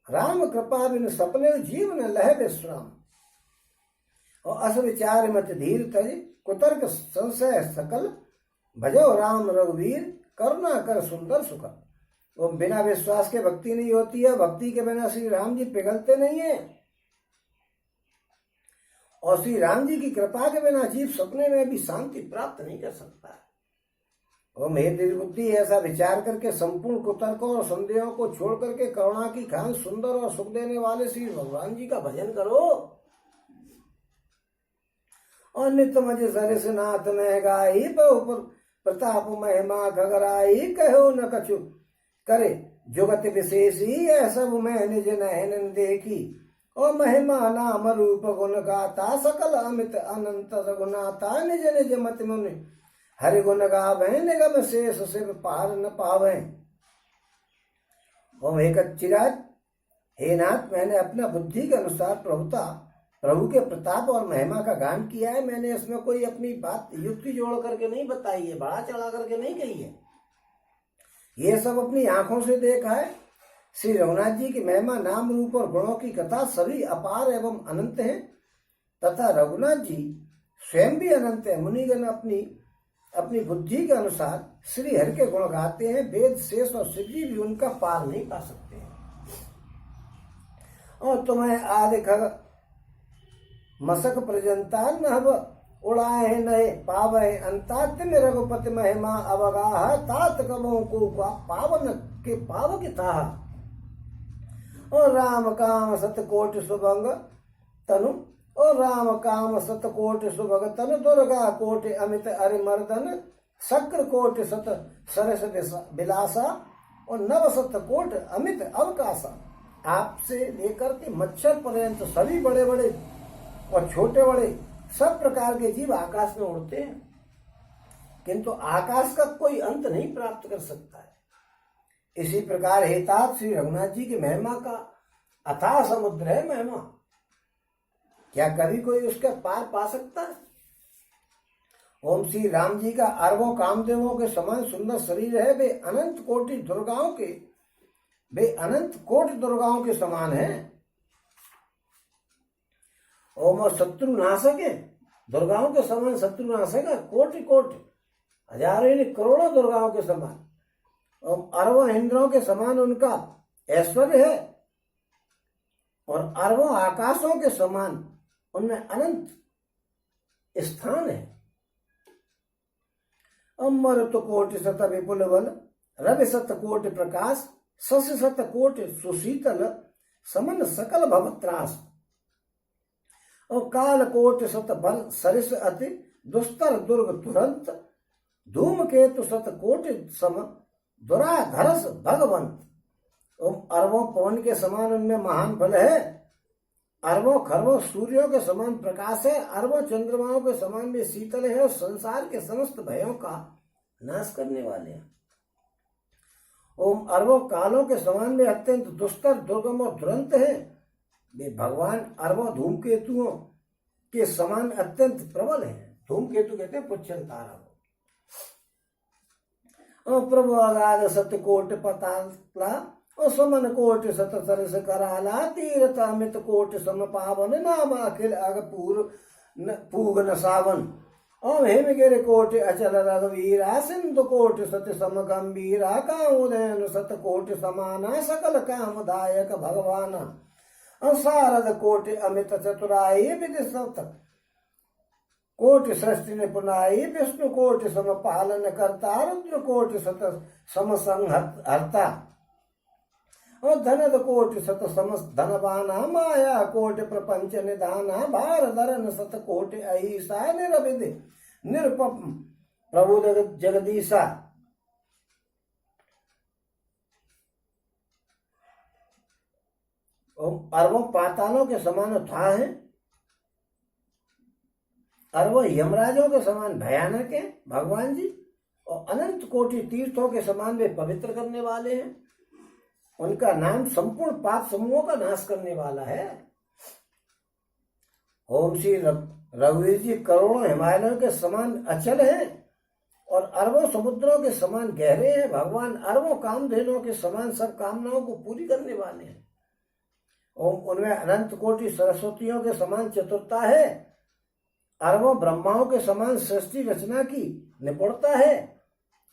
राम कृपा बिन सपने जीवन लह विश्राम। और अस विचार मत धीर तज, कुतर्क संशय सकल, भजो राम रघुवीर, करुणा कर सुंदर सुख। वो बिना विश्वास के भक्ति नहीं होती है, भक्ति के बिना श्री राम जी पिघलते नहीं है, और श्री राम जी की कृपा के बिना जीव सपने में भी शांति प्राप्त नहीं कर सकता। और मेरी बुद्धि ऐसा विचार करके संपूर्ण कुतर्कों और संदेहों को छोड़ करके करुणा की खान सुंदर और सुख देने वाले श्री भगवान जी का भजन करो। और नित्य मज सरस नाथ में गाई, प्रताप महिमा खगराई, कहो न कछु करे जुगत विशेषी, यह सब मैं निज नयन देखी। और महिमा नाम रूप गुण गाता, सकल अमित अनंत सगुनाता, निज निज मत मुनि हरि गुण गावे, निगम शेष शिव पार न पावे। और एक चिराज, हे नाथ, मैंने अपना बुद्धि के अनुसार प्रभु के प्रताप और महिमा का गान किया है। मैंने इसमें कोई अपनी बात युक्ति जोड़ करके नहीं बताई है, बढ़ा चढ़ा करके नहीं कही है, ये सब अपनी आंखों से देखा है। श्री रघुनाथ जी की महिमा, नाम रूप और गुणों की कथा सभी अपार एवं अनंत है, तथा रघुनाथ जी स्वयं भी अनंत है। मुनिगण अपनी बुद्धि के अनुसार श्री हरि के गुण गाते हैं, वेद शेष और शिव जी भी उनका पार नहीं पा सकते हैं। और तुम्हें आदि खग मसक प्रजंता नभ, उड़ाए नए पावे अंता, तिम रघुपति महिमा अवगाह, तात कमों को पावन के पावक था। और राम काम सतकोट सुभंग तनु, और राम काम सतकोट सुभग तनु, दुर्गा कोट अमित अरिमर्दन, शक्र कोट सत सरस विलासा, और नव सतकोट अमित अवकाशा। आपसे लेकर के मच्छर पर्यंत सभी बड़े बड़े और छोटे बड़े सब प्रकार के जीव आकाश में उड़ते हैं, किंतु आकाश का कोई अंत नहीं प्राप्त कर सकता है। इसी प्रकार हेतात श्री रघुनाथ जी की महिमा का अथाह समुद्र है महिमा, क्या कभी कोई उसका पार पा सकता है? ओम श्री राम जी का अरबों कामदेवों के समान सुंदर शरीर है, वे अनंत कोटि दुर्गाओं के समान है। ओम शत्रु नाशक है, दुर्गाओं के समान शत्रु नाशक है, कोटि कोटि हजारों करोड़ों दुर्गाओं के समान। और अरबों इंद्रों के समान उनका ऐश्वर्य है, और अरबों आकाशों के समान उनमें अनंत स्थान है। अमृत कोटि शत विपुल बल, रवि शत कोटि प्रकाश, शशि शत कोटि सुशीतल, समन सकल भवत्रास। और काल कोटि शत बल सरिस अति, दुस्तर दुर्ग तुरंत, धूम केतु शत कोटि सम, दुराधरस भगवंत। अरबों पवन के समान उनमें महान बल है, अरबों खरबों सूर्यों के समान प्रकाश है, अरबों चंद्रमाओं के समान भी शीतल है, और संसार के समस्त भयों का नाश करने वाले हैं। ओम अरबों कालों के समान में अत्यंत दुस्तर दुर्गम और दुरंत है, वे भगवान अरबों धूमकेतुओं के समान अत्यंत प्रबल है। धूमकेतु कहते हैं पुच्छल तारा को। और प्रभु अगाध सत्य कोट पताला, और समन कोट सत सरस कराला, तीर्थ अमित कोट सम पावन, नाम अखिल अग पूग न सावन। ओम हेमगिर कोट अचल रघुवीरा, सिंधु कोट सत सम गंभीरा, कामोदयन सत कोट समाना, सकल कामदायक भगवाना। और शारद कोट अमित चतुराई, विधि सत कोटि सृष्टि निपुणाई, विष्णु कोटि सम पालन करता, रुद्र कोटि सत सम संहर्ता। और धनद कोटि सत समस्त धनवाना माया कोटि प्रपंच निधाना भार धरन सत कोटि ऐसा निरविद निरपम प्रभु जगदीशा। अरबों पातालों के समान था है, अरबों यमराजों के समान भयानक है भगवान जी, और अनंत कोटि तीर्थों के समान वे पवित्र करने वाले हैं। उनका नाम संपूर्ण पाप समूहों का नाश करने वाला है। ओम श्री रघुवीर जी करोड़ों हिमालयों के समान अचल हैं और अरबों समुद्रों के समान गहरे हैं। भगवान अरबों कामधेनुओं के समान सब कामनाओं को पूरी करने वाले हैं। ओम उनमें अनंत कोटि सरस्वतियों के समान चतुरता है, अरबों ब्रह्माओं के समान सृष्टि रचना की निपुणता है।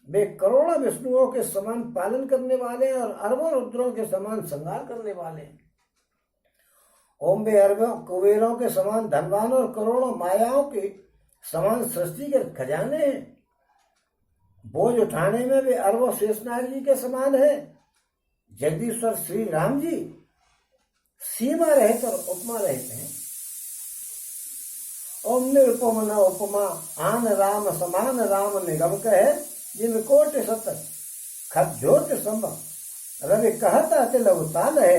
वे करोड़ों विष्णुओं के समान पालन करने वाले हैं और अरबों रुद्रों के समान संहार करने वाले हैं। ओम वे अरबों कुबेरों के समान धनवान और करोड़ों मायाओं के समान सृष्टि के खजाने हैं। बोझ उठाने में वे अरबों शेषनाग जी के समान है। जगदीश्वर श्री राम जी सीमा रहित और उपमा रहित हैं। ओम निरुपम न उपमा आन राम समान राम निगम कहे, जिन कोटि सत खत ज्योत संभव रवि कहता तिल अवताल है।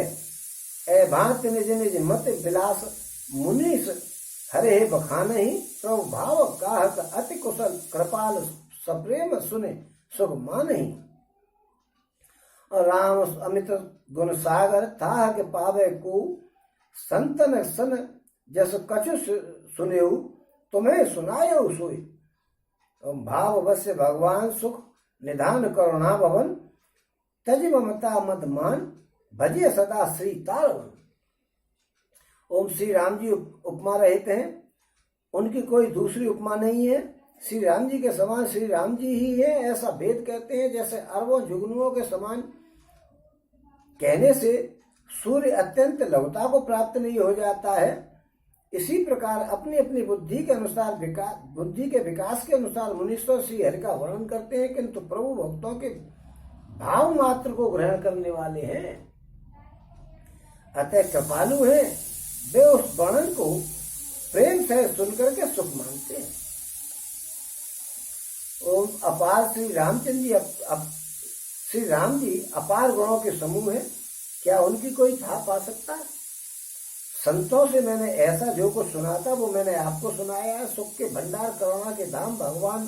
ए भांति निज निज मत विलास मुनीस हरे बखान ही, तो भाव काहक अति कुशल कृपाल सप्रेम सुने सुख मान ही। और राम अमित गुण सागर था के पावे को, संतन सन जस कछु सुनेऊ तुम्हें सुनायो सोई। भाव वश्य भगवान सुख निधान करुणा भवन, तज ममता मद मान भजिय सदा श्री तारवन। ओम श्री राम जी उपमा रहित हैं, उनकी कोई दूसरी उपमा नहीं है। श्री राम जी के समान श्री राम जी ही है, ऐसा वेद कहते हैं। जैसे अरबों जुगनुओं के समान कहने से सूर्य अत्यंत लघुता को प्राप्त नहीं हो जाता है, इसी प्रकार अपनी अपनी बुद्धि के अनुसार बुद्धि के विकास के अनुसार मुनीश्वर श्री हरि का वर्णन करते हैं, किंतु प्रभु भक्तों के भाव मात्र को ग्रहण करने वाले हैं, अतः कृपालु हैं। वे उस वर्णन को प्रेम से सुनकर के सुख मानते हैं। ओम अपार श्री रामचंद्र जी श्री राम जी अपार गुणों के समूह है, क्या उनकी कोई था पा सकता है? संतों से मैंने ऐसा जो कुछ सुना था वो मैंने आपको सुनाया है। सुख के भंडार करुणा के धाम भगवान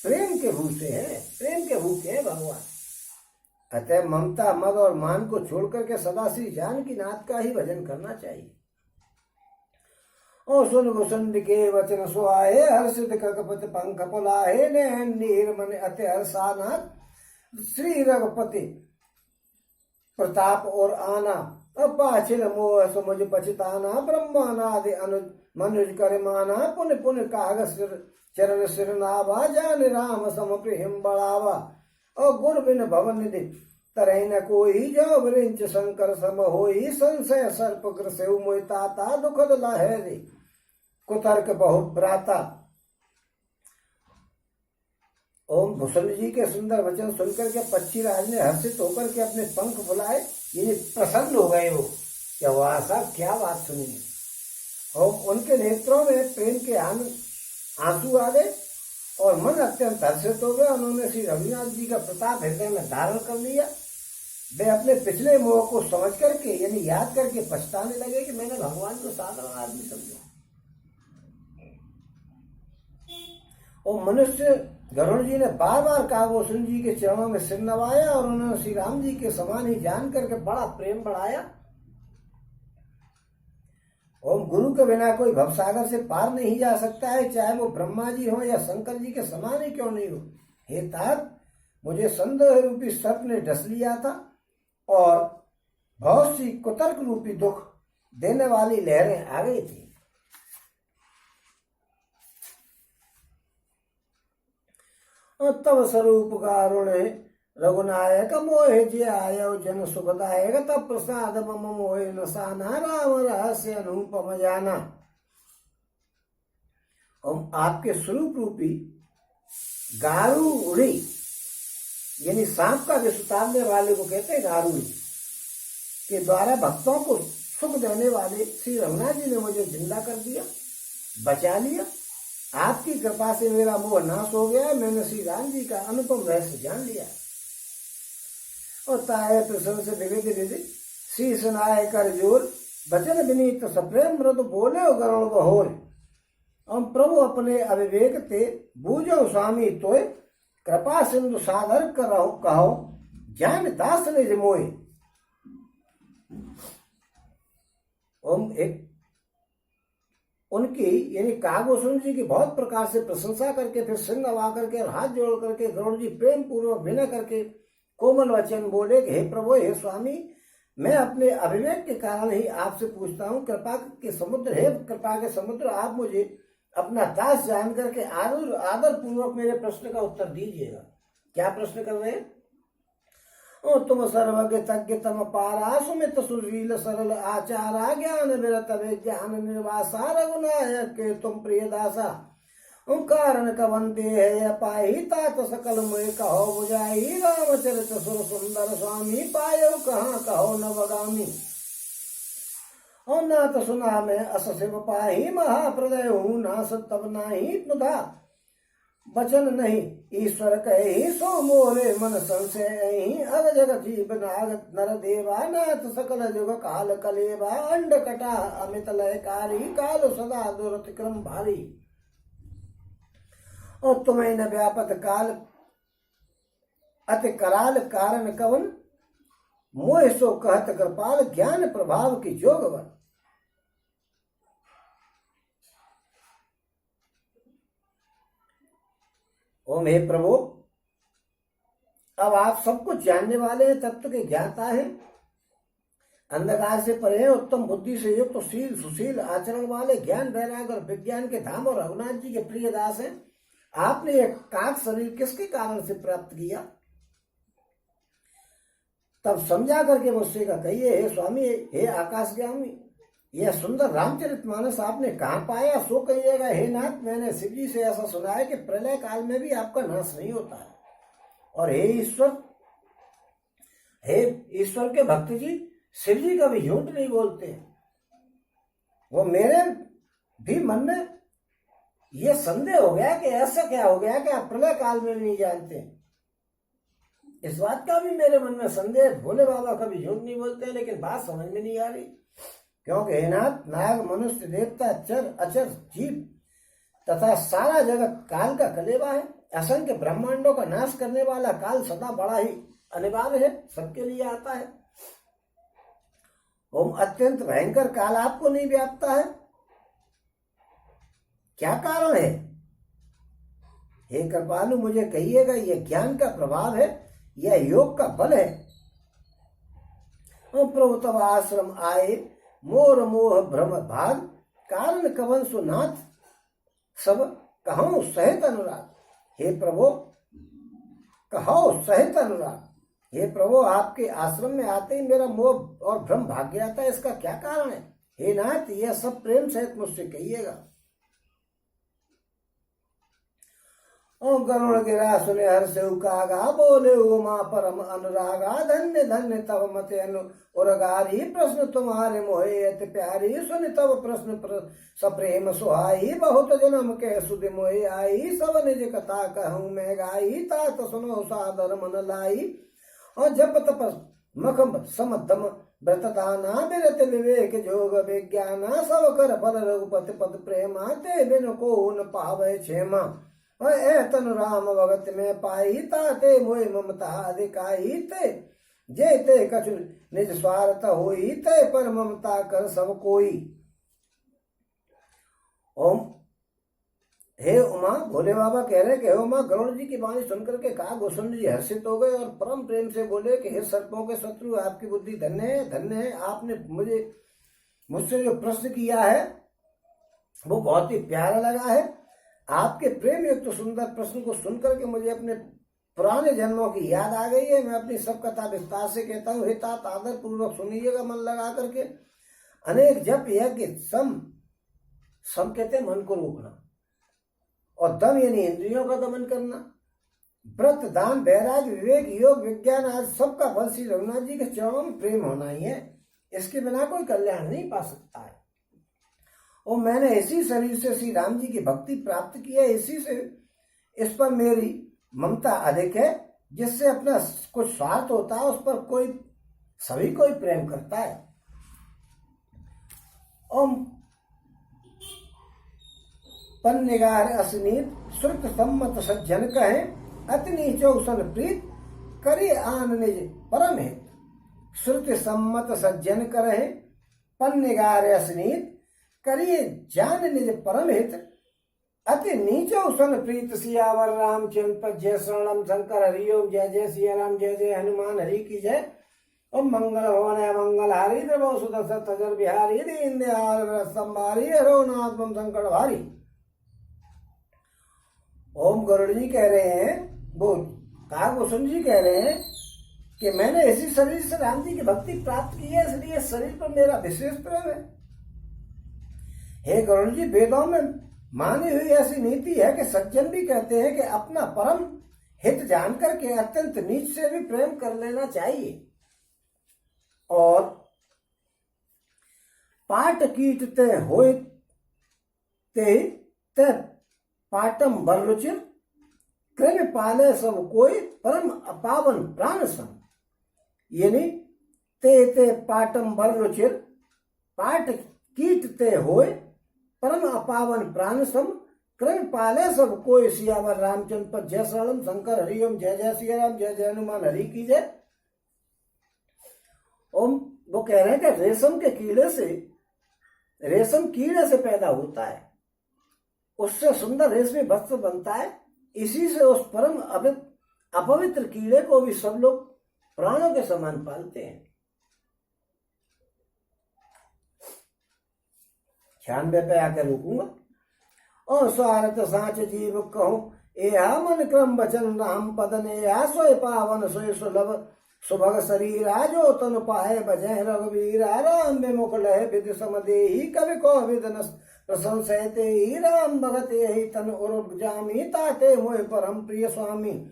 प्रेम के भूखे हैं, प्रेम के भूखे हैं भगवान। अतः ममता मद और मान को छोड़ करके सदा श्री जानकी नाथ का ही भजन करना चाहिए। ओ सुन भूषण के वचन सुहाए, हर्षित ककपति पंख पुलाहे, नैन नीर मन अति हर्षानाथ श्री रघुपति प्रताप और आना। अपाचिल मोह समुझ पछताना, ब्रह्मानादि अनुज मनुज कर माना। पुन पुन काग सिर चरण सिर नावा, जान राम सम प्रेम बढ़ावा। और गुर बिन भवन निधि तरह न कोई, जो वृंच शंकर सम होई। संशय सर्प ग्रसेउ मोहि ताता, दुखद लहरी कुतर्क बहुत भ्राता। ओम भूषण जी के सुंदर वचन सुनकर के पक्षी राज ने हर्षित होकर के अपने पंख फुलाए, ये प्रसन्न हो गए। वो क्या वाह साहब, क्या बात सुनी। और उनके नेत्रों में प्रेम के आंसू आ गए और मन अत्यंत हर्षित हो गया। उन्होंने श्री रघुनाथ जी का प्रताप हृदय में धारण कर लिया। वे अपने पिछले मोह को समझ करके यानी याद करके पछताने लगे कि मैंने भगवान को साधारण आदमी समझा। और मनुष्य गरुड़ जी ने बार बार कागभूषण जी के चरणों में सिर नवाया और उन्होंने श्री राम जी के समान ही जान करके बड़ा प्रेम बढ़ाया। ओम गुरु के बिना कोई भवसागर से पार नहीं जा सकता है, चाहे वो ब्रह्मा जी हो या शंकर जी के समान ही क्यों नहीं हो। हे तात, मुझे संदेह रूपी सर्प ने डस लिया था और बहुत सी कुतर्क रूपी दुख देने वाली लहरें आ गई थी। तब स्वरूप कारुण रघुनायक मोहे जे आयो जन सुखदायक, तब प्रसाद मम मोहे नसाना, राम रहस्य अनुपम जाना। हम आपके स्वरूप रूपी गारुड़ी यानी सांप का विष उतारने वाले को कहते हैं गारुड़ी। के द्वारा भक्तों को सुख देने वाले श्री रघुनाथ जी ने मुझे जिंदा कर दिया, बचा लिया। आपकी कृपा से मेरा मोह नाश हो गया, मैंने श्री राम जी का अनुपम रहस्य जान लिया। और ताय प्रसन्न से विविध विधि श्री सुनाय कर जोर, बचन विनीत सप्रेम मृदु बोले गरुण बहोर। हम प्रभु अपने अविवेक ते बूझो स्वामी तोय, कृपा सिंधु साधर करो कहो, ज्ञान दास निज मोय। ओम एक उनकी यानी कागभूषण जी की बहुत प्रकार से प्रशंसा करके फिर सिंह नवा करके और हाथ जोड़ करके गरुड़ जी प्रेम पूर्वक विनय करके कोमल वचन बोले कि हे प्रभु, हे स्वामी, मैं अपने अविवेक के कारण ही आपसे पूछता हूँ, कृपा के समुद्र, हे कृपा के समुद्र, आप मुझे अपना दास जान करके आदर पूर्वक मेरे प्रश्न का उत्तर दीजिएगा। क्या प्रश्न कर रहे हैं? ओ तुम सर्वज्ञ तज्ञ तम पारा, सुमित सुशील सरल आचारा, ज्ञान विरत विज्ञान निर्वासा, रघुनायक के तुम प्रिय दासा। कारण कवंते है पाही, तात सकल मुझे कहो बुझाई, रामचरित सुर सुंदर स्वामी, पायो कहाँ कहो नवगामी। और नाथ सुना मैं अस शिव पाही, महाप्रदय हूँ नास तब नाही मुधा। बचन नहीं ईश्वर कहे सो मोरे, मन संशय अग जग जीव नाग नर देवा, नाथ सकल जुग काल कलेवा, अंड कटा अमित लयकारी, काल सदा दुरतिक्रम भारी। और तुम्हें न व्यापत काल अति कराल, कारण कवन मोह सो कहत कृपाल, ज्ञान प्रभाव की जोगवन। ओम हे प्रभु, अब आप सब कुछ जानने वाले हैं, तत्व के ज्ञाता हैं, अंधकार से परे हैं, उत्तम बुद्धि से युक्त तो शील सुशील आचरण वाले, ज्ञान वैराग और विज्ञान के धाम और रघुनाथ जी के प्रिय दास हैं। आपने एक काक शरीर किसके कारण से प्राप्त किया? तब समझा करके मुझसे का कहिए, हे स्वामी, हे आकाशगामी, यह सुंदर रामचरितमानस आपने कहाँ पाया? सो कहिएगा, हे नाथ, मैंने शिव जी से ऐसा सुना है कि प्रलय काल में भी आपका नाश नहीं होता है। और हे ईश्वर के भक्त जी, शिव जी कभी झूठ नहीं बोलते। वो मेरे भी मन में ये संदेह हो गया कि ऐसा क्या हो गया कि आप प्रलय काल में नहीं जानते। इस बात का भी मेरे मन में संदेह, भोले बाबा कभी झूठ नहीं बोलते, लेकिन बात समझ में नहीं आ रही। क्योंकि हे नाथ, नाग मनुष्य देवता चर अचर जीव तथा सारा जगत काल का कलेवा है। असंख्य ब्रह्मांडों का नाश करने वाला काल सदा बड़ा ही अनिवार्य है, सबके लिए आता है। ओम अत्यंत भयंकर काल आपको नहीं व्यापता है, क्या कारण है? हे कृपालु, मुझे कहिएगा, यह ज्ञान का प्रभाव है, यह योग का बल है। प्रभु तब आश्रम आए, मोर मोह भ्रम भाग, कारण कवन सुनाथ सब कहूं सहित अनुराग। हे प्रभु, कहो सहित अनुराग। हे प्रभु, आपके आश्रम में आते ही मेरा मोह और भ्रम भाग गया था, इसका क्या कारण है? हे नाथ, यह सब प्रेम सहित मुझसे कहिएगा। ओम गरुण गिरा सुने हर्ष उकागा, बोले उमा परम अनुरागा, धन्य धन्य तब मते उरगारी, प्रश्न तुम्हारे मोहे अति प्यारी, सुन तब प्रश्न सप्रेम सुहाई, बहुत जन्म के सुधि मोहे आई, सब निज कथा कहूँ मैं गाई, तात सुनो सादर मन लाई। और जप तप मख समदम व्रत दाना, विरत विवेक जोग विज्ञाना, सब कर फल रघुपति पद प्रेमा, ते बिन को न पावे क्षेमा। और ए तनु राम भगत में पाई, ताते मोहि ममता अधिकाई, ते जे ते कछु निज स्वार्थ होई, ते पर ममता कर सब कोई। ओम हे उमा, भोले बाबा कह रहे कि हे उमा, गरुड़ जी की वाणी सुनकर के काकभूषण जी हर्षित हो गए और परम प्रेम से बोले कि हे सर्पों के शत्रु, आपकी बुद्धि धन्य है, धन्य है। आपने मुझसे जो प्रश्न किया है वो बहुत ही प्यारा लगा है। आपके प्रेम युक्त तो सुंदर प्रश्न को सुनकर के मुझे अपने पुराने जन्मों की याद आ गई है। मैं अपनी सब कथा विस्तार से कहता हूँ। हे तात, आदर पूर्वक सुनिएगा मन लगा करके। अनेक जप यज्ञ सम कहते हैं मन को रोकना, और दम यानी इंद्रियों का दमन करना, व्रत दान वैराग्य विवेक योग विज्ञान आज सबका फल श्री रघुनाथ जी के चरणों में प्रेम होना ही है। इसके बिना कोई कल्याण नहीं पा सकता है। और मैंने इसी शरीर से श्री राम जी की भक्ति प्राप्त की है, इसी से इस पर मेरी ममता अधिक है, जिससे अपना कुछ स्वार्थ होता है उस पर सभी कोई प्रेम करता है। ओम पन्निगार असनीत श्रुत सम्मत सज्जन कहे, अति नीचो सन प्रीत करे आन निज परम हित। श्रुति सम्मत सज्जन करे पन्निगार असनीत करिए जान निज परम हित। अति नीचो सन प्रीत सियावर रामचंद्र पर जय शरणम शंकर हरि ओम। जय जय सिया राम, जय जय हनुमान हरि की जय। ओम मंगल भवन मंगल हारी देवो सुदर्शन तजर बिहारी दीन दयाल संभारी हरो नाथ बम संकट भारी। ओम गरुड़ जी कह रहे हैं, वो काकभूषण जी कह रहे हैं कि मैंने इसी शरीर से राम जी की भक्ति प्राप्त की है, इसलिए शरीर पर मेरा विशेष प्रेम है। हे गरुड़ जी, वेदों में मानी हुई ऐसी नीति है कि सज्जन भी कहते हैं कि अपना परम हित जानकर के अत्यंत नीच से भी प्रेम कर लेना चाहिए। और पाट कीट ते होए ते पाटम बर रुचिर कृमि पाले सब कोई परम अपावन प्राण सम। यानी ते पाटम बर रुचिर, पाट कीट ते होए परम अपावन प्राण सम, कृमि पाले सब कोई सियावर रामचंद्र पर जय शरणम शंकर हरि ओम। जय जय सिया राम, जय जय हनुमान हरि की जय। ओम वो कह रहे हैं कि रेशम कीड़े से पैदा होता है, उससे सुंदर रेशमी वस्त्र बनता है, इसी से उस परम अपवित्र कीड़े को भी सब लोग प्राणों के समान पालते हैं। 96 पे आकर रुकूंगा। और स्वार्थ साच जीव कहूं, एहा मन क्रम वचन राम पदन, एहा सोय पावन सोय सुलभ सुभग शरीरा, जो तन पाए बजह रघुवीरा। राम विमुख लय विधि समदेही, कवि को विदन प्रशंसते ही। राम भगत यही तन उर्ग जामी, ताते मोह परम प्रिय स्वामी।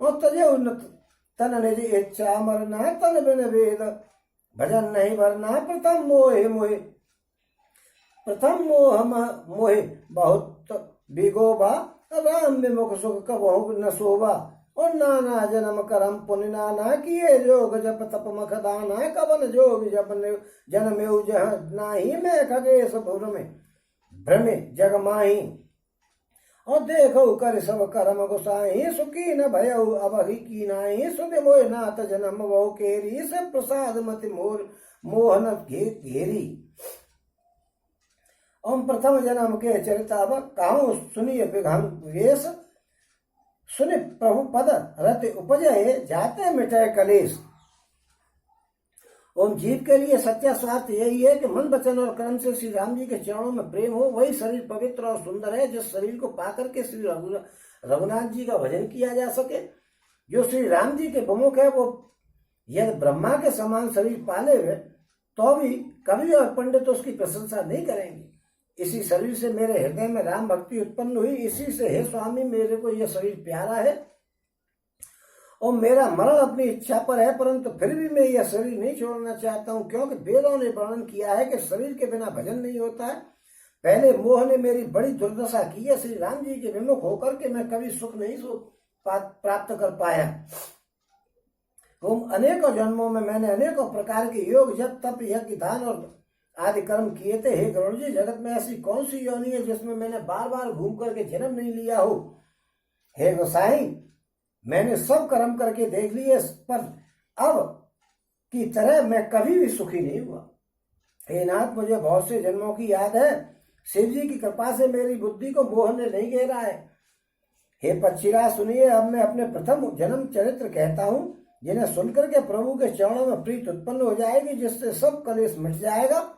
और तजे उन्नत तन निज इच्छा मरना, तन बिन वेद भजन नहीं भरना। प्रथम मोह मोहे बहुत बिगोबा, राम विमुख सुख कबहु न शोभा। और नाना जन्म करम पुण्य नाना, किए जोग जप तप मख दाना। कवन जोग जप जन्म जह नाही, मैं खगेश भ्रमे जग माही। और देखो कर सब कर्म गुसाई, सुखी न भयउ अबहि की नाही। सुध मोह नाथ जन्म बहु केरी, से प्रसाद मति मोहन घेरी। ओम प्रथम जन्म के चरिताव कहूँ, सुनिए विघन वेश। सुनि प्रभु पद रति उपजय, जाते मिटे कलेश। ओम जीव के लिए सच्चा स्वार्थ यही है कि मन वचन और कर्म से श्री राम जी के चरणों में प्रेम हो। वही शरीर पवित्र और सुंदर है, जिस शरीर को पाकर के श्री रघुनाथ जी का भजन किया जा सके। जो श्री राम जी के विमुख है, वो यदि ब्रह्मा के समान शरीर पाले हुए तो भी कवि और पंडित उसकी प्रशंसा नहीं करेंगे। इसी शरीर से मेरे हृदय में राम भक्ति उत्पन्न हुई, इसी से हे स्वामी मेरे को यह शरीर प्यारा है। और मेरा मरण अपनी इच्छा पर है, परंतु फिर भी मैं यह शरीर नहीं छोड़ना चाहता हूं, क्योंकि वेदों ने वर्णन किया है कि शरीर के बिना भजन नहीं होता है। पहले मोह ने मेरी बड़ी दुर्दशा की है, श्री राम जी के विमुख होकर के मैं कभी सुख नहीं प्राप्त कर पाया। अनेकों जन्मों में मैंने अनेकों प्रकार के योग जप तप यज्ञ दान और आदि कर्म किए थे। हे गरुड़ जी, जगत में ऐसी कौन सी योनि है जिसमें मैंने बार बार घूम करके जन्म नहीं लिया हो। हे गोसाई, मैंने सब कर्म करके देख लिए, पर अब की तरह मैं कभी भी सुखी नहीं हुआ। हे नाथ, मुझे बहुत से जन्मों की याद है। शिव जी की कृपा से मेरी बुद्धि को मोह ने नहीं घेरा है। हे पक्षीराज सुनिए, अब मैं अपने प्रथम जन्म चरित्र कहता हूँ, जिन्हें सुनकर के प्रभु के चरणों में प्रीत उत्पन्न हो जाएगी, जिससे सब कलेश मिट जाएगा